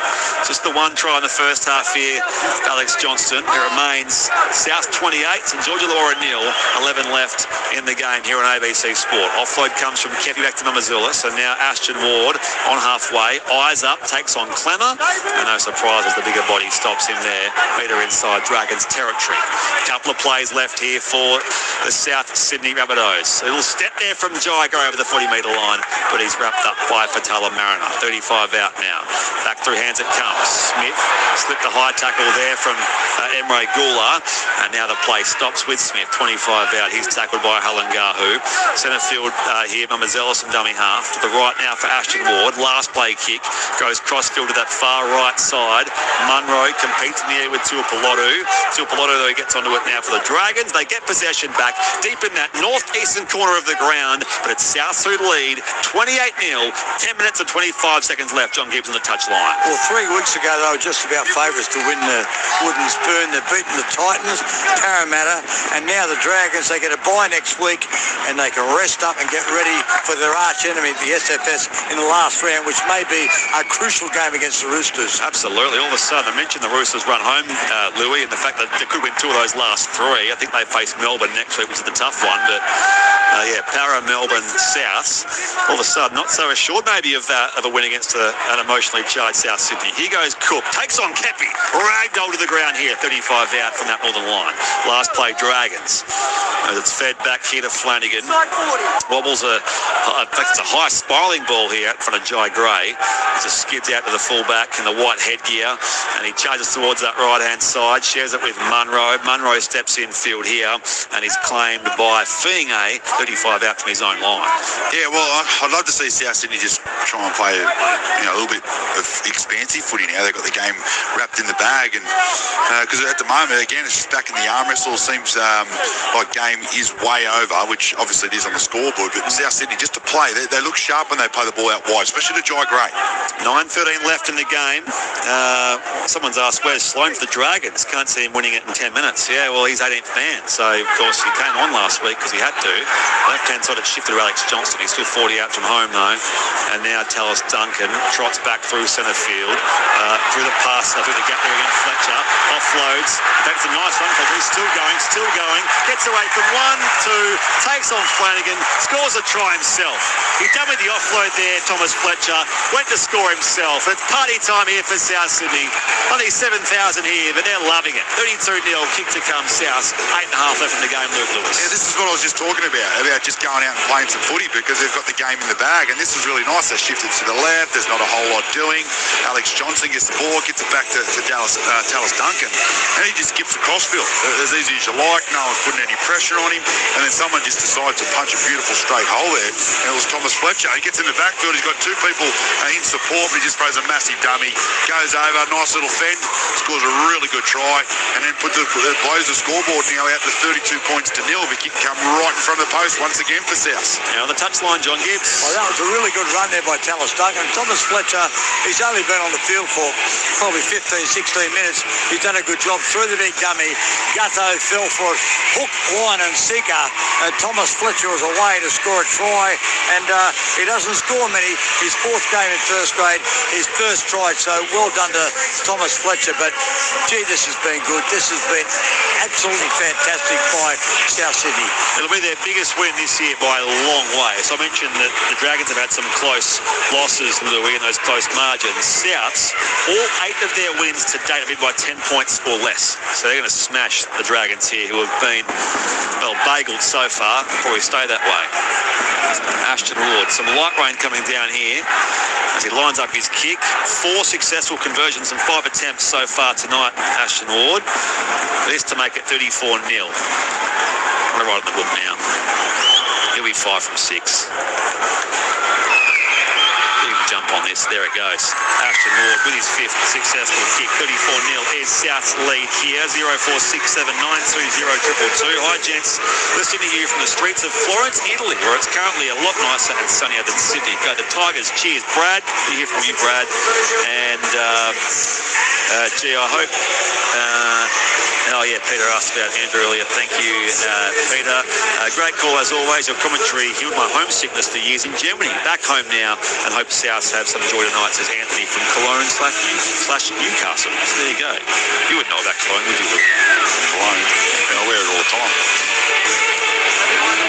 Just the one try in the first half here, Alex Johnston. It remains South 28, St. George Illawarra nil, 11 left in the game here on ABC Sport. Offload comes from Kepi back to Mamazula, so now Ashton Ward on halfway. Eyes up, takes on Clemmer, and no surprises, the bigger body stops him there. Metre inside Dragons territory. Couple of plays left here for the South Sydney Rabbitohs. A little step there from Jai Gray over the 40-metre line, but he's wrapped up by Fatala Mariner. 35 out now. Back through hands it comes. Smith slipped a high tackle there from Emre Gula, and now the play stops with Smith. 25 out. He's tackled by Halengahu. Centre field here, Mamazelis and dummy half. To the right now for Ashton Ward. Last play kick goes cross-field to that far right side. Munro competes in the air with Tuapolotu. Tuapolotu, though, he gets onto it now for the Dragons. They get possession back deep in that northeastern corner of the ground, but it's South who lead 28-0. 10 minutes and 25 seconds left. John Gibbs on the touchline. Well, 3 weeks ago, they were just about favourites to win the Wooden Spoon. They've beaten the Titans, Parramatta, and now the Dragons. They get a bye next week, and they can rest up and get ready for their arch enemy, the SFS, in the last round, which may be a crucial game against the Roosters. Absolutely. All of a sudden, I mentioned the Roosters run home, Louis, and the fact that they could win 2 of those last 3. I think they face Melbourne next week, which is the tough one, but Para, Melbourne, South, all of a sudden not so assured maybe of a win against an emotionally charged South Sydney. Here goes Cook, takes on Kepi, ragdoll to the ground here, 35 out from that northern line. Last play, Dragons. As it's fed back here to Flanagan. Wobbles it's a high spiralling ball here in front of Jai Gray. It just skids out to the fullback in the white headgear, and he charges towards that right-hand side, shares it with Munro. Munro steps in field here, and he's claimed by Fiinga, 35 out from his own line. Yeah, well, I'd love to see South Sydney just try and play a little bit of expansive footy now. They've got the game wrapped in the bag, and because at the moment, again, it's just back in the arm wrestle. Seems like game is way over, which obviously it is on the scoreboard, but South Sydney, just to play, they look sharp when they play the ball out wide, especially to Jai Gray. 9:13 left in the game. Someone's asked, where's Sloan for the Dragons? Can't see him winning it in 10 minutes. Yeah, well, he's 18th man, so of course he came on last week because he had to. Left-hand side, it shifted to Alex Johnston. He's still 40 out from home, though. And now Tallis Duncan trots back through centre field, through the pass, through the gap there against Fletcher. Offloads. That's a nice run. He's still going. Gets away from 1, 2, takes on Flanagan, scores a try himself. He done with the offload there, Thomas Fletcher. Went to score himself. It's party time here for South Sydney. Only 7,000 here, but they're loving it. 32-0 kick to come South. 8.5 left in the game, Luke Lewis. Yeah, this is what I was just talking about just going out and playing some footy because they've got the game in the bag, and this is really nice. They shifted to the left. There's not a whole lot doing. Alex Johnson gets the ball, gets it back to Tallis Duncan, and he just skips the crossfield as easy as you like. No one's putting any pressure on him, and then someone just decides to punch a beautiful straight hole there, and it was Thomas Fletcher. He gets in the backfield. He's got 2 people in support, but he just throws a massive dummy, goes over, nice little fend, scores a really good try, and then blows the scoreboard now out to 32 points to 0. The kick come right in front of the post once again for South. Now on the touchline, John Gibbs. Well, that was a really good run there by Tallis Duncan. Thomas Fletcher, he's only been on the field for probably 15, 16 minutes. He's done a good job through the big dummy. Gutto fell for it, hook, line and sinker. And Thomas Fletcher was away to score a try. And he doesn't score many. His fourth game in first grade, his first try. So well done to Thomas Fletcher. But, gee, this has been good. This has been absolutely fantastic by South Sydney. It'll be their biggest win this year by a long way. So I mentioned that the Dragons have had some close losses, Louis, in those close margins. Souths, all 8 of their wins to date have been by 10 points or less. So they're going to smash the Dragons here, who have been, well, bageled so far. Probably stay that way. Ashton Ward, some light rain coming down here as he lines up his kick. 4 successful conversions and 5 attempts so far tonight, Ashton Ward. This to make it 34-0. I'm going to write the book now. He'll be 5 from 6. Jump on this. There it goes. Ashton Ward with his 5th successful kick. 34-0 is South's lead here. 0467920222. Hi, gents. Listening to you from the streets of Florence, Italy, where it's currently a lot nicer and sunnier than Sydney. Go the Tigers. Cheers, Brad. We hear from you, Brad. And, gee, I hope... Peter asked about Andrew earlier. Thank you, Peter. Great call as always. Your commentary healed my homesickness for years in Germany. Back home now, and hope Souths have some joy tonight, says Anthony from Cologne/Newcastle. So there you go. You wouldn't know about Cologne, would you? Cologne. I wear it all the time.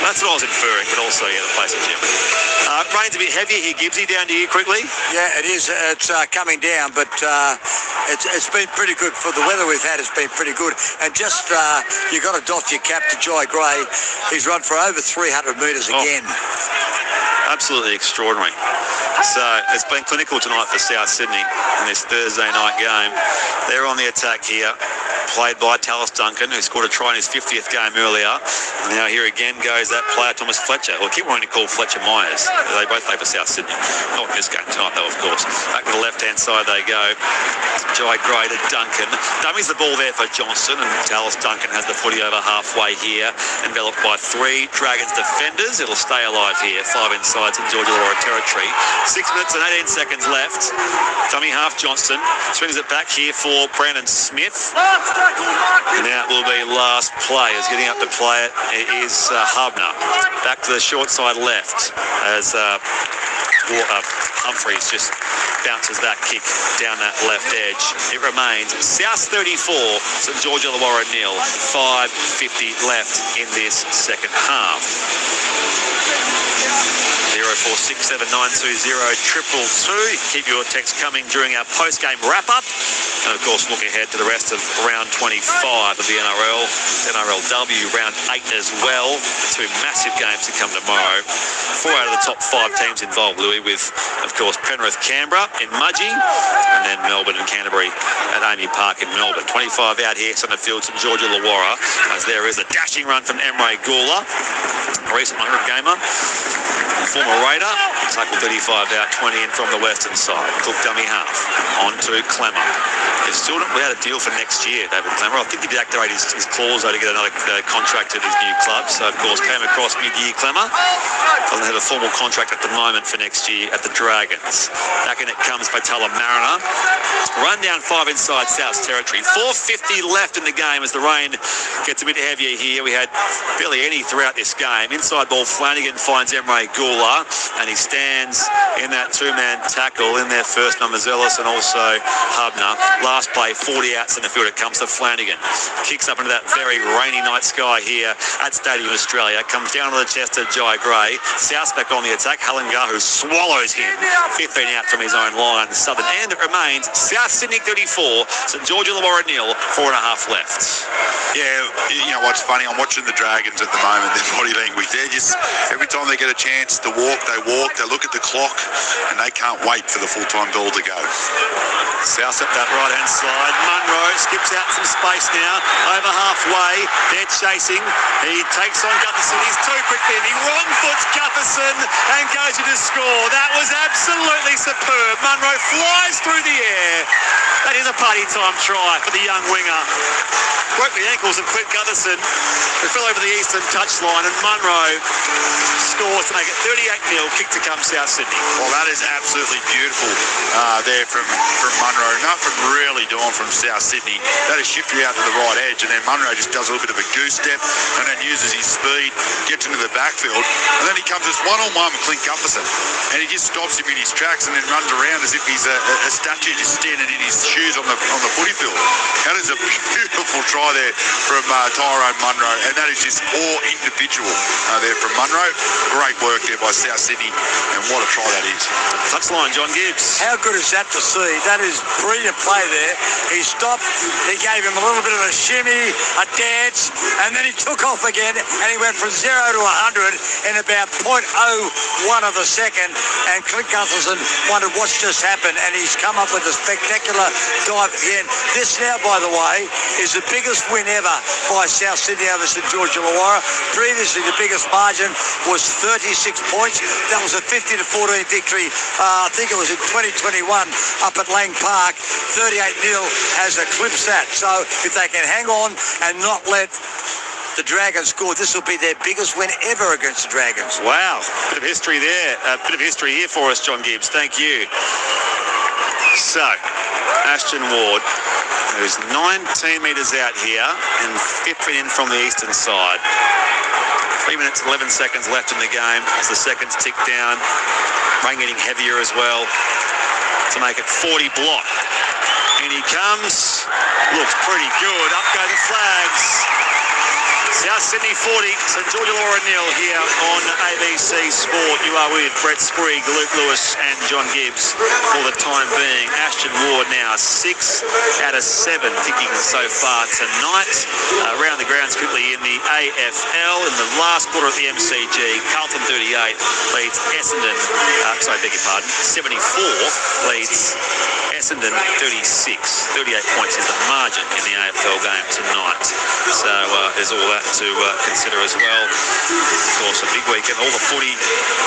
That's what I was inferring, but also, the place in Germany. Rain's a bit heavier here, Gibbsy, down to you quickly. Yeah, it is. It's coming down, but it's been pretty good. For the weather we've had, it's been pretty good. And just, you've got to doff your cap to Jai Gray. He's run for over 300 metres again. Absolutely extraordinary. So it's been clinical tonight for South Sydney in this Thursday night game. They're on the attack here, played by Tallis Duncan, who scored a try in his 50th game earlier. And now here again goes that player, Thomas Fletcher. We'll keep wanting to call Fletcher Myers. They both play for South Sydney. Not in this game tonight, though, of course. Back to the left-hand side they go. Jai Gray to Duncan. Dummies the ball there for Johnson, and Tallis Duncan has the footy over halfway here, enveloped by 3 Dragons defenders. It'll stay alive here. 5 inside St. George Illawarra territory. 6 minutes and 18 seconds left. Dummy half Johnston swings it back here for Brandon Smith. And now it will be last players getting up to play it. It is Hubner. Back to the short side left as Humphreys just bounces that kick down that left edge. It remains South 34, St. George Illawarra 0. 5:50 left in this second half. 0467920222. Keep your text coming during our post-game wrap-up. And, of course, look ahead to the rest of round 25 of the NRL. NRLW round 8 as well. 2 massive games to come tomorrow. 4 out of the top 5 teams involved, Louis, with, of course, Penrith, Canberra in Mudgee, and then Melbourne and Canterbury at Amy Park in Melbourne. 25 out here, centre field, St. George Illawarra, as there is a dashing run from Emre Gula, a recent 100 gamer. Former Raider, tackle 35 out, 20 in from the western side. Cook dummy half, on to Clemmer. They've still not had a deal for next year, David Clemmer. I think he did activate his clause though to get another contract at his new club. So, of course, came across mid-year Clemmer. Doesn't have a formal contract at the moment for next year at the Dragons. Back in it comes Fatala Mariner. Run down 5 inside South's territory. 4:50 left in the game as the rain gets a bit heavier here. We had barely any throughout this game. Inside ball, Flanagan finds Emre Gula, and he stands in that 2-man tackle in there first, numbers Ellis and also Hubner. Last play, 40 out centre field. It comes to Flanagan. Kicks up into that very rainy night sky here at Stadium Australia. Comes down to the chest of Jai Gray. South's back on the attack. Halengahu swallows him. 15 out from his own line. Southern, and it remains South Sydney 34, St. George Illawarra 0, 4.5 left. Yeah, you know what's funny? I'm watching the Dragons at the moment. Their body language. They're just, every time they get a chance to walk, they look at the clock, and they can't wait for the full-time ball to go. South up that right-hand side. Munro skips out some space now. Over halfway. They're chasing. He takes on Gutherson. He's too quickly, and he wrong-foots Gutherson and goes to score. That was absolutely superb. Munro flies through the air. That is a party time try for the young winger. Broke the ankles of Clint Gutherson, who fell over the eastern touchline, and Munro scores to make it 38-0, kick to come South Sydney. Well, that is absolutely beautiful there from Munro. Nothing really doing from South Sydney. That is shifted out to the right edge, and then Munro just does a little bit of a goose step and then uses his speed, gets into the backfield, and then he comes just one-on-one with Clint Gutherson, and he just stops him in his tracks and then runs around as if he's a statue just standing in his shoes on the footy field. That is a beautiful try there from Tyrone Munro, and that is just all individual there from Munro. Great work there by South Sydney, and what a try that is. Touchline, John Gibbs. How good is that to see? That is brilliant play there. He stopped, he gave him a little bit of a shimmy, a dance, and then he took off again, and he went from 0 to 100 in about 0.01 of a second, and Clint Gutherson wondered what's just happened, and he's come up with a spectacular dive again. This now, by the way, is the biggest win ever by South Sydney over St.George Illawarra. Previously, the biggest margin was 36 points. That was a 50-14 victory. I think it was in 2021 up at Lang Park. 38-0 has eclipsed that. So if they can hang on and not let the Dragons score, this will be their biggest win ever against the Dragons. Wow, bit of history there. A bit of history here for us, John Gibbs. Thank you. So, Ashton Ward, who's 19 metres out here and 15 in from the eastern side. 3 minutes, 11 seconds left in the game as the seconds tick down. Rain getting heavier as well to make it 40 block. And he comes, looks pretty good. Up go the flags. South Sydney 40, St. George Illawarra 0 here on ABC Sport. You are with Brett Sprigg, Luke Lewis and John Gibbs for the time being. Ashton Ward now 6 out of 7 kicking so far tonight. Around the grounds quickly in the AFL. In the last quarter of the MCG, Carlton 38 leads Essendon, 74 leads Essendon 36. 38 points is the margin in the AFL game tonight. So there's all that to consider as well. Of course, a big weekend, all the footy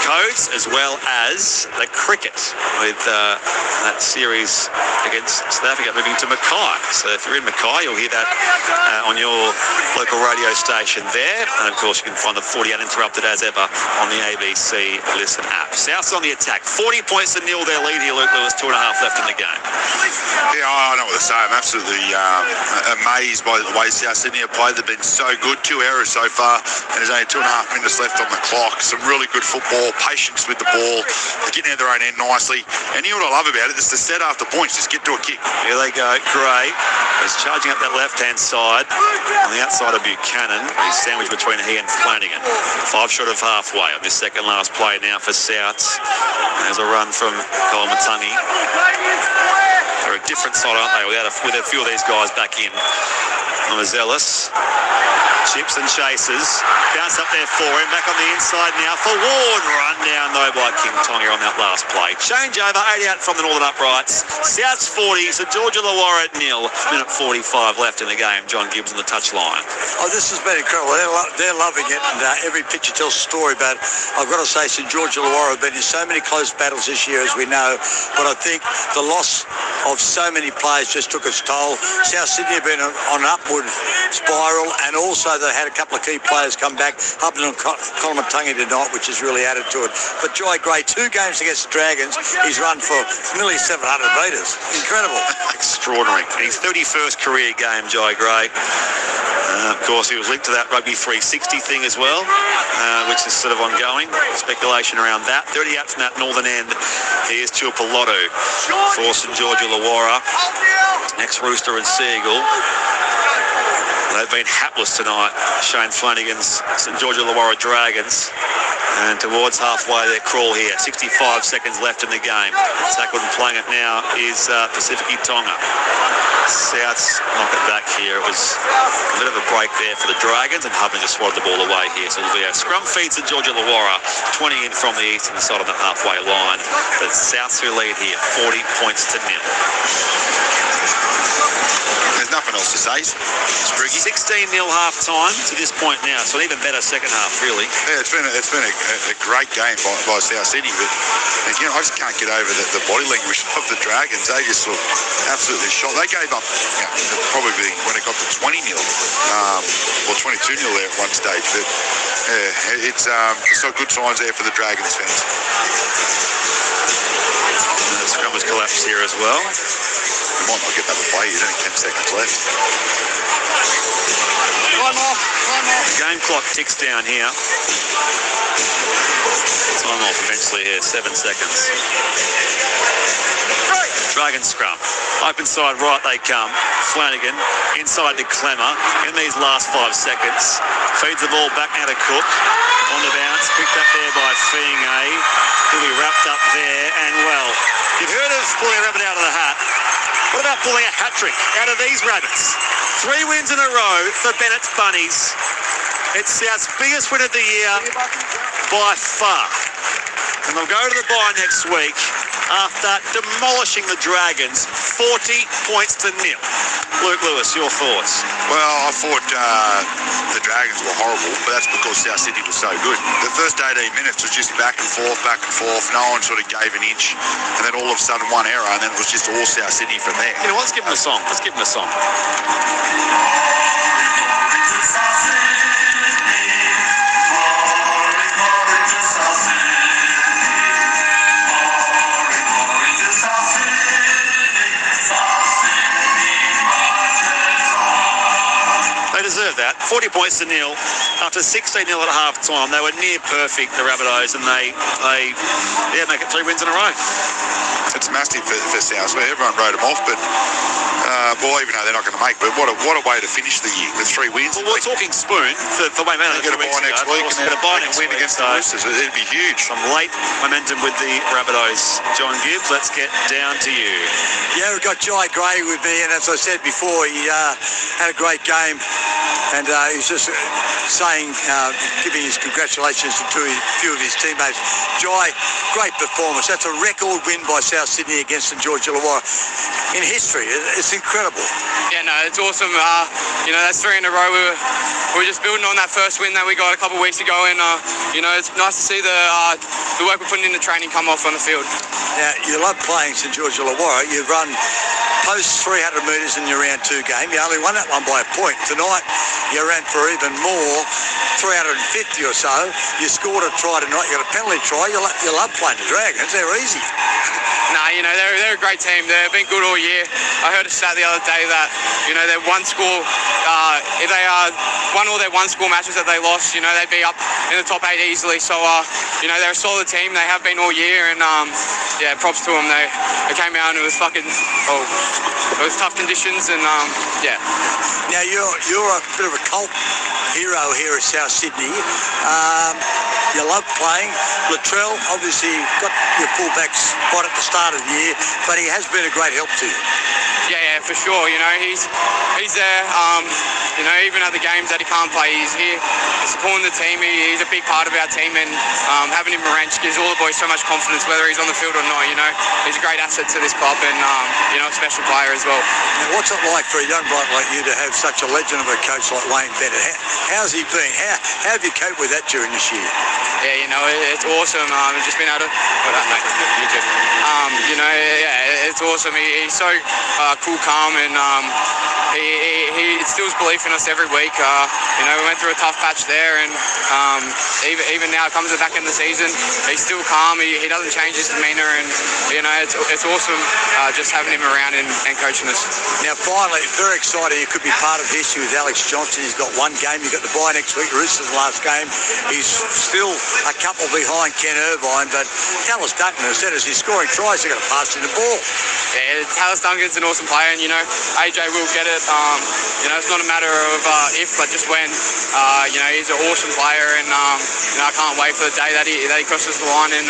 codes as well as the cricket with that series against South Africa moving to Mackay. So if you're in Mackay, you'll hear that on your local radio station there. And of course, you can find the footy uninterrupted as ever on the ABC Listen app. South's on the attack. 40 points to 0 their lead here, Luke Lewis. 2.5 left in the game. Yeah, I know what to say. I'm absolutely amazed by the way South Sydney have played. They've been so good. 2 errors so far, and there's only 2.5 minutes left on the clock. Some really good football, patience with the ball, getting out their own end nicely. And you know what I love about it? It's the set after points. Just get to a kick. Here they go. Gray is charging up that left-hand side on the outside of Buchanan. He's sandwiched between he and Flanagan. 5 short of halfway on this second last play now for Souths. There's a run from Kolomatangi. They're a different side, aren't they? With a few of these guys back in. Mazelis. Chips and chases. Bounce up there for him. Back on the inside now for Ward. Run down though by King Tonga on that last play. Change over. 80 out from the Northern Uprights. South's 40. St. George Illawarra at 0. Minute 45 left in the game. John Gibbs on the touchline. Oh, this has been incredible. They're loving it, and every picture tells a story. But I've got to say, St. George Illawarra have been in so many close battles this year, as we know. But I think the loss of so many players just took its toll. South Sydney have been on an upward spiral, and also they had a couple of key players come back. Hubman and Kolomatangi tonight, which has really added to it. But Jai Gray, 2 games against the Dragons, he's run for nearly 700 metres. Incredible. Extraordinary. His 31st career game, Jai Gray. Of course, he was linked to that Rugby 360 thing as well, which is sort of ongoing. Speculation around that. 30 out from that northern end. Here's Tuapolotu for St. George Illawarra. Ex-Rooster and Seagull. They've been hapless tonight, Shane Flanagan's St. George Illawarra Dragons. And towards halfway their crawl here. 65 seconds left in the game. Tackled and playing it now is Pacific Tonga. Souths knock it back here. It was a bit of a break there for the Dragons, and Hubman just swatted the ball away here. So it'll be a scrum feed to George Illawarra, 20 in from the eastern side of the halfway line. But Souths who lead here, 40 points to 0. There's nothing else to say. Spriggy. 16-0 half time to this point now, so an even better second half, really. Yeah, it's been a great game by South Sydney, but you know, I just can't get over the body language of the Dragons. They just look absolutely shot. They gave up, you know, probably when it got to 20-0 or 22-0 there at one stage. But yeah, it's so good signs there for the Dragons fans. And the scrum has collapsed here as well. We might not get another play. There's only 10 seconds left. The game clock ticks down here. Time off eventually here, 7 seconds. Dragon scrum. Open side right they come. Flanagan inside to Clemmer in these last 5 seconds. Feeds the ball back now to Cook. On the bounce, picked up there by Fienge. He'll be wrapped up there, and well, you've heard of pulling a rabbit out of the hat. What about pulling a hat-trick out of these rabbits? 3 wins in a row for Bennett's Bunnies. It's South's biggest win of the year by far. And they'll go to the bye next week after demolishing the Dragons 40 points to 0. Luke Lewis, your thoughts? Well, I thought the Dragons were horrible, but that's because South Sydney was so good. The first 18 minutes was just back and forth. No one sort of gave an inch. And then all of a sudden one error, and then it was just all South Sydney from there. You know, let's give them a song. Deserve that. 40 points to 0 after 16-0 at half time. They were near perfect, the Rabbitohs, and they make it 3 wins in a row. It's massive for South. Everyone wrote them off, but even though they're not going to make it, but what a way to finish the year with 3 wins. Well, we're talking spoon for Wayne Manor. They're going to buy next week and then win against the Roosters. It'd be huge. Some late momentum with the Rabbitohs. John Gibbs, let's get down to you. Yeah, we've got Jai Gray with me, and as I said before, he had a great game. And he's just saying, giving his congratulations to a few of his teammates. Jai, great performance. That's a record win by South Sydney against St.George Illawarra in history. It's incredible. Yeah, no, it's awesome. That's 3 in a row. We were just building on that first win that we got a couple of weeks ago, and it's nice to see the work we're putting in the training come off on the field. Now, you love playing St. George Illawarra. You've run post 300 metres in your round 2 game. You only won that one by a point. Tonight, you ran for even more, 350 or so. You scored a try tonight. You got a penalty try. You love playing the Dragons. They're easy. Nah, they're a great team. They've been good all year. I heard a stat the other day that, their one score, if they won all their one score matches that they lost, they'd be up in the top 8 easily. So, they're a solid team. They have been all year, and props to them. They came out and it was it was tough conditions, and yeah. Now you're a bit of a cult hero here at South Sydney. You love playing. Latrell obviously got your fullback spot at the start of the year, but he has been a great help to you. Yeah, for sure. He's there. Even at the games that he can't play, he's here supporting the team. He's a big part of our team, and having him around gives all the boys so much confidence, whether he's on the field or not. He's a great asset to this club, and a special player as well. Now, what's it like for a young bloke like you to have such a legend of a coach like Wayne Bennett? How's he been? How have you coped with that during this year? Yeah, it's awesome. I've just been able to. You too. It's awesome. He's so cool, calm, and he instills belief in us every week. We went through a tough patch there, and even now, it comes to the back end of the season, he's still calm. He doesn't change his demeanour, and it's awesome just having him around and coaching us. Now, finally, very exciting. You could be part of history with Alex Johnson. He's got 1 game. You've got the bye next week. Roosters' last game. He's still a couple behind Ken Irvine, but Tallis Duncan has said as he's scoring tries, they're going to pass him the ball. Yeah, Tallis Duncan's an awesome player, and AJ will get it. It's not a matter of if, but just when. He's an awesome player, and I can't wait for the day that he crosses the line and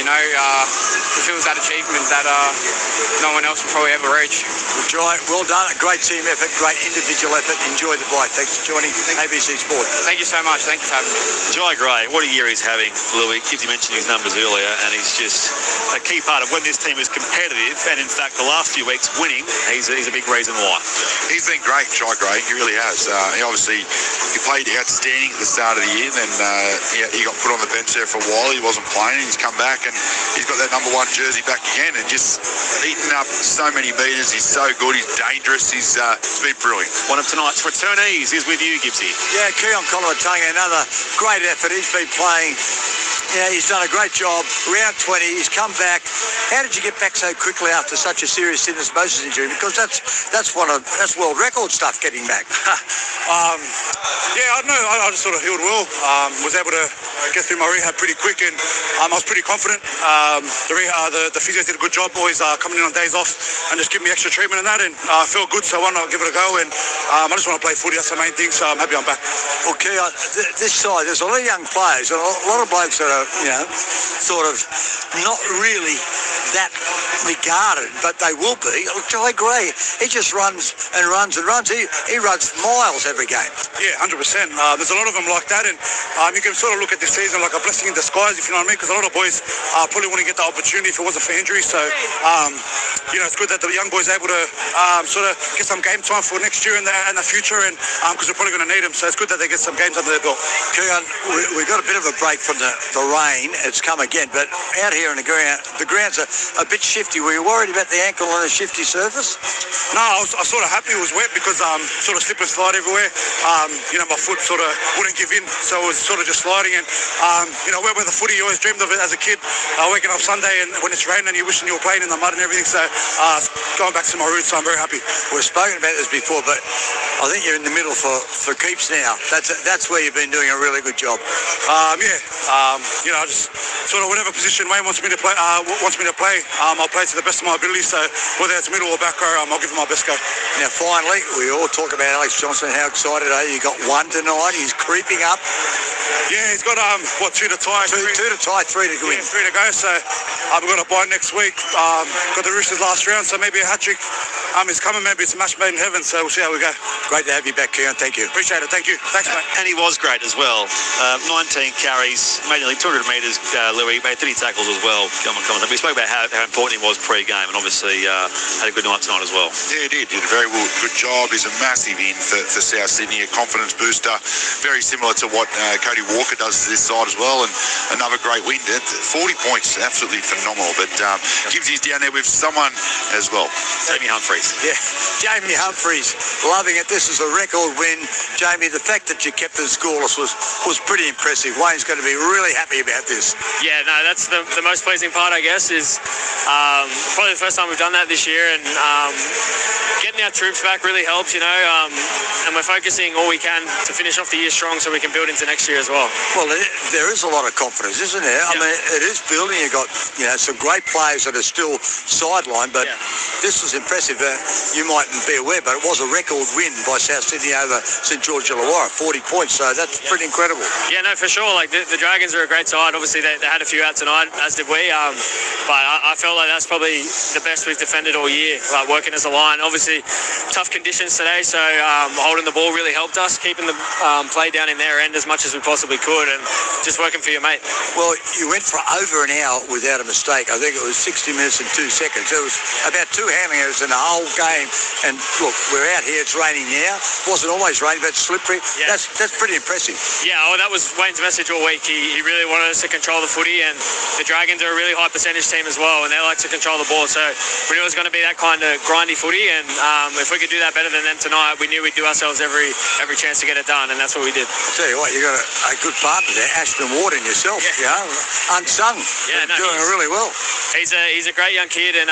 fulfills that achievement that no one else will probably ever reach. Well done. A great team effort, great individual effort. Enjoy the bike. Thanks for joining ABC Sport. Thank you so much. Thank you for having me. Jai Gray, what a year he's having, Louis. Gibbsy mentioned his numbers earlier, and he's just a key part of when this team is competitive, and in fact, the last few weeks winning, he's a big reason why. He's been great, Jai Gray. He really has. He played outstanding at the start of the year, then he got put on the bench there for a while. He wasn't playing. He's come back, and he's got that number 1 jersey back again, and just eating up so many metres. He's so good. He's dangerous. He's been brilliant. One of tonight's returnees is with you, Gibbsy. Yeah, Keon Colomatunga, another great effort. He's been playing. Yeah, he's done a great job. Round 20, he's come back. How did you get back so quickly after such a serious syndesmosis injury? Because that's world record stuff, getting back. I don't know. I just sort of healed well. Was able to get through my rehab pretty quick, and I was pretty confident. The physios did a good job, always coming in on days off and just giving me extra treatment and that, and I felt good, so why not give it a go? And I just want to play footy. That's the main thing, so I'm happy I'm back. Okay, this side, there's a lot of young players and a lot of blokes that are, sort of not really that regarded, but they will be. Jai Gray, he just runs and runs and runs. He runs miles every game. Yeah, 100%. There's a lot of them like that, and you can sort of look at this season like a blessing in disguise, if you know what I mean, because a lot of boys probably wouldn't get the opportunity if it wasn't for injury. So, it's good that the young boys are able to sort of get some game time for next year and the future, and because we're probably going to need them. So it's good that they get some games under their belt. Keon, we got a bit of a break from the rain. It's come again, but out here in the grounds are a bit shifty. Were you worried about the ankle on a shifty surface? No, I was sort of happy it was wet because sort of slip and slide everywhere. My foot sort of wouldn't give in, so it was sort of just sliding. And where the footy, you always dreamed of it as a kid, waking up Sunday and when it's raining and you're wishing you were playing in the mud and everything. So going back to my roots, so I'm very happy. We've spoken about this before, but I think you're in the middle for keeps now. That's where you've been doing a really good job. I just sort of whatever position Wayne wants me to play, I'll play to the best of my ability. So whether it's middle or back row, I'll give it my best go. Now, finally, we all talk about Alex Johnson. How excited are you? You got 1 tonight. He's creeping up. Yeah, he's got 2 to tie, 2 to tie, 3 to win. Yeah, 3 to go. So we've got a bye next week. Got the Roosters last round, so maybe a hat trick is coming. Maybe it's a match made in heaven. So we'll see how we go. Great to have you back, Keon. Thank you. Appreciate it. Thank you. Thanks, mate. And he was great as well. 19 carries, made nearly 200 metres, Louis, made 30 tackles as well. Come on. We spoke about how important he was pre-game, and obviously had a good night tonight as well. Yeah, he did. Did a very good job. He's a massive in for South Sydney, a confidence booster. Very similar to what Cody Walker does to this side as well, and another great win. 40 points, absolutely phenomenal. But Gibbsy's down there with someone as well. Jamie Humphries. Yeah, Jamie Humphries, loving it. This is a record win. Jamie, the fact that you kept it scoreless was pretty impressive. Wayne's going to be really happy about this. Yeah, no, that's the most pleasing part, I guess, is probably the first time we've done that this year, and getting our troops back really helps, and we're focusing all we can to finish off the year strong so we can build into next year as well. Well, there is a lot of confidence, isn't there? Yeah. I mean, it is building. You've got some great players that are still sidelined, but this was impressive. You mightn't be aware, but it was a record win by South Sydney over St.George Illawarra, 40 points, so that's pretty incredible. Yeah, no, for sure. Like, the Dragons are a great side. Obviously, they had a few out tonight, as did we, but I felt like that's probably the best we've defended all year, like working as a line. Obviously, tough conditions today, so holding the ball really helped us, keeping the play down in their end as much as we possibly could, and just working for your mate. Well, you went for over an hour without a mistake. I think it was 60 minutes and 2 seconds. It was about 2 handling errors in the whole game. And look, we're out here. It's raining now. It wasn't always raining, but slippery. Yeah. That's pretty impressive. Yeah, well, that was Wayne's message all week. He really wanted us to control the footy, and the Dragons are a really high percentage team as well, and they like to control the ball. So we knew it was going to be that kind of grindy footy, and if we could do that better than them tonight, we knew we'd do ourselves every chance to get it done, and that's what we did. I'll tell you what, you got a good partner there, Ashton Ward, and yourself. Unsung. Yeah, no, doing it really well. He's a great young kid, and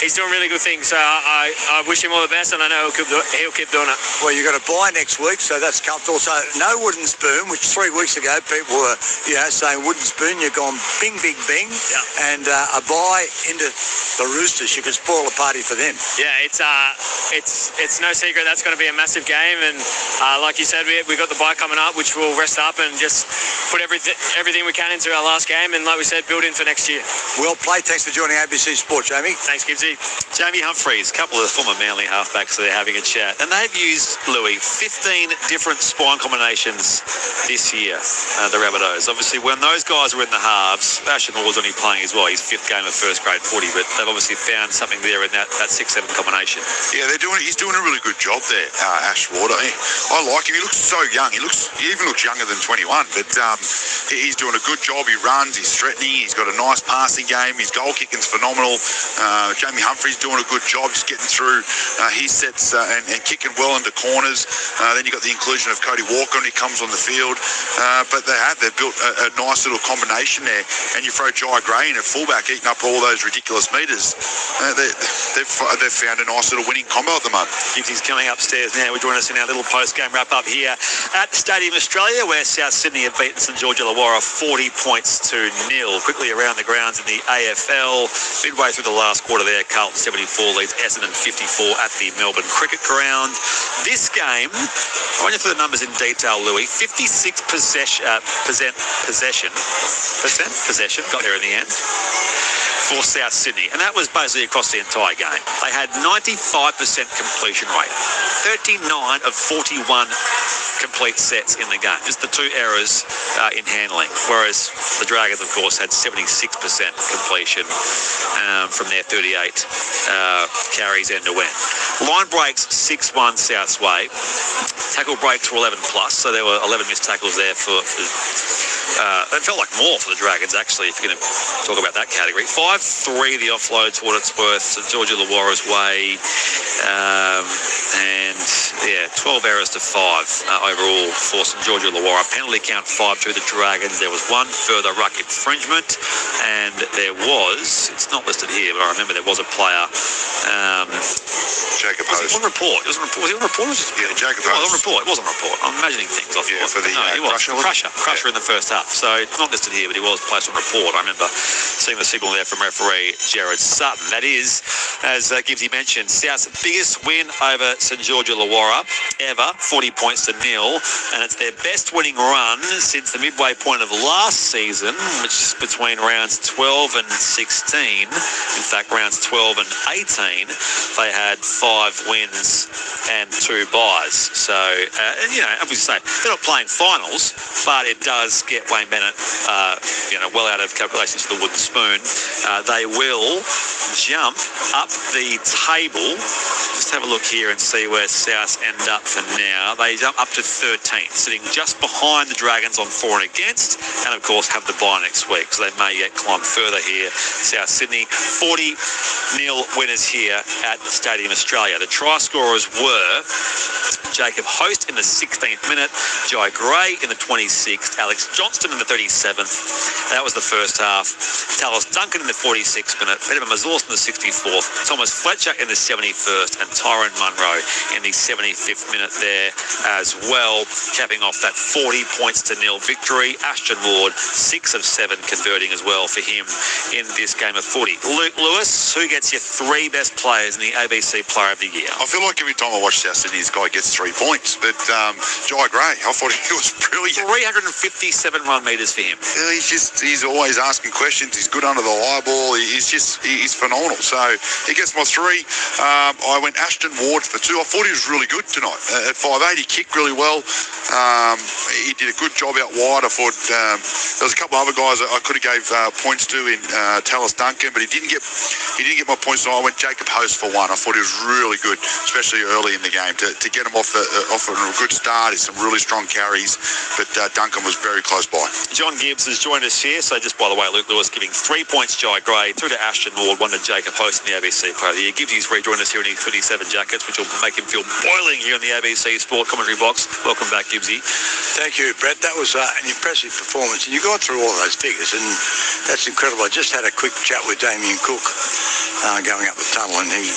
he's doing really good things. So I wish him all the best, and I know he'll keep doing it. Well, you've got a bye next week, so that's comfortable. So no wooden spoon, which 3 weeks ago people were, saying wooden spoon. You've gone bing, bing, bing, and a bye into the Roosters. You could spoil a party for them. Yeah, it's no secret that's going to be a massive game, and like you said, we got the bye coming up, which we'll rest up and just put everything we can into our last game, and like we said, build in for next year. Well played. Thanks for joining ABC Sport, Jamie. Thanks, Gibbsy. Jamie Humphries, a couple of former Manly halfbacks, they're having a chat. And they've used, Louis, 15 different spine combinations this year, the Rabbitohs. Obviously, when those guys were in the halves, Ashton Ward's only playing as well. His 5th game of first grade footy, but they've obviously found something there in that 6-7 combination. Yeah, he's doing a really good job there, Ash Ward. I like him. He looks so young. He even looks younger than 21, but he's doing a good job. He runs, he's threatening, he's got a nice passing game, his goal kicking's phenomenal. Jamie Humphries doing a good job just getting through his sets and kicking well into corners. Then you've got the inclusion of Cody Walker when he comes on the field. But they've built a nice little combination there. And you throw Jai Gray in at fullback eating up all those ridiculous metres. They've found a nice little winning combo at the moment. Gibbsy's coming upstairs now. We're joining us in our little post-game wrap-up here at Stadium Australia, where South Sydney have beaten St. George Illawarra 40 points to 0. Quickly around the grounds in the AFL. Midway through the last quarter there, Carlton 74 leads Essendon 54 at the Melbourne Cricket Ground. This game, I went through the numbers in detail, Louis. 56% possession, got there in the end, for South Sydney, and that was basically across the entire game. They had 95% completion rate, 39 of 41 complete sets in the game, just the 2 errors in handling, whereas the Dragons, of course, had 76% completion from their 38 carries end to end. Line breaks 6-1 South's way. Tackle breaks were 11+, so there were 11 missed tackles there for it felt like more for the Dragons, actually, if you're going to talk about that category. 5-3 the offloads, what it's worth, St. George Illawarra's way. 12 errors to 5 overall for St. George Illawarra. Penalty count 5 to the Dragons. There was 1 further ruck infringement, and there was, it's not listed here, but I remember there was a player. Jacob Host. It was on report. Was it on report? Yeah, Jacob Host. Host. On report. It wasn't on report. I'm imagining things off. Yeah, for the he was. Crusher in the first half. So it's not listed here, but he was placed on report. I remember seeing the signal there from referee Jared Sutton. That is, as Gibbsy mentioned, South's biggest win over St. George Illawarra ever, 40 points to 0, and it's their best winning run since the midway point of last season, which is between rounds 12 and 16. In fact, rounds 12 and 18, they had 5 wins and 2 byes. So, as we say, they're not playing finals, but it does get Wayne Bennett, well out of calculations for the wooden spoon. They will jump up the table. Just have a look here and see where South end up for now. They jump up to 13th, sitting just behind the Dragons on 4 and against, and of course have the bye next week, so they may yet climb further here. South Sydney 40-0 winners here at Stadium Australia. The try scorers were Jacob Host in the 16th minute, Jai Gray in the 26th, Alex Johnston in the 37th. That was the first half. Talos Duncan in the 46th minute, Benjamin Mazors in the 64th, Thomas Fletcher in the 71st, and Tyrone Munro in the 75th minute there as well, capping off that 40 points to 0 victory. Ashton Ward, 6 of 7 converting as well for him in this game of footy. Luke Lewis, who gets your 3 best players in the ABC Player of the Year? I feel like every time I watch South Sydney, this guy gets 3 points, but Jai Gray, I thought he was brilliant. 357 run metres for him. He's always asking questions. He's good under the eye ball. He's phenomenal. So he gets my 3. I went Ashton Ward for 2. I thought he was really good tonight. At 5'8", he kicked really well. He did a good job out wide. I thought there was a couple of other guys I could have gave points to in Talos Duncan, but he didn't get my points. So I went Jacob Host for 1. I thought he was really good, especially early in the game, to get him off a good start. He's some really strong carries, but Duncan was very close by. John Gibbs has joined us here. So just by the way, Luke Lewis giving 3 points Jai Gray, 2 to Ashton Ward, 1 to Jacob Host in the ABC Player of the Year. Gibbsy's rejoined us here in his 37 jackets, which will make him feel boiling here in the ABC Sport commentary box. Welcome back, Gibbsy. Thank you, Brett. That was an impressive performance, and you got through all those figures, and that's incredible. I just had a quick chat with Damien Cook going up the tunnel, and he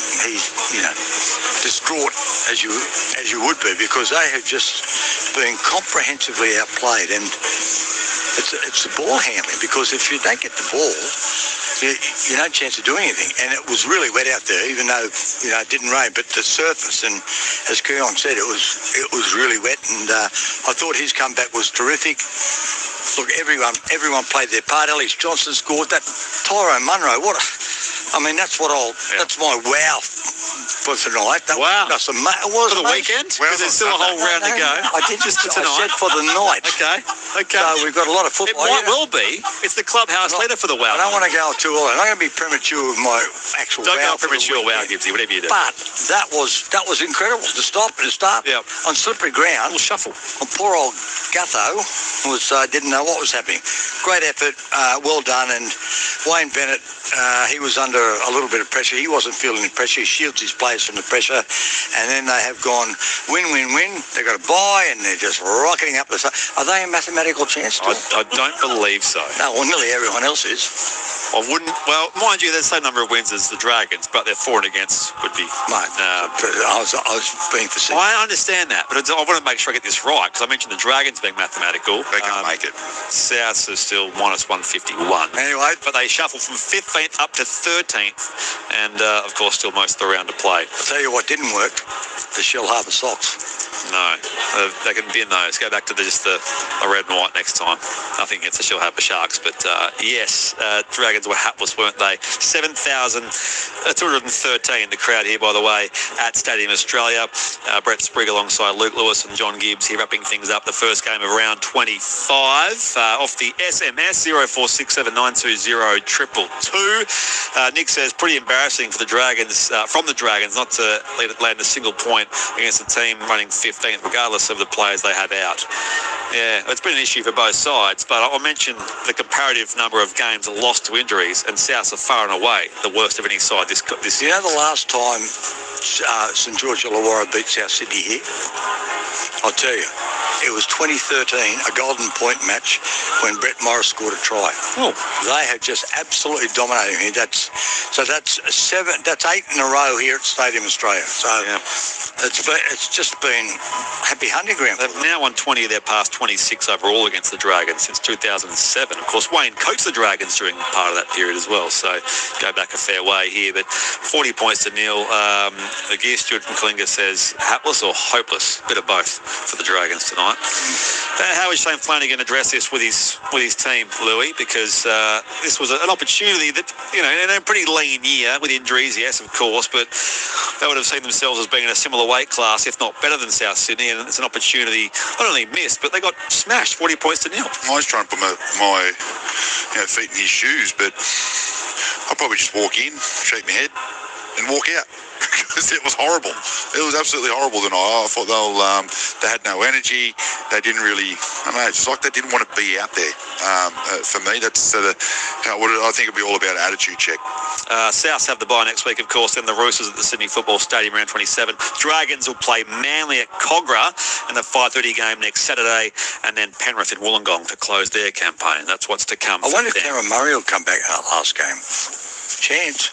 distraught as you would be, because they have just been comprehensively outplayed, and it's the ball handling, because if you don't get the ball, you no chance of doing anything. And it was really wet out there, even though it didn't rain. But the surface, and as Keon said, it was really wet. And I thought his comeback was terrific. Look, everyone played their part. Ellis Johnson scored. That Tyrone Munro, that's my wow for tonight. Wow. It was for the weekend? Because there's still a whole round to go. I did just tonight. I said for the night. Okay. So we've got a lot of football. It might well be. It's the clubhouse leader for the wow. I don't want to go too early. I'm not going to be premature with my actual Don't wow. go premature wow, Gibbsy, whatever you do. But that was incredible. To start on slippery ground. A little shuffle. And poor old Gutho didn't know what was happening. Great effort, well done. And Wayne Bennett, he was under a little bit of pressure. He wasn't feeling the pressure. He shields his players from the pressure. And then they have gone win. They've got a bye, and they're just rocketing up the side. Are they a mathematical chance? I don't believe so. No, well, nearly everyone else is. I wouldn't. Well, mind you, there's the same number of wins as the Dragons, but they're for and against would be. Mate, I was being facetious. I understand that, but I want to make sure I get this right, because I mentioned the Dragons being mathematical. They can make it. Souths are still minus 151. Anyway, but they shuffle from 15th up to 13th, and of course, still most of the round to play. I'll tell you what didn't work: the Shell Harbour socks. No, they can bin those. Go back to just the red and white next time. Nothing against the Shell Harbour Sharks, but yes, Dragons were hapless, weren't they? 7,213, the crowd here, by the way, at Stadium Australia. Brett Sprigg alongside Luke Lewis and John Gibbs here wrapping things up. The first game of round 25 off the SMS 0467920222. Nick says pretty embarrassing for the Dragons, from the Dragons, not to land a single point against a team running 15th, regardless of the players they have out. Yeah, it's been an issue for both sides, but I'll mention the comparative number of games lost to injuries, and Souths are far and away the worst of any side this You know the last time St.George Illawarra beat South Sydney here? I'll tell you, it was 2013, a golden point match when Brett Morris scored a try. Oh. They have just absolutely dominated here. That's 8 in a row here at Stadium Australia. So it's just been happy hunting ground. They've now won 20 of their past 26 overall against the Dragons since 2007. Of course, Wayne coached the Dragons during part of that period as well, so go back a fair way here. But 40 points to nil. The gear steward from Kalinga says hapless or hopeless, bit of both for the Dragons tonight. How is Shane Flanagan address this with his team, Louis? Because this was an opportunity that, in a pretty lean year with injuries, yes, of course, but they would have seen themselves as being in a similar weight class, if not better than South Sydney, and it's an opportunity not only missed, but they got smashed 40 points to nil. I was trying to put my feet in his shoes, but I'll probably just walk in, shake my head, and walk out. Because it was horrible. It was absolutely horrible tonight. I thought they had no energy. They didn't really, it's like they didn't want to be out there. For me, that's what I think it'll be all about attitude check. Souths have the bye next week, of course, then the Roosters at the Sydney Football Stadium round 27. Dragons will play Manly at Cogra in the 5:30 game next Saturday, and then Penrith in Wollongong to close their campaign. That's what's to come. I wonder if Cameron Murray will come back last game. Chance.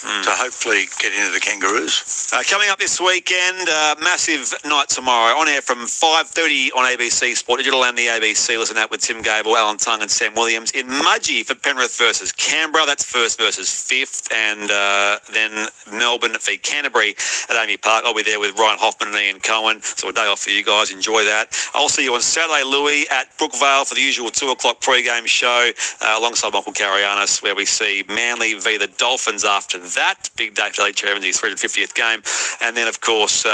To hopefully get into the Kangaroos. Coming up this weekend, massive night tomorrow. On air from 5:30 on ABC Sport Digital and the ABC. Listen out with Tim Gable, Alan Tung and Sam Williams. In Mudgee for Penrith versus Canberra. That's first versus fifth. And then Melbourne v Canterbury at Amy Park. I'll be there with Ryan Hoffman and Ian Cohen. So a day off for you guys. Enjoy that. I'll see you on Saturday, Louis, at Brookvale for the usual 2 o'clock pre-game show alongside Michael Carianis, where we see Manly v the Dolphins after that. Big day for Elite Evans' 350th game. And then, of course,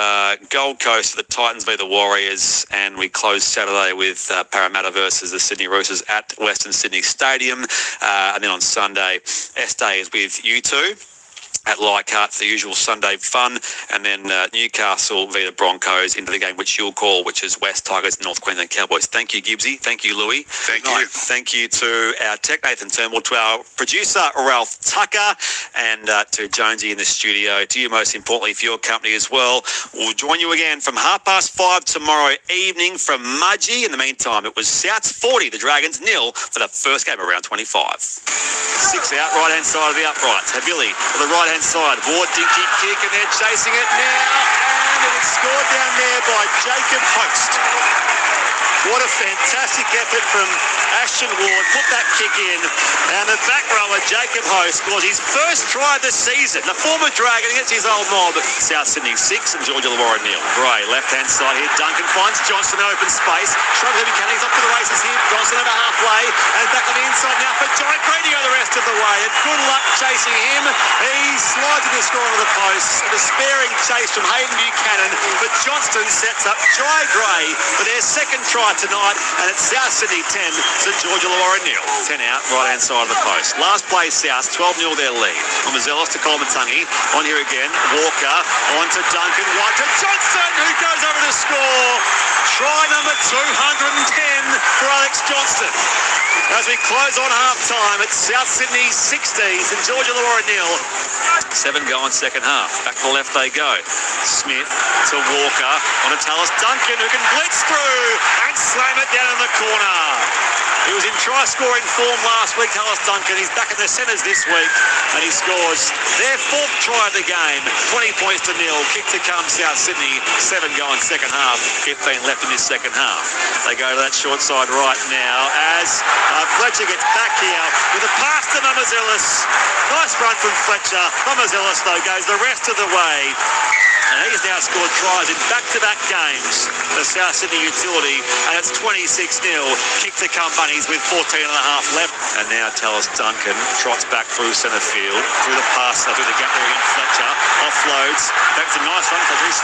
Gold Coast, the Titans v the Warriors. And we close Saturday with Parramatta versus the Sydney Roosters at Western Sydney Stadium. And then on Sunday, S-Day is with you two. at Leichhardt for the usual Sunday fun, and then Newcastle v the Broncos into the game which you'll call, which is West Tigers, North Queensland Cowboys. Thank you, Gibbsy. Thank you, Louis. Thank you. Thank you to our tech, Nathan Turnbull, to our producer, Ralph Tucker, and to Jonesy in the studio. To you, most importantly, for your company as well. We'll join you again from 5:30 tomorrow evening from Mudgee. In the meantime, it was Souths 40, the Dragons 0 for the first game of round 25. 6 out, right-hand side of the uprights. Habili to the right-hand side. Ward, dinky kick, and they're chasing it now. And it is scored down there by Jacob Host. What a fantastic effort from Ashton Ward. Put that kick in. And the back rower, Jacob Host, scores his first try of the season. The former Dragon against his old mob. South Sydney 6 and St.George Illawarra 0. Gray, left-hand side here. Duncan finds Johnston open space. Struggles heavy cannons off to the races here. Johnston over halfway. And back on the inside now for Johnny Gray to go the rest of the way. And good luck chasing him. He slides in the score onto the post. A despairing chase from Hayden Buchanan. But Johnston sets up Jai Gray for their second try tonight, and it's South Sydney 10, St. George Illawarra 0. 10 out, right-hand side of the post. Last play, South, 12-0 their lead. From Mazelis to Colomatungi. On here again, Walker, on to Duncan, right to Johnston, who goes over to score. Try number 210 for Alex Johnston. As we close on half-time, it's South Sydney 16, St. George Illawarra 0. 7 going second half. Back to the left they go. Smith to Walker, on to Tallis Duncan, who can blitz through and slam it down in the corner. He was in try-scoring form last week, Tallis Duncan. He's back in the centres this week, and he scores their fourth try of the game. 20 points to 0. Kick to come, South Sydney. 7 going second half. 15 left in this second half. They go to that short side right now as Fletcher gets back here with a pass to Mamazelis. Nice run from Fletcher. Mamazelis, though, goes the rest of the way. And he's now scored tries in back-to-back games for South Sydney Utility, and it's 26-0. Kick to come, Bunnies, with 14 and a half left. And now Tallis Duncan trots back through centre field, through the pass, through the gap there against Fletcher. Offloads. That's a nice run. Fletcher. He's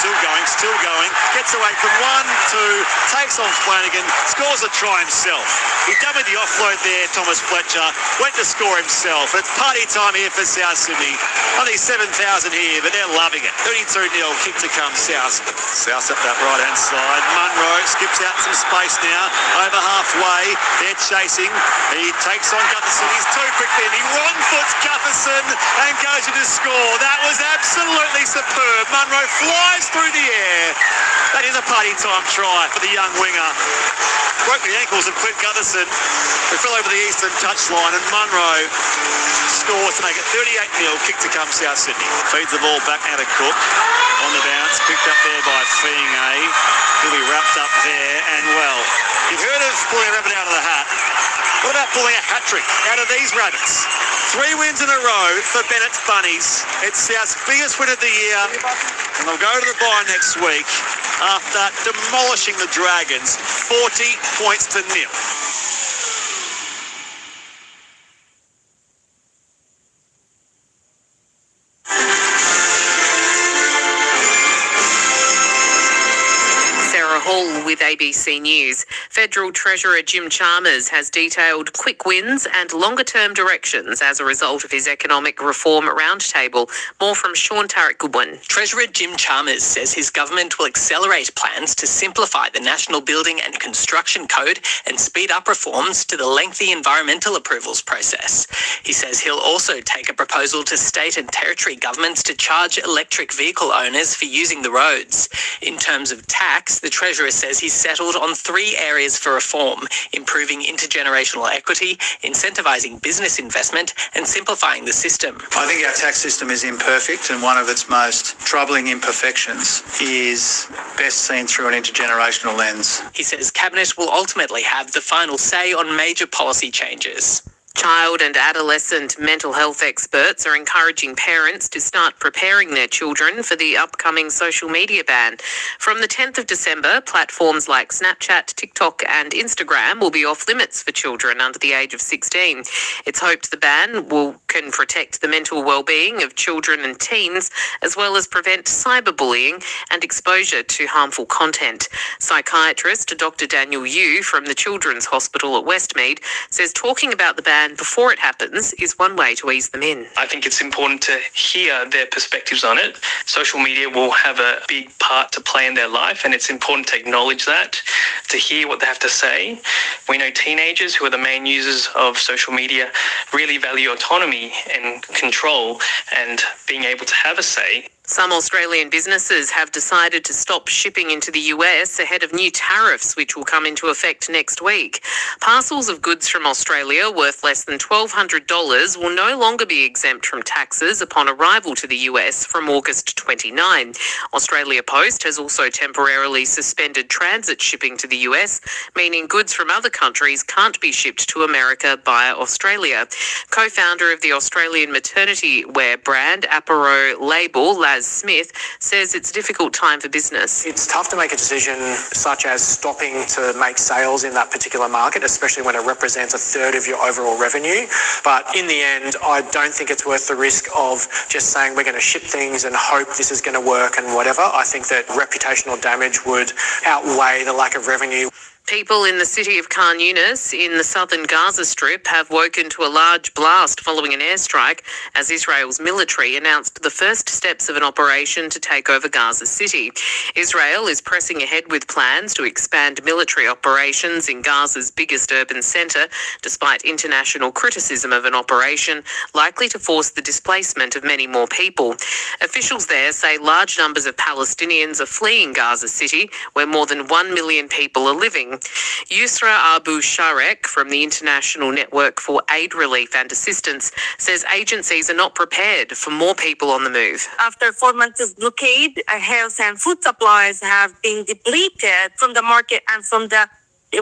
still going. Gets away from 1, 2, takes on Flanagan, scores a try himself. He dummied the offload there, Thomas Fletcher. Went to score himself. It's party time here for South Sydney. Only 7,000 here, but they're loving it. 32-0. Kick to come, South. South up that right-hand side. Munro skips out some space now. Over halfway. They're chasing. He takes on Gutherson. He's too quickly and he wrong-foots Gutherson and goes to score. That was absolutely superb. Munro flies through the air. That is a party time try for the young winger. Broke the ankles of Clint Gutherson, who fell over the eastern touchline, and Munro scores to make it 38-0. Kick to come, South Sydney. Feeds the ball back now to Cook. On the bounce, picked up there by Fiinga. He'll be wrapped up there, and well, you've heard of pulling a rabbit out of the hat. What about pulling a hat-trick out of these rabbits? 3 wins in a row for Bennett's Bunnies. It's South's biggest win of the year, and they'll go to the bye next week after demolishing the Dragons 40 points to 0. With ABC News, Federal Treasurer Jim Chalmers has detailed quick wins and longer-term directions as a result of his economic reform roundtable. More from Sean Tarrant-Goodwin. Treasurer Jim Chalmers says his government will accelerate plans to simplify the National Building and Construction Code and speed up reforms to the lengthy environmental approvals process. He says he'll also take a proposal to state and territory governments to charge electric vehicle owners for using the roads. In terms of tax, the Treasurer says he's settled on 3 areas for reform: improving intergenerational equity, incentivising business investment, and simplifying the system. I think our tax system is imperfect, and one of its most troubling imperfections is best seen through an intergenerational lens. He says Cabinet will ultimately have the final say on major policy changes. Child and adolescent mental health experts are encouraging parents to start preparing their children for the upcoming social media ban. From the 10th of December, platforms like Snapchat, TikTok and Instagram will be off limits for children under the age of 16. It's hoped the ban can protect the mental well-being of children and teens, as well as prevent cyberbullying and exposure to harmful content. Psychiatrist Dr. Daniel Yu from the Children's Hospital at Westmead says talking about the ban plan before it happens is one way to ease them in. I think it's important to hear their perspectives on it. Social media will have a big part to play in their life, and it's important to acknowledge that, to hear what they have to say. We know teenagers, who are the main users of social media, really value autonomy and control and being able to have a say. Some Australian businesses have decided to stop shipping into the US ahead of new tariffs, which will come into effect next week. Parcels of goods from Australia worth less than $1,200 will no longer be exempt from taxes upon arrival to the US from August 29. Australia Post has also temporarily suspended transit shipping to the US, meaning goods from other countries can't be shipped to America via Australia. Co-founder of the Australian maternity wear brand Aparo Label, Smith, says it's a difficult time for business. It's tough to make a decision such as stopping to make sales in that particular market, especially when it represents a third of your overall revenue. But in the end, I don't think it's worth the risk of just saying we're going to ship things and hope this is going to work and whatever. I think that reputational damage would outweigh the lack of revenue. People in the city of Khan Yunis in the southern Gaza Strip have woken to a large blast following an airstrike as Israel's military announced the first steps of an operation to take over Gaza City. Israel is pressing ahead with plans to expand military operations in Gaza's biggest urban centre, despite international criticism of an operation likely to force the displacement of many more people. Officials there say large numbers of Palestinians are fleeing Gaza City, where more than 1 million people are living. Yusra Abu Sharek from the International Network for Aid Relief and Assistance says agencies are not prepared for more people on the move. After 4 months of blockade, health and food supplies have been depleted from the market and from the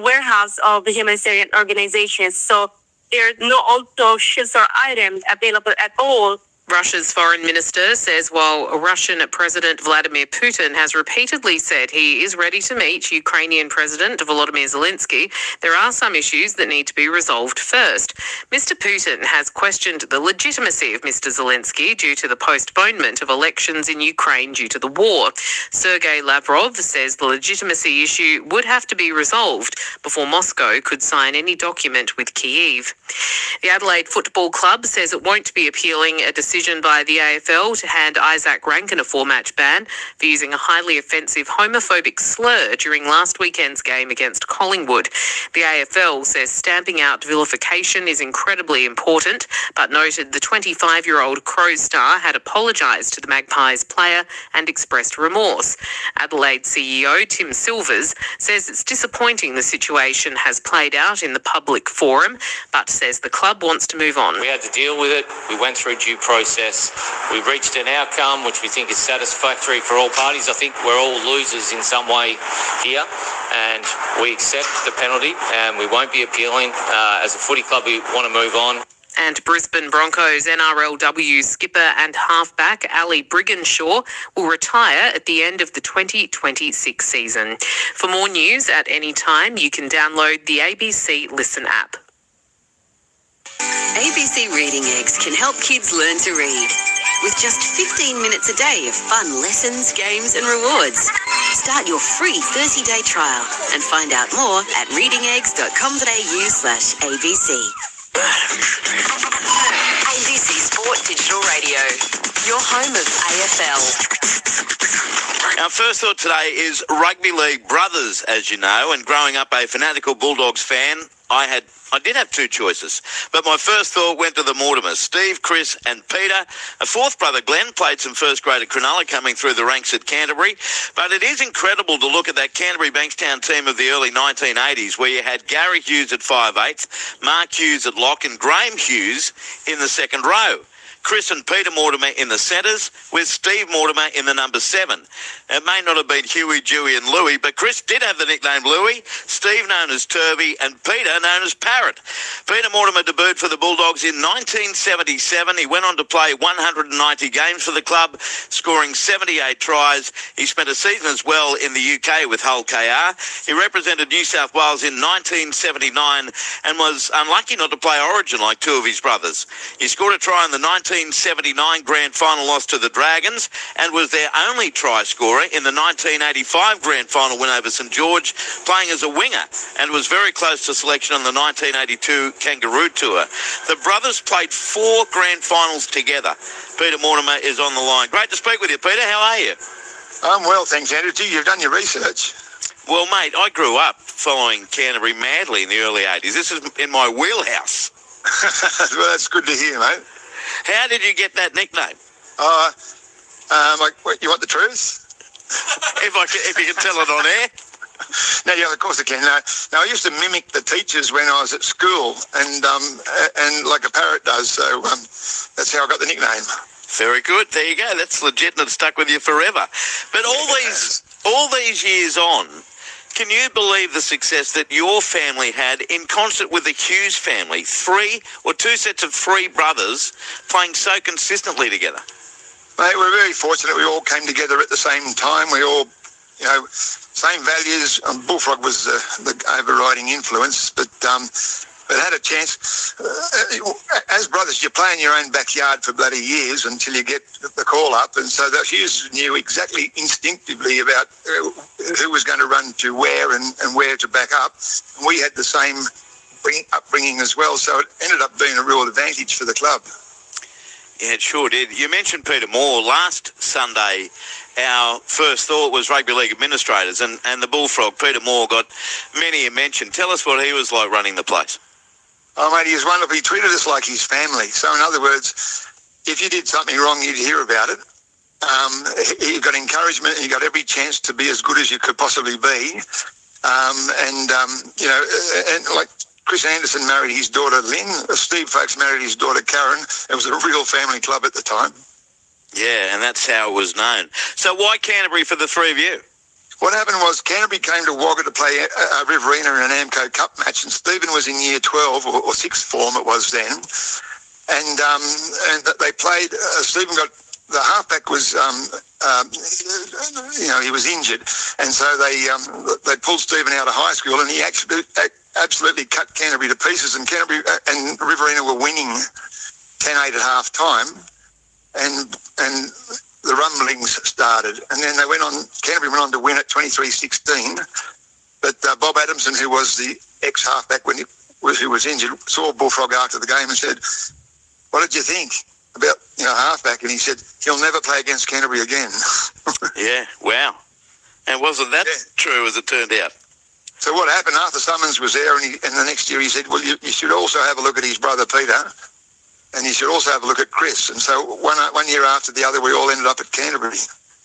warehouse of the humanitarian organizations. So there are no also ships or items available at all. Russia's foreign minister says while Russian President Vladimir Putin has repeatedly said he is ready to meet Ukrainian President Volodymyr Zelensky, there are some issues that need to be resolved first. Mr. Putin has questioned the legitimacy of Mr. Zelensky due to the postponement of elections in Ukraine due to the war. Sergei Lavrov says the legitimacy issue would have to be resolved before Moscow could sign any document with Kyiv. The Adelaide Football Club says it won't be appealing a decision by the AFL to hand Isaac Rankin a 4-match ban for using a highly offensive homophobic slur during last weekend's game against Collingwood. The AFL says stamping out vilification is incredibly important, but noted the 25-year-old Crows star had apologised to the Magpies player and expressed remorse. Adelaide CEO Tim Silvers says it's disappointing the situation has played out in the public forum, but says the club wants to move on. We had to deal with it. We went through due process. We reached an outcome which we think is satisfactory for all parties. I think we're all losers in some way here, and we accept the penalty and we won't be appealing. As a footy club, we want to move on. And Brisbane Broncos NRLW skipper and halfback Ali Brigginshaw will retire at the end of the 2026 season. For more news at any time, you can download the ABC Listen app. ABC Reading Eggs can help kids learn to read with just 15 minutes a day of fun lessons, games and rewards. Start your free 30-day trial and find out more at readingeggs.com.au/ABC. ABC Sport Digital Radio, your home of AFL. Our first thought today is Rugby League brothers, as you know, and growing up a fanatical Bulldogs fan, I did have two choices, but my first thought went to the Mortimers, Steve, Chris and Peter. A fourth brother, Glenn, played some first grade at Cronulla, coming through the ranks at Canterbury. But it is incredible to look at that Canterbury Bankstown team of the early 1980s, where you had Gary Hughes at 5'8", Mark Hughes at lock and Graham Hughes in the second row. Chris and Peter Mortimer in the centres, with Steve Mortimer in the number 7. It may not have been Huey, Dewey and Louie, but Chris did have the nickname Louie, Steve known as Turvey and Peter known as Parrot. Peter Mortimer debuted for the Bulldogs in 1977. He went on to play 190 games for the club, scoring 78 tries. He spent a season as well in the UK with Hull KR. He represented New South Wales in 1979 and was unlucky not to play Origin like two of his brothers. He scored a try in the 1979 grand final loss to the Dragons and was their only try scorer in the 1985 grand final win over St. George, playing as a winger, and was very close to selection on the 1982 Kangaroo Tour. The brothers played 4 grand finals together. Peter Mortimer is on the line. Great to speak with you, Peter. How are you? I'm well, thanks, Andrew. You've done your research. Well, mate, I grew up following Canterbury madly in the early 80s. This is in my wheelhouse. Well, that's good to hear, mate. How did you get that nickname? You want the truth? if you can tell it on air. No, yeah, of course I can. No, I used to mimic the teachers when I was at school, and like a parrot does. So that's how I got the nickname. Very good. There you go. That's legit, and it's stuck with you forever. But all these years on, can you believe the success that your family had in concert with the Hughes family? 2 sets of 3 brothers playing so consistently together. Mate, we're very fortunate. We all came together at the same time. We all, same values. Bullfrog was the overriding influence, but had a chance. As brothers, you play in your own backyard for bloody years until you get the call up, and so the Hughes knew exactly instinctively about who was going to run to where and where to back up. And we had the same upbringing as well, so it ended up being a real advantage for the club. Yeah, it sure did. You mentioned Peter Moore. Last Sunday, our first thought was rugby league administrators, and the Bullfrog, Peter Moore, got many a mention. Tell us what he was like running the place. Oh, mate, he was wonderful. He treated us like his family. So, in other words, if you did something wrong, you'd hear about it. You got encouragement, and you got every chance to be as good as you could possibly be. And like Chris Anderson married his daughter Lynn. Steve Folks married his daughter Karen. It was a real family club at the time. Yeah, and that's how it was known. So why Canterbury for the 3 of you? What happened was Canterbury came to Wagga to play Riverina in an AMCO Cup match, and Stephen was in year 12 or 6th form it was then. And they played, Stephen got, the halfback was, he was injured. And so they pulled Stephen out of high school, and he absolutely cut Canterbury to pieces, and Canterbury and Riverina were winning 10-8 at half time. And the rumblings started, and then Canterbury went on to win at 23-16. But Bob Adamson, who was the ex-halfback who was injured, saw Bullfrog after the game and said, "What did you think about halfback?" And he said, "He'll never play against Canterbury again." Yeah, wow. And wasn't that true as it turned out? So what happened, Arthur Summons was there, and the next year he said, "Well, you should also have a look at his brother Peter. And you should also have a look at Chris." And so one year after the other, we all ended up at Canterbury.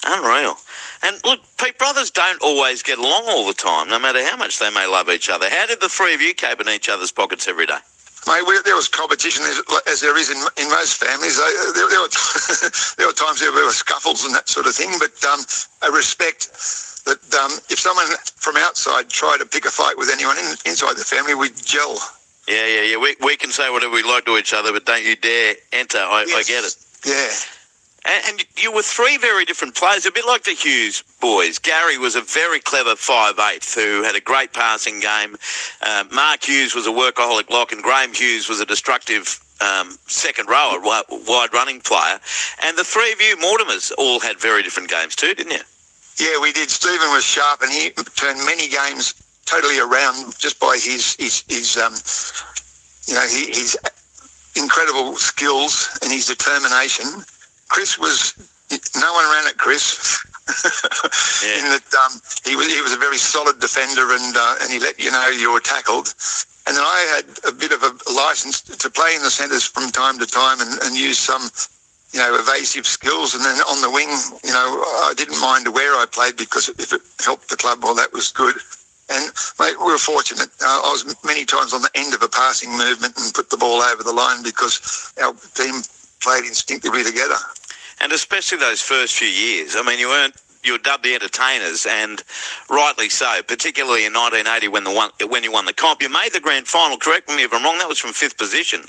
Unreal. And look, brothers don't always get along all the time, no matter how much they may love each other. How did the 3 of you cape in each other's pockets every day? Mate, there was competition, as there is in most families. There were times there were scuffles and that sort of thing, but a respect that if someone from outside tried to pick a fight with anyone inside the family, we'd gel. Yeah. We can say whatever we like to each other, but don't you dare enter. I get it. Yeah. And you were 3 very different players, a bit like the Hughes boys. Gary was a very clever 5'8" who had a great passing game. Mark Hughes was a workaholic lock, and Graham Hughes was a destructive second rower, wide running player. And the 3 of you, Mortimers, all had very different games too, didn't you? Yeah, we did. Stephen was sharp, and he turned many games totally around just by his incredible skills and his determination. Chris was, no one ran at Chris. In that he was a very solid defender, and he let you know you were tackled. And then I had a bit of a license to play in the centres from time to time and use some evasive skills. And then on the wing, I didn't mind where I played, because if it helped the club, well, that was good. And, mate, we were fortunate. I was many times on the end of a passing movement and put the ball over the line because our team played instinctively together. And especially those first few years. I mean, you were dubbed the entertainers, and rightly so, particularly in 1980 when you won the comp. You made the grand final, correct me if I'm wrong, that was from 5th position,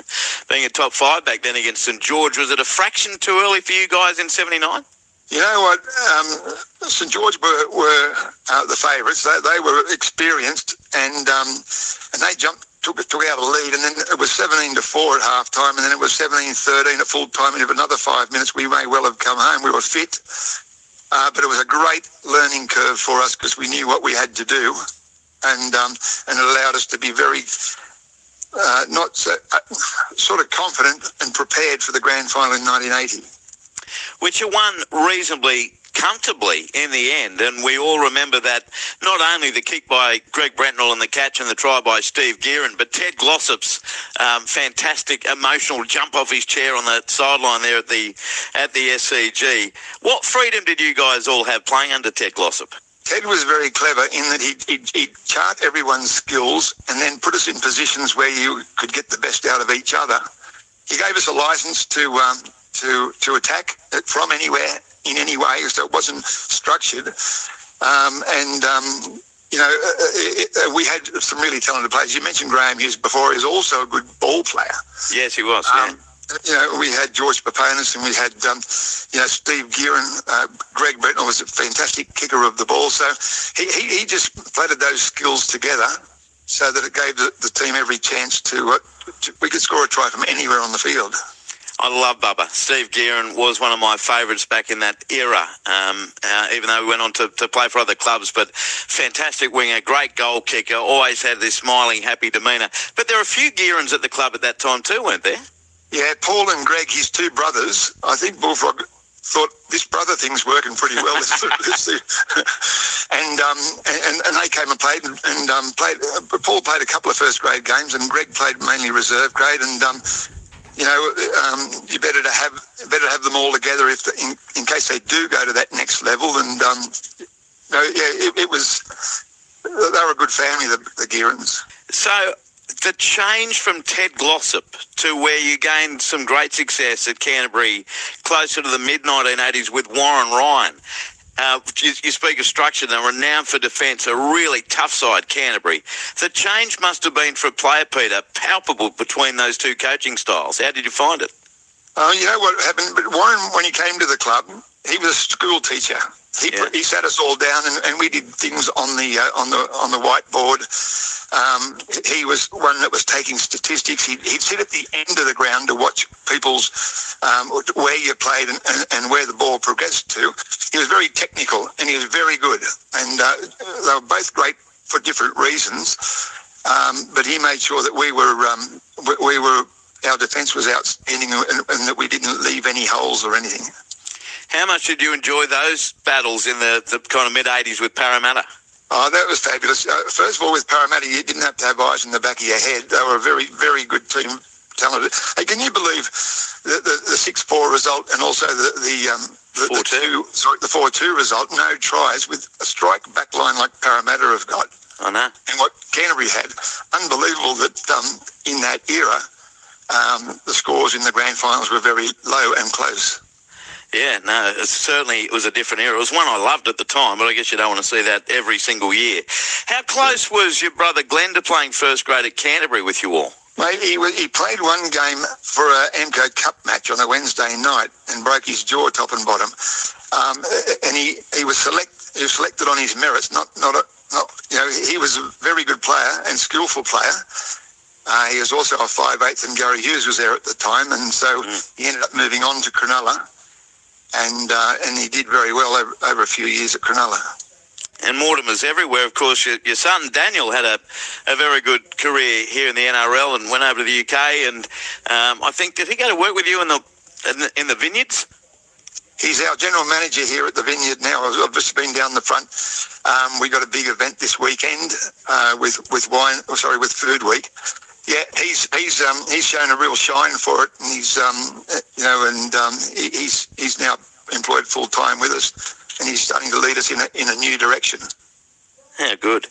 being a top 5 back then against St. George. Was it a fraction too early for you guys in 79? You know what? St. George were the favourites. They were experienced, and they jumped took out a lead, and then it was 17-4 at half time, and then it was 17-13 at full time, and in another 5 minutes we may well have come home. We were fit, but it was a great learning curve for us because we knew what we had to do, and it allowed us to be very sort of confident and prepared for the grand final in 1980. Which you won reasonably comfortably in the end, and we all remember that not only the kick by Greg Brentnell and the catch and the try by Steve Gearin, but Ted Glossop's fantastic emotional jump off his chair on the sideline there at the SCG. What freedom did you guys all have playing under Ted Glossop? Ted was very clever in that he'd chart everyone's skills and then put us in positions where you could get the best out of each other. He gave us a license to attack it from anywhere in any way, so it wasn't structured. We had some really talented players. You mentioned Graham Hughes before. He was also a good ball player. Yes, he was. We had George Paponis, and we had Steve Gearin. Greg Brentnell was a fantastic kicker of the ball. So he just flatted those skills together so that it gave the team every chance to we could score a try from anywhere on the field. I love Bubba. Steve Gearin was one of my favourites back in that era, even though he went on to play for other clubs. But fantastic winger, great goal kicker, always had this smiling, happy demeanour. But there were a few Gearins at the club at that time too, weren't there? Yeah, Paul and Greg, his two brothers. I think Bullfrog thought this brother thing's working pretty well. and they came and played and played. Paul played a couple of first grade games, and Greg played mainly reserve grade. And you better have them all together in case they do go to that next level. And they were a good family, the Gearins. So the change from Ted Glossop to where you gained some great success at Canterbury closer to the mid-1980s with Warren Ryan. You speak of structure, they were renowned for defence, a really tough side, Canterbury. The change must have been, for a player, Peter, palpable between those two coaching styles. How did you find it? You know what happened? But Warren, when he came to the club, he was a school teacher. He sat us all down, and we did things on the whiteboard. He was one that was taking statistics. He'd sit at the end of the ground to watch people's where you played and where the ball progressed to. He was very technical, and he was very good. And they were both great for different reasons. But he made sure that our defence was outstanding, and that we didn't leave any holes or anything. How much did you enjoy those battles in the kind of mid-80s with Parramatta? Oh, that was fabulous. First of all, with Parramatta, you didn't have to have eyes in the back of your head. They were a very, very good team, talented. Hey, can you believe the 6-4 result and also the 4-2 result? No tries with a strike back line like Parramatta have got. I know. And what Canterbury had, unbelievable that in that era, the scores in the grand finals were very low and close. Yeah, no, it was a different era. It was one I loved at the time, but I guess you don't want to see that every single year. How close was your brother Glenn to playing first grade at Canterbury with you all? Mate, he played one game for an AMCO Cup match on a Wednesday night and broke his jaw top and bottom. And he was selected on his merits. He was a very good player and skillful player. He was also a 5'8", and Gary Hughes was there at the time, and so he ended up moving on to Cronulla. And he did very well over a few years at Cronulla. And Mortimer's everywhere, of course. Your son Daniel had a very good career here in the NRL and went over to the UK. And I think, did he go to work with you in the vineyards? He's our general manager here at the vineyard now. I've just been down the front. We got a big event this weekend with Food Week. Yeah, he's shown a real shine for it, and he's he's now employed full time with us, and he's starting to lead us in a new direction. Yeah, good.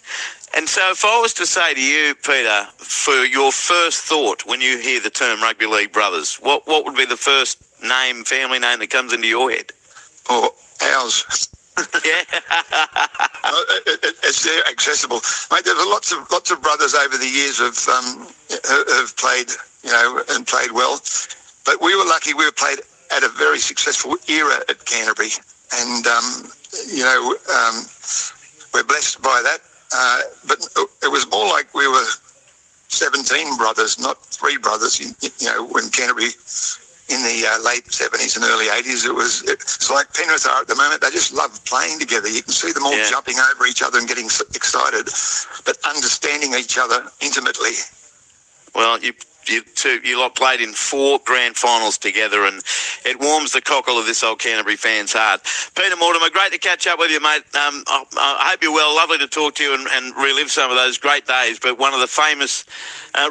And so, if I was to say to you, Peter, for your first thought when you hear the term Rugby League Brothers, what would be the first family name that comes into your head? Oh, ours. Yeah. It's there, accessible, mate. There's lots of brothers over the years have played, and played well. But we were lucky. We were played at a very successful era at Canterbury, and we're blessed by that. But it was more like we were 17 brothers, not 3 brothers. When Canterbury in the late 70s and early 80s, it's like Penrith are at the moment. They just love playing together. You can see them all jumping over each other and getting excited, but understanding each other intimately. Well, you lot played in 4 grand finals together, and it warms the cockle of this old Canterbury fan's heart. Peter Mortimer, great to catch up with you, mate. I hope you're well. Lovely to talk to you and relive some of those great days, but one of the famous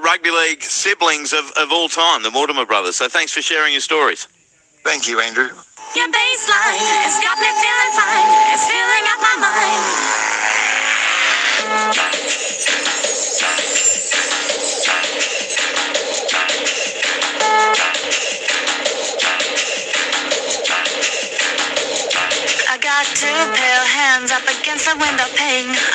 rugby league siblings of all time, the Mortimer brothers. So thanks for sharing your stories. Thank you, Andrew. Your baseline has got me feeling fine. It's filling up my mind. I got 2 pale hands up against the window pane. I'm